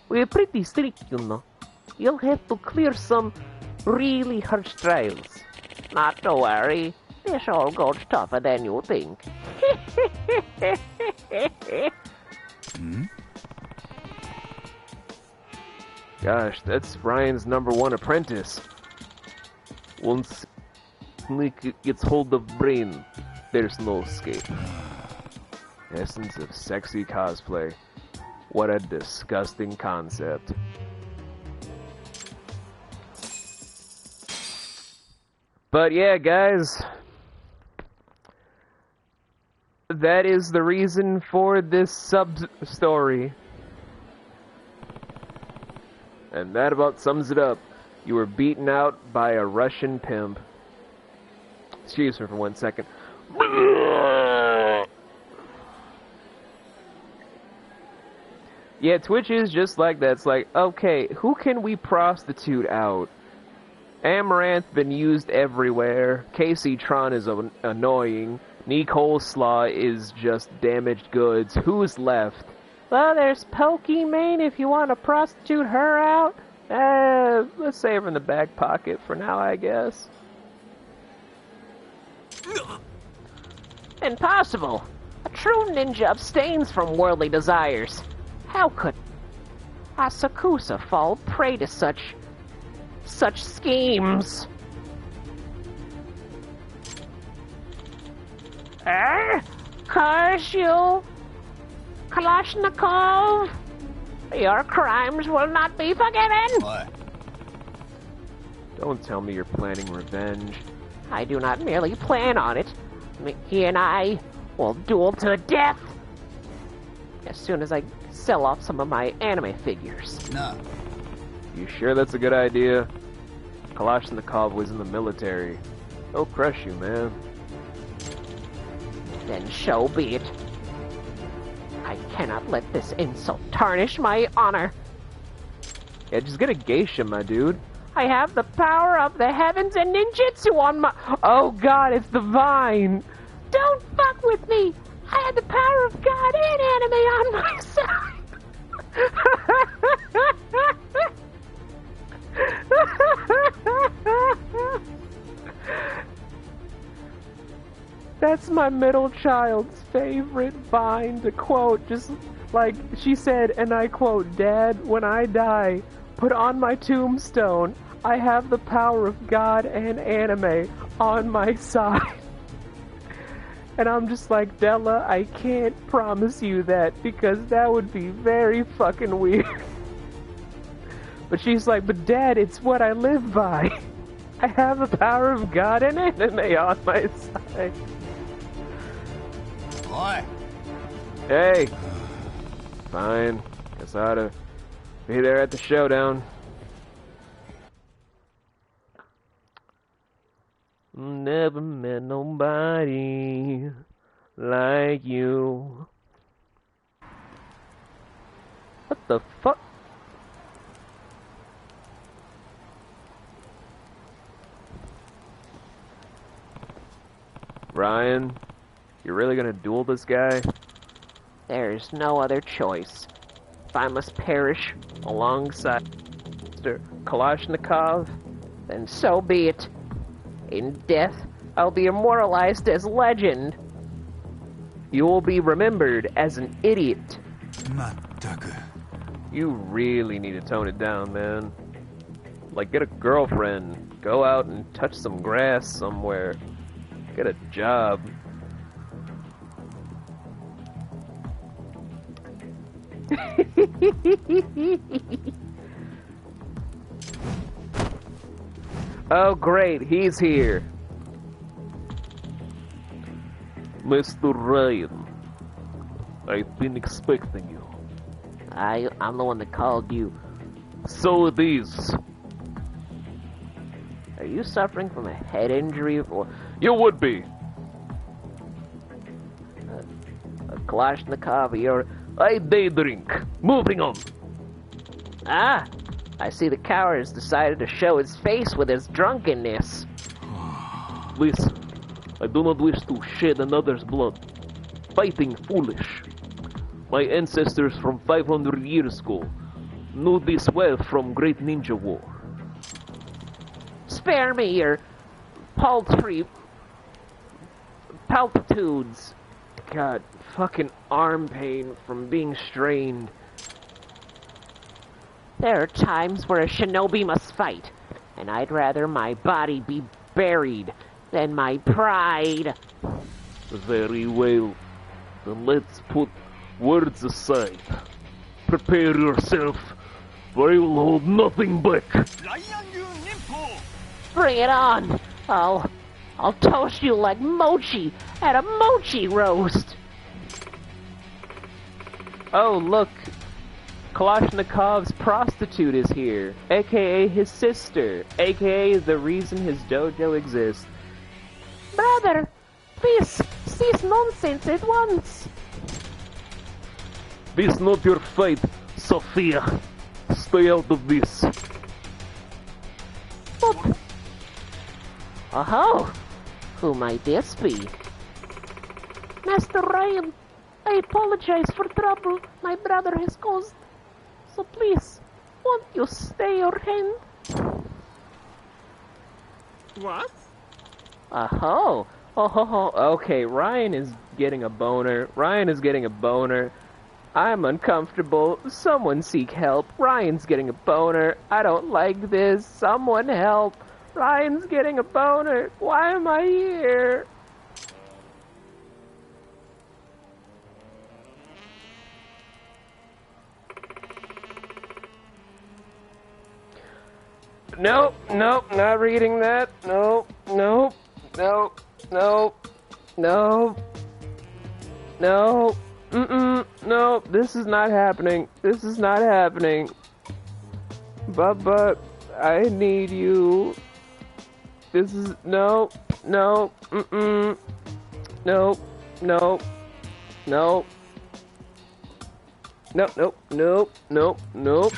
We're pretty strict, you know. You'll have to clear some really harsh trials. Not to worry. This all goes tougher than you think. Gosh, that's Ryan's #1 apprentice. Once Sneak gets hold of brain, there's no escape. Essence of sexy cosplay. What a disgusting concept. But yeah, guys, that is the reason for this sub-story. And that about sums it up. You were beaten out by a Russian pimp. Excuse me for 1 second. Yeah, Twitch is just like that. It's like, okay, who can we prostitute out? Amaranth been used everywhere. Casey Tron is annoying. Nicole Slaw is just damaged goods. Who's left? Well, there's Pokimane if you want to prostitute her out. Let's save her in the back pocket for now, I guess. Impossible! A true ninja abstains from worldly desires. How could Asakusa fall prey to such schemes? Curse you, Kalashnikov! Your crimes will not be forgiven! What? Don't tell me you're planning revenge. I do not merely plan on it. He and I will duel to death as soon as I sell off some of my anime figures. No. You sure that's a good idea? Kalashnikov was in the military. He'll crush you, man. Then so be it. I cannot let this insult tarnish my honor. Yeah, just get a geisha, my dude. I have the power of the heavens and ninjutsu on my... Oh god, it's the vine! Don't fuck with me! I had the power of God and anime on my side! That's my middle child's favorite vine to quote. Just like she said, and I quote, "Dad, when I die, put on my tombstone, I have the power of God and anime on my side." And I'm just like, Della, I can't promise you that because that would be very fucking weird. But she's like, but Dad, it's what I live by. I have the power of God and anime on my side. Boy. Hey. Fine. Guess I ought to be there at the showdown. Never met nobody like you. What the fuck? Ryan, you're really gonna duel this guy? There's no other choice. If I must perish alongside Mr. Kalashnikov, then so be it. In death, I'll be immortalized as legend. You will be remembered as an idiot. Mattaku. You really need to tone it down, man. Like, get a girlfriend. Go out and touch some grass somewhere. Get a job. Oh, great, he's here. Mr. Ryan, I've been expecting you. I'm the one that called you. So it is. Are you suffering from a head injury or... You would be. A Kalashnikov, you're... I day drink. Moving on. Ah! I see the coward has decided to show his face with his drunkenness. Listen, I do not wish to shed another's blood. Fighting foolish. My ancestors from 500 years ago knew this well from great ninja war. Spare me your paltry palpitudes. God, fucking arm pain from being strained. There are times where a shinobi must fight, and I'd rather my body be buried than my pride. Very well. Then let's put words aside. Prepare yourself, for I will hold nothing back. Bring it on! I'll toast you like mochi at a mochi roast. Oh, look. Kalashnikov's prostitute is here, aka his sister, aka the reason his dojo exists. Brother, please cease nonsense at once. This not your fight, Sophia. Stay out of this. But... Oh, who might this be? Master Ryan, I apologize for trouble my brother has caused. So please, won't you stay your hand? What? Oh, Oh, okay, Ryan is getting a boner. Ryan is getting a boner. I'm uncomfortable. Someone seek help. Ryan's getting a boner. I don't like this. Someone help. Ryan's getting a boner. Why am I here? Nope, nope, not reading that. Nope, nope, nope, nope, nope, nope, nope, this is not happening. This is not happening. But, I need you. This is, nope, nope, nope, nope, nope, nope, nope, nope, nope, nope.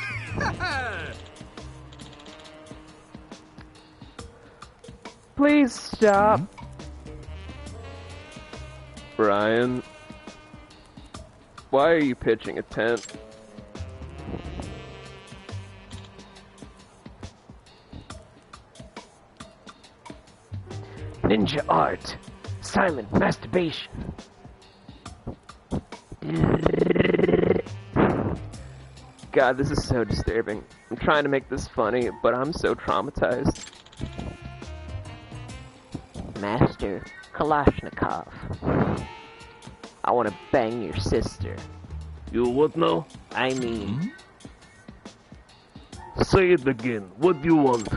Please stop. Brian, why are you pitching a tent? Ninja art. Silent masturbation. God, this is so disturbing. I'm trying to make this funny, but I'm so traumatized. Master Kalashnikov. I want to bang your sister. You what now? I mean... Say it again. What do you want?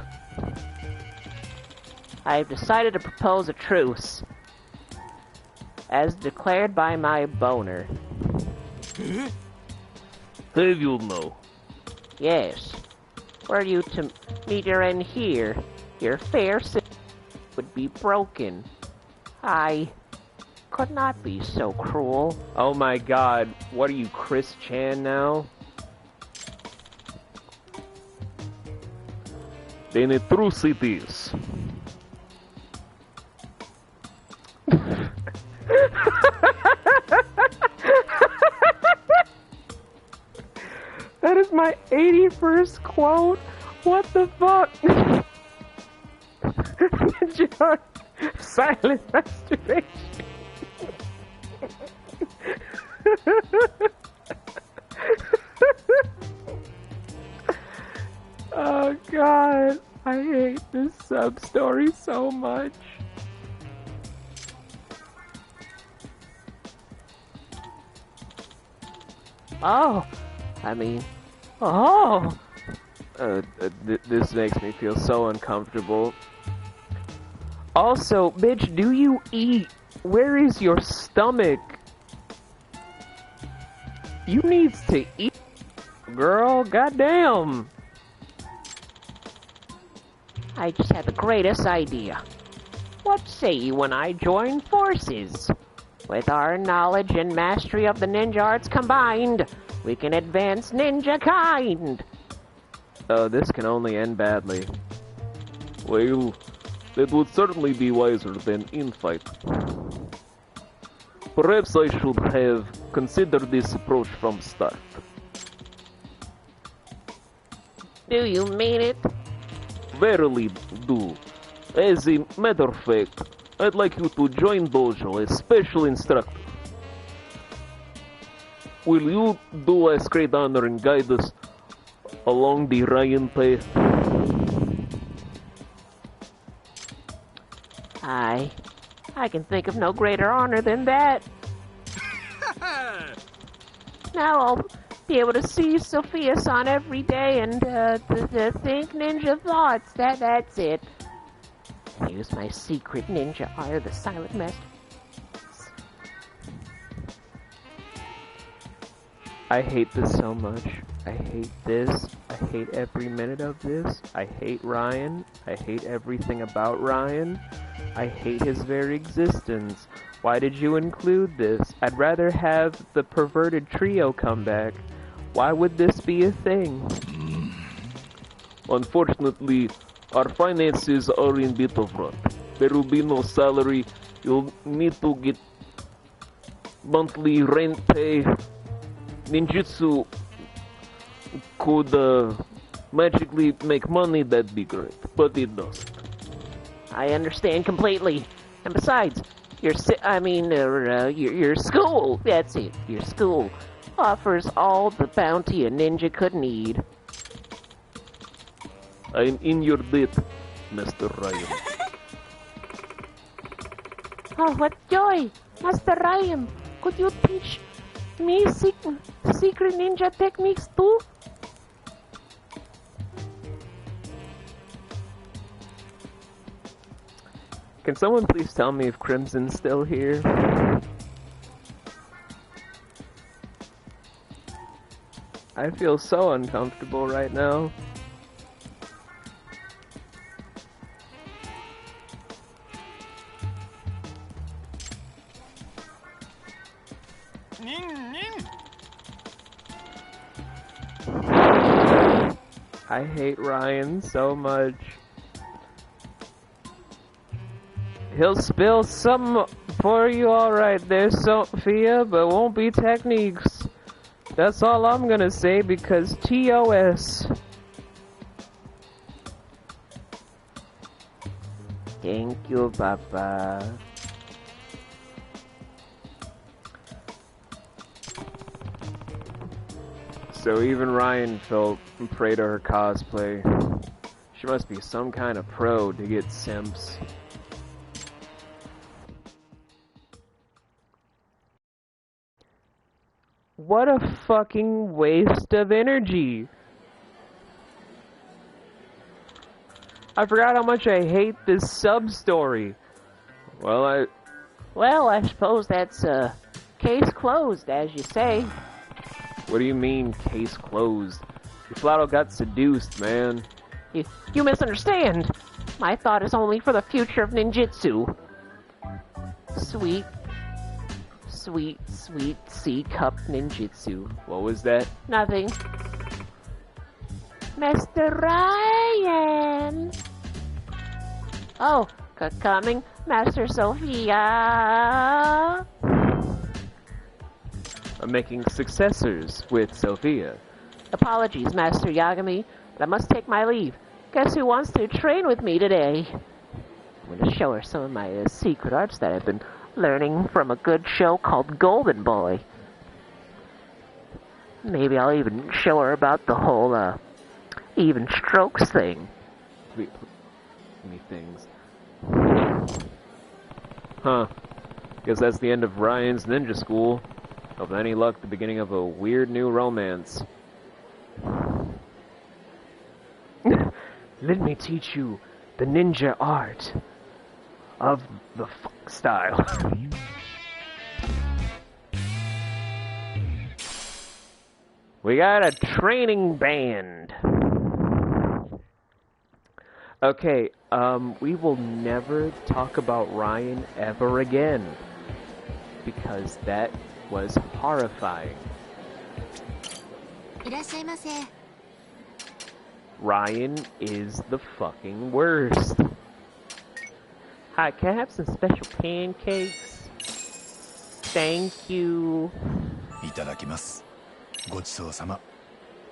I've decided to propose a truce. As declared by my boner. Have you now? Yes. Were you to meet her in here, your fair sister would be broken. I could not be so cruel. Oh my god, what are you, Chris Chan now? Then a truce it is. That is my 81st quote. What the fuck? Silent masturbation. Oh god, I hate this sub-story so much. Oh, I mean, oh. This makes me feel so uncomfortable. Also, bitch, do you eat? Where is your stomach? You needs to eat, girl. Goddamn. I just had the greatest idea. What say you when I join forces? With our knowledge and mastery of the ninja arts combined, we can advance ninja kind. Oh, this can only end badly. Well, that would certainly be wiser than infight. Perhaps I should have considered this approach from start. Do you mean it? Verily do. As a matter of fact, I'd like you to join Dojo as special instructor. Will you do us great honor and guide us along the Ryan path? I can think of no greater honor than that. Now I'll be able to see Sophia-san every day and think ninja thoughts. That's it. Use my secret ninja art, the silent master. I hate this so much. I hate this. I hate every minute of this. I hate Ryan. I hate everything about Ryan. I hate his very existence. Why did you include this? I'd rather have the perverted trio come back. Why would this be a thing? Unfortunately, our finances are in bit of rut. There will be no salary. You'll need to get monthly rent pay. Ninjutsu could magically make money, that'd be great, but it doesn't. I understand completely. And besides, your school, that's it, your school, offers all the bounty a ninja could need. I'm in your debt, Mr. Ryan. Oh, what joy! Master Ryan, could you teach me secret ninja techniques too? Can someone please tell me if Crimson's still here? I feel so uncomfortable right now. I hate Ryan so much. He'll spill some for you alright there, Sophia, but won't be techniques. That's all I'm gonna say because TOS. Thank you, Papa. So even Ryan felt afraid of her cosplay. She must be some kind of pro to get simps. What a fucking waste of energy! I forgot how much I hate this sub-story. Well, I suppose that's, case closed, as you say. What do you mean, case closed? Flato got seduced, man. You misunderstand! My thought is only for the future of ninjutsu. Sweet C-cup ninjutsu. What was that? Nothing. Mr. Ryan! Oh, coming, Master Sophia! I'm making successors with Sophia. Apologies, Master Yagami, but I must take my leave. Guess who wants to train with me today? I'm going to show her some of my secret arts that I've been learning from a good show called Golden Boy. Maybe I'll even show her about the whole, even strokes thing. Me things. Huh. Guess that's the end of Ryan's ninja school. Of any luck, the beginning of a weird new romance. Let me teach you the ninja art of the fuck style. We got a training band. Okay, we will never talk about Ryan ever again. Because that was horrifying. Ryan is the fucking worst. Hi, can I have some special pancakes? Thank you. いただきます。ごちそうさま。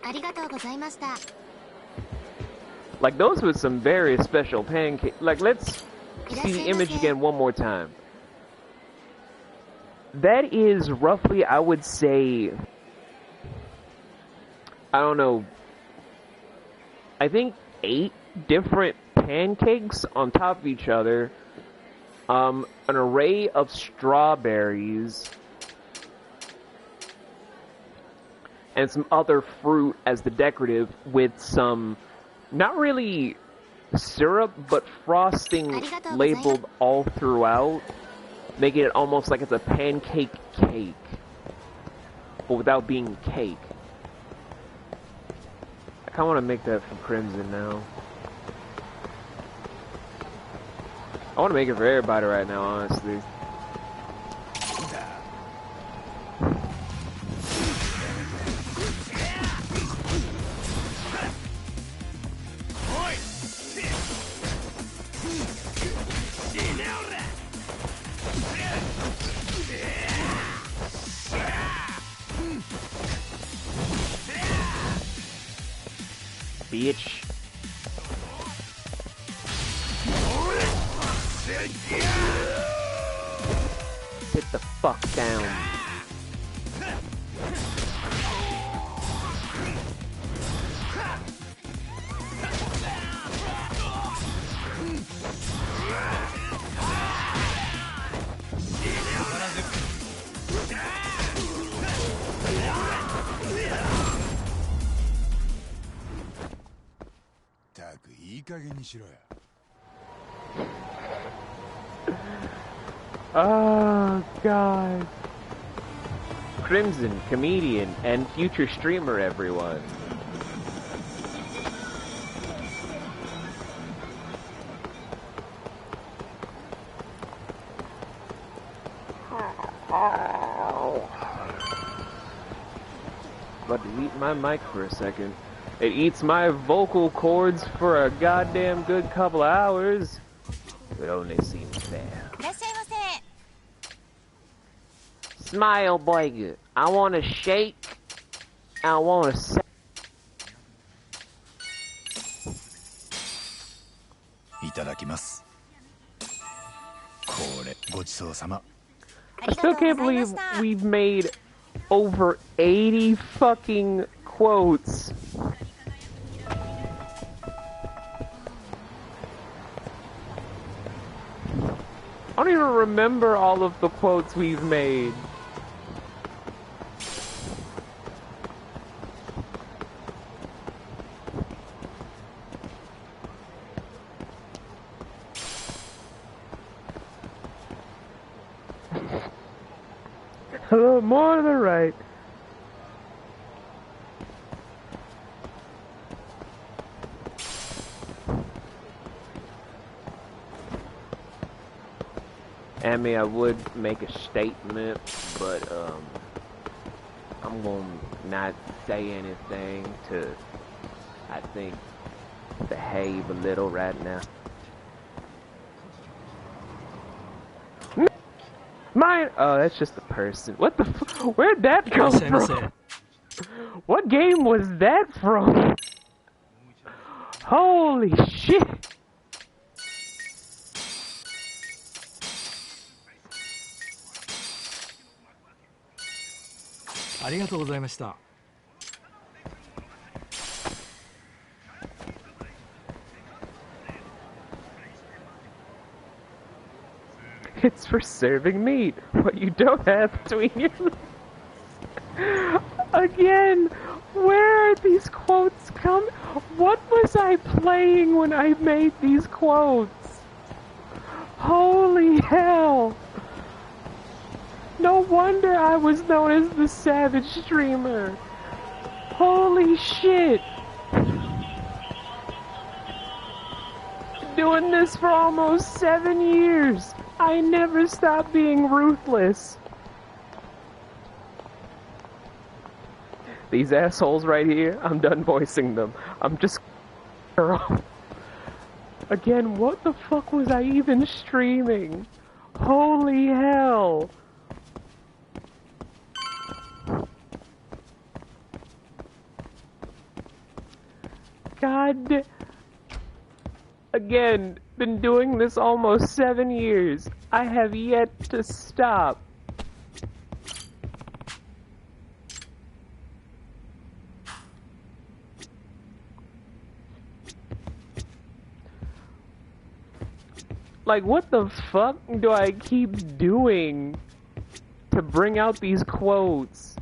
ありがとうございました。 Like, those were some very special pancakes. Like, let's see the image again one more time. That is roughly, I would say, I don't know, I think 8 different pancakes on top of each other, an array of strawberries, and some other fruit as the decorative with some, not really syrup, but frosting labeled all throughout, making it almost like it's a pancake cake, but without being cake. I kind of want to make that for Crimson now. I want to make it for everybody right now, honestly. Bitch. Sit the fuck down. Oh god. Crimson, comedian and future streamer, everyone. About to eat my mic for a second. It eats my vocal cords for a goddamn good couple of hours. It only seems fair. Smile, boy. I want to shake. I want to say. いただきます。これごちそうさま。 I still can't believe we've made over 80 fucking quotes. I don't even remember all of the quotes we've made. A little more to the right. I mean, I would make a statement, but I'm gonna not say anything to, I think, behave a little right now. Mine. Oh, that's just a person. What the? Where'd that come from? What game was that from? Holy shit! It's for serving meat. What you don't have between your... Again, where are these quotes come? What was I playing when I made these quotes? Holy hell! No wonder I was known as the Savage Streamer. Holy shit! Doing this for almost 7 years. I never stopped being ruthless. These assholes right here, I'm done voicing them. I'm just... Again, what the fuck was I even streaming? Holy hell! God... Again, been doing this almost 7 years. I have yet to stop. Like, what the fuck do I keep doing to bring out these quotes?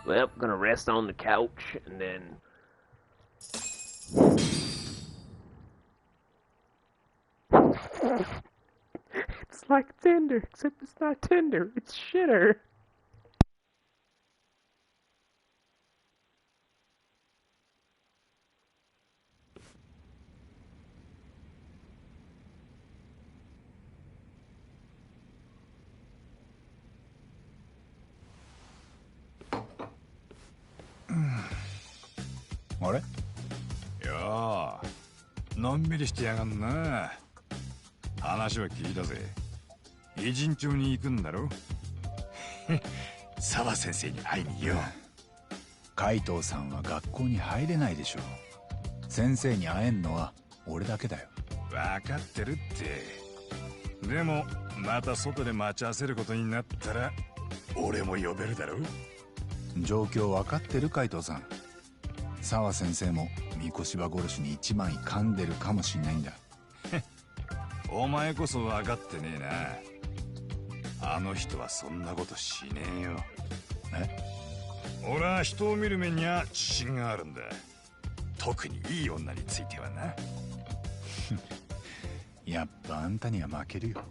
Well, gonna rest on the couch and then... It's like Tinder, except it's not Tinder, it's shitter.あれ？いやあ、のんびりしてやがんな。話は聞いたぜ。偉人町に行くんだろ？澤先生に会いによ。海藤さんは学校に入れないでしょ。先生に会えんのは俺だけだよ。分かってるって。でもまた外で待ち合わせることになったら俺も呼べるだろ。状況分かってる海藤さん。沢先生も三越場殺しに一枚噛んでるかもしんないんだ。お前こそ分かってねえな。あの人はそんなことしねえよ。俺は人を見る目には自信があるんだ。特にいい女についてはな。やっぱあんたには負けるよ。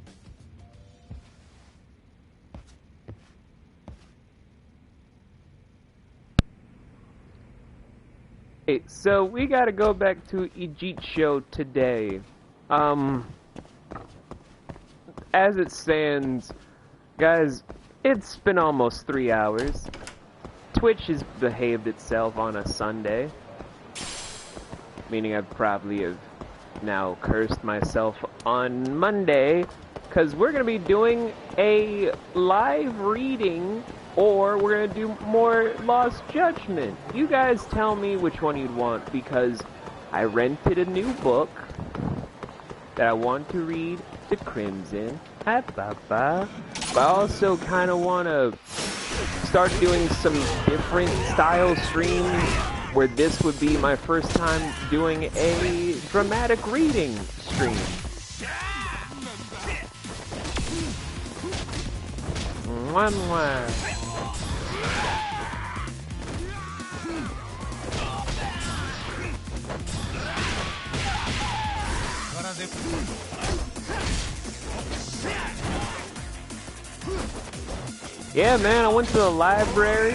Hey, so we gotta go back to Ijitcho today. As it stands, guys, it's been almost 3 hours. Twitch has behaved itself on a Sunday, meaning I'd probably have now cursed myself on Monday, because we're going to be doing a live reading, or we're going to do more Lost Judgment. You guys tell me which one you'd want, because I rented a new book that I want to read, The Crimson. But I also kind of want to start doing some different style streams where this would be my first time doing a dramatic reading stream. Yeah, man, I went to the library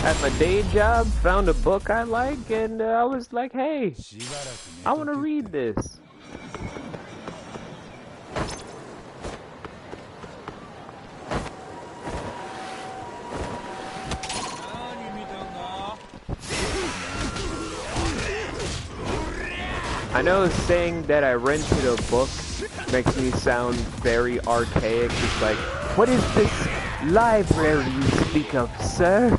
at my day job, found a book I like, and I was like, hey, I want to read this. I know saying that I rented a book makes me sound very archaic. It's like, what is this library you speak of, sir?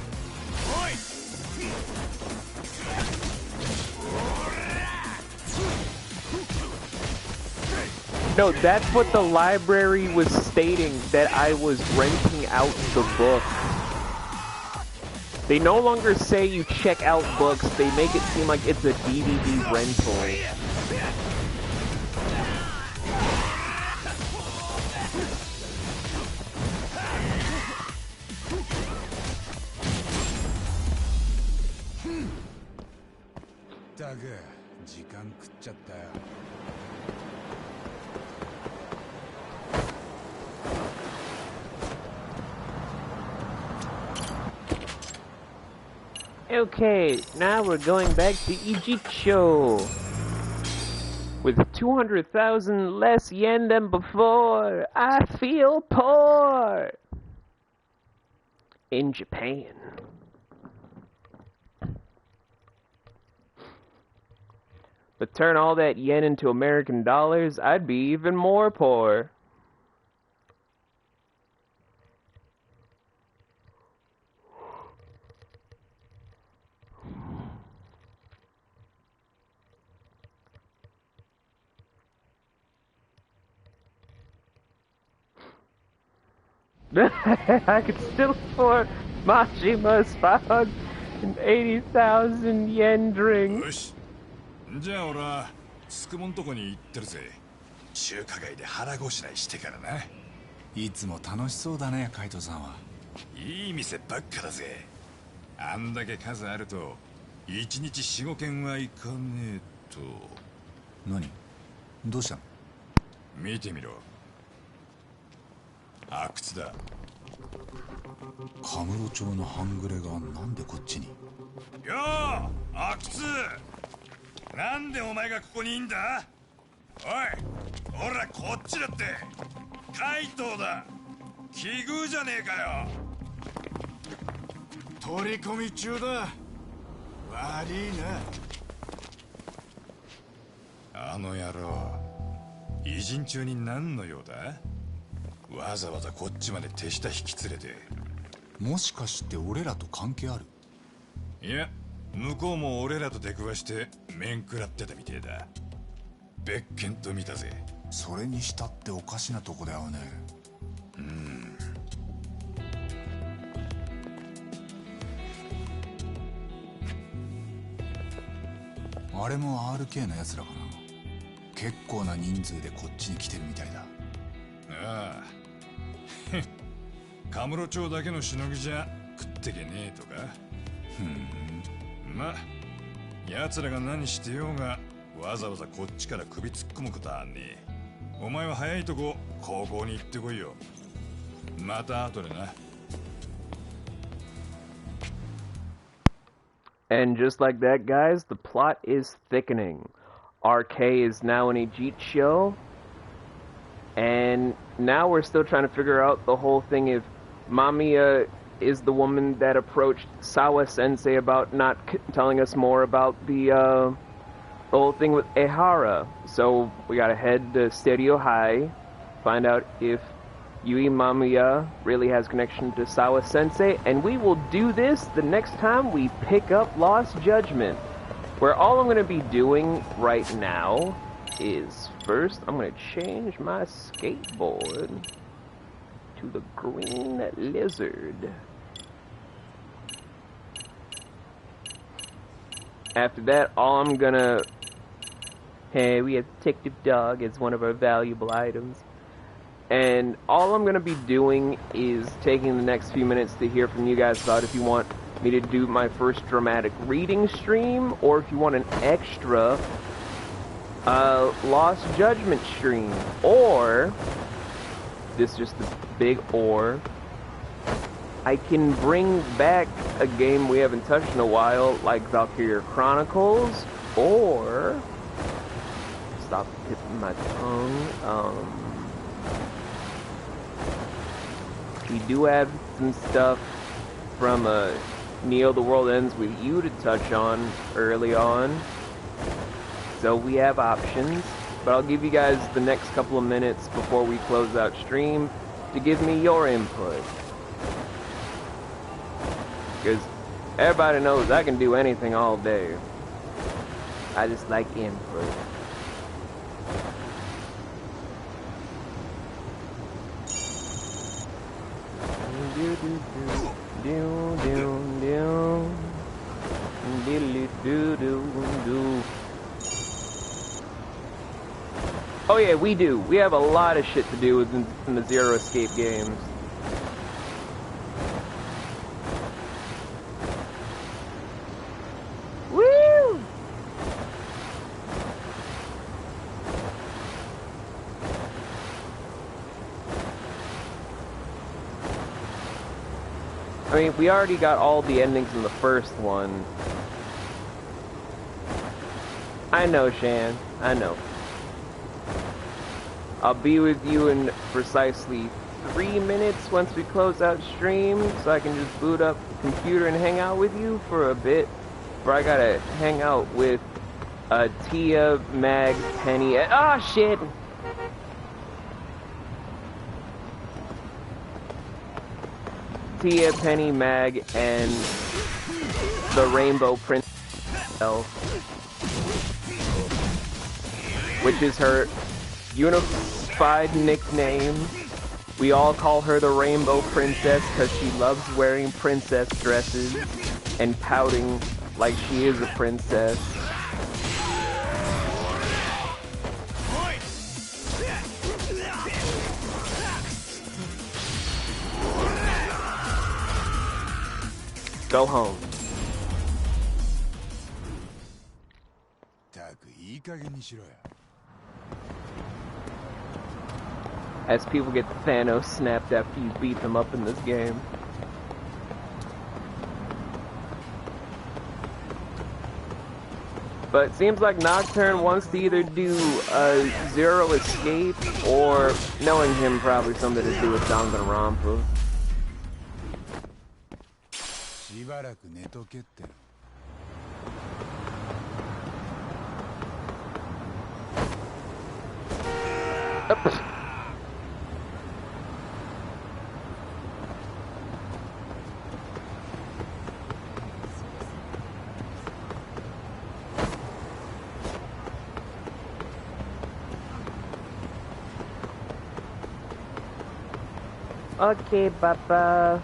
No, that's what the library was stating, that I was renting out the book. They no longer say you check out books, they make it seem like it's a DVD rental. Okay, now we're going back to Ijitcho. With 200,000 less yen than before, I feel poor. In Japan. But turn all that yen into American dollars, I'd be even more poor. I could still afford Mashima's 580,000 yen drink. じゃあ俺はつくもんとこに行ってるぜ。中華街で腹ごしらえしてからな。いつも楽しそうだね、カイトさんは。いい店ばっかだぜ。あんだけ数あると1日 4,5 軒は行かねえと。何？どうしたの？見てみろ。阿久津だ。カムロ町の半グレがなんでこっちに？よー、阿久津。なんでお前がここにいんだ？おい、ほらこっちだって。怪盗だ。奇遇じゃねえかよ。取り込み中だ。悪いな。あの野郎、異人中に何の用だ？わざわざこっちまで手下引き連れて。もしかして俺らと関係ある？いや、向こうも俺らと出くわして面食らってたみてえだ。別件と見たぜ。それにしたっておかしなとこだよね。あれも RK のやつらかな。結構な人数でこっちに来てるみたいだ。ああカムロ町だけのしのぎじゃ食ってけねえとか。ま、奴らが何してようがわざわざこっちから首突っ込むことはねえ。お前は早いとこ高校に行ってこいよ。また後でな。 And just like that, guys, the plot is thickening. RK is now an Ajit show, and now we're still trying to figure out the whole thing if Mamiya is the woman that approached Sawa Sensei about not telling us more about the whole thing with Ehara. So we gotta head to Stereo High, find out if Yui Mamiya really has connection to Sawa Sensei, and we will do this the next time we pick up Lost Judgment, where all I'm going to be doing right now is, first, I'm going to change my skateboard to the green lizard. After that, all I'm going to... Hey, we have Detective Dog as one of our valuable items. And all I'm going to be doing is taking the next few minutes to hear from you guys about if you want me to do my first dramatic reading stream, or if you want an extra Lost Judgment stream, or, this is just the big or, I can bring back a game we haven't touched in a while, like Valkyria Chronicles, or, stop hitting my tongue, we do have some stuff from Neo The World Ends With You to touch on early on. So we have options. But I'll give you guys the next couple of minutes before we close out stream to give me your input. Because everybody knows I can do anything all day. I just like input. Oh yeah, we do. We have a lot of shit to do in the Zero Escape games. Woo! I mean, we already got all the endings in the first one. I know, Shan. I know. I'll be with you in precisely 3 minutes once we close out stream, so I can just boot up the computer and hang out with you for a bit. Or I gotta hang out with Tia, Mag, Penny. Ah, shit! Tia, Penny, Mag, and the Rainbow Princess, which is her unified nickname. We all call her the Rainbow Princess because she loves wearing princess dresses and pouting like she is a princess. Go home. As people get Thanos snapped after you beat them up in this game. But it seems like Nocturne wants to either do Zero Escape, or, knowing him, probably something to do with Danganronpa. Okay, Papa.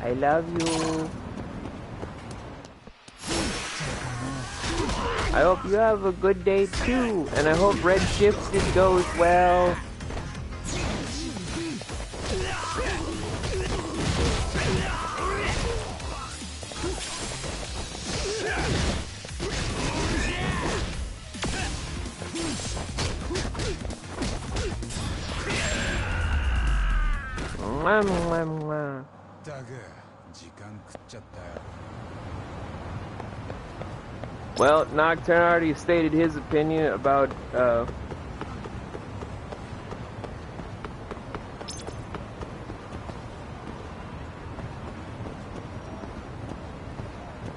I love you. I hope you have a good day too, and I hope Red Shifted goes well. Mwah, mwah, mwah. Well, Nocturne already stated his opinion about,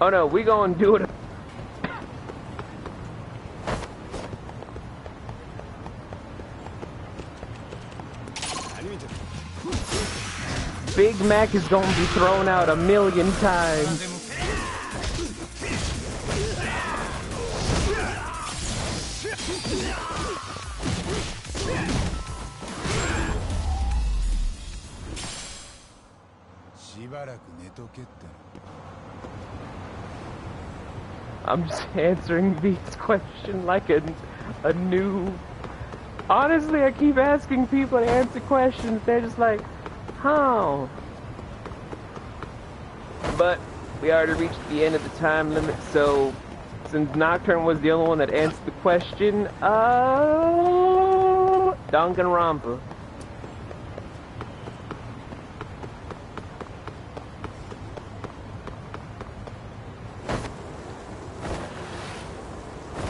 Oh no, we gonna do it. Big Mac is gonna be thrown out 1,000,000 times. I'm just answering V's question like a noob. Honestly, I keep asking people to answer questions. They're just like, how? But we already reached the end of the time limit, so since Nocturne was the only one that answered the question, Danganronpa.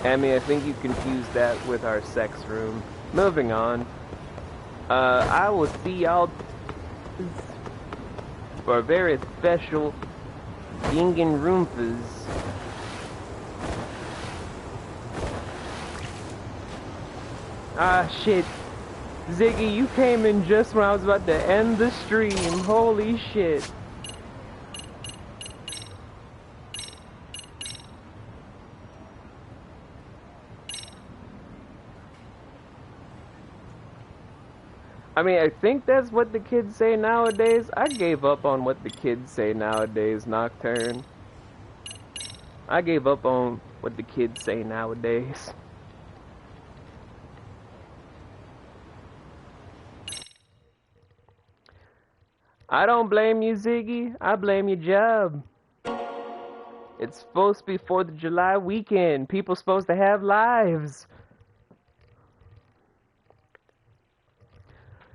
Amy, I think you confused that with our sex room. Moving on. I will see y'all for a very special Danganronpas. Ah, shit. Ziggy, you came in just when I was about to end the stream. Holy shit. I mean, I think that's what the kids say nowadays. I gave up on what the kids say nowadays, Nocturne. I gave up on what the kids say nowadays. I don't blame you, Ziggy. I blame your job. It's supposed to be 4th of July weekend. People supposed to have lives.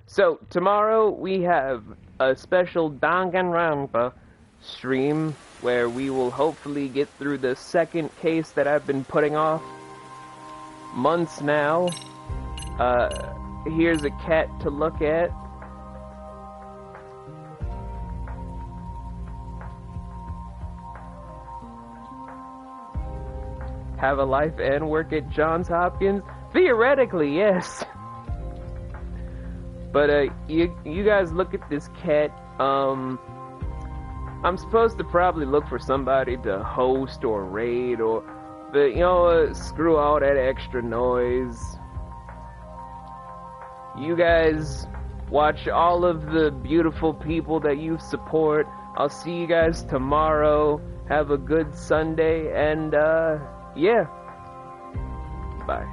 So, tomorrow we have a special Danganronpa stream where we will hopefully get through the second case that I've been putting off months now. Here's a cat to look at. Have a life and work at Johns Hopkins? Theoretically, yes. But you guys look at this cat. I'm supposed to probably look for somebody to host or raid but you know, screw all that extra noise. You guys watch all of the beautiful people that you support. I'll see you guys tomorrow. Have a good Sunday and yeah. Bye.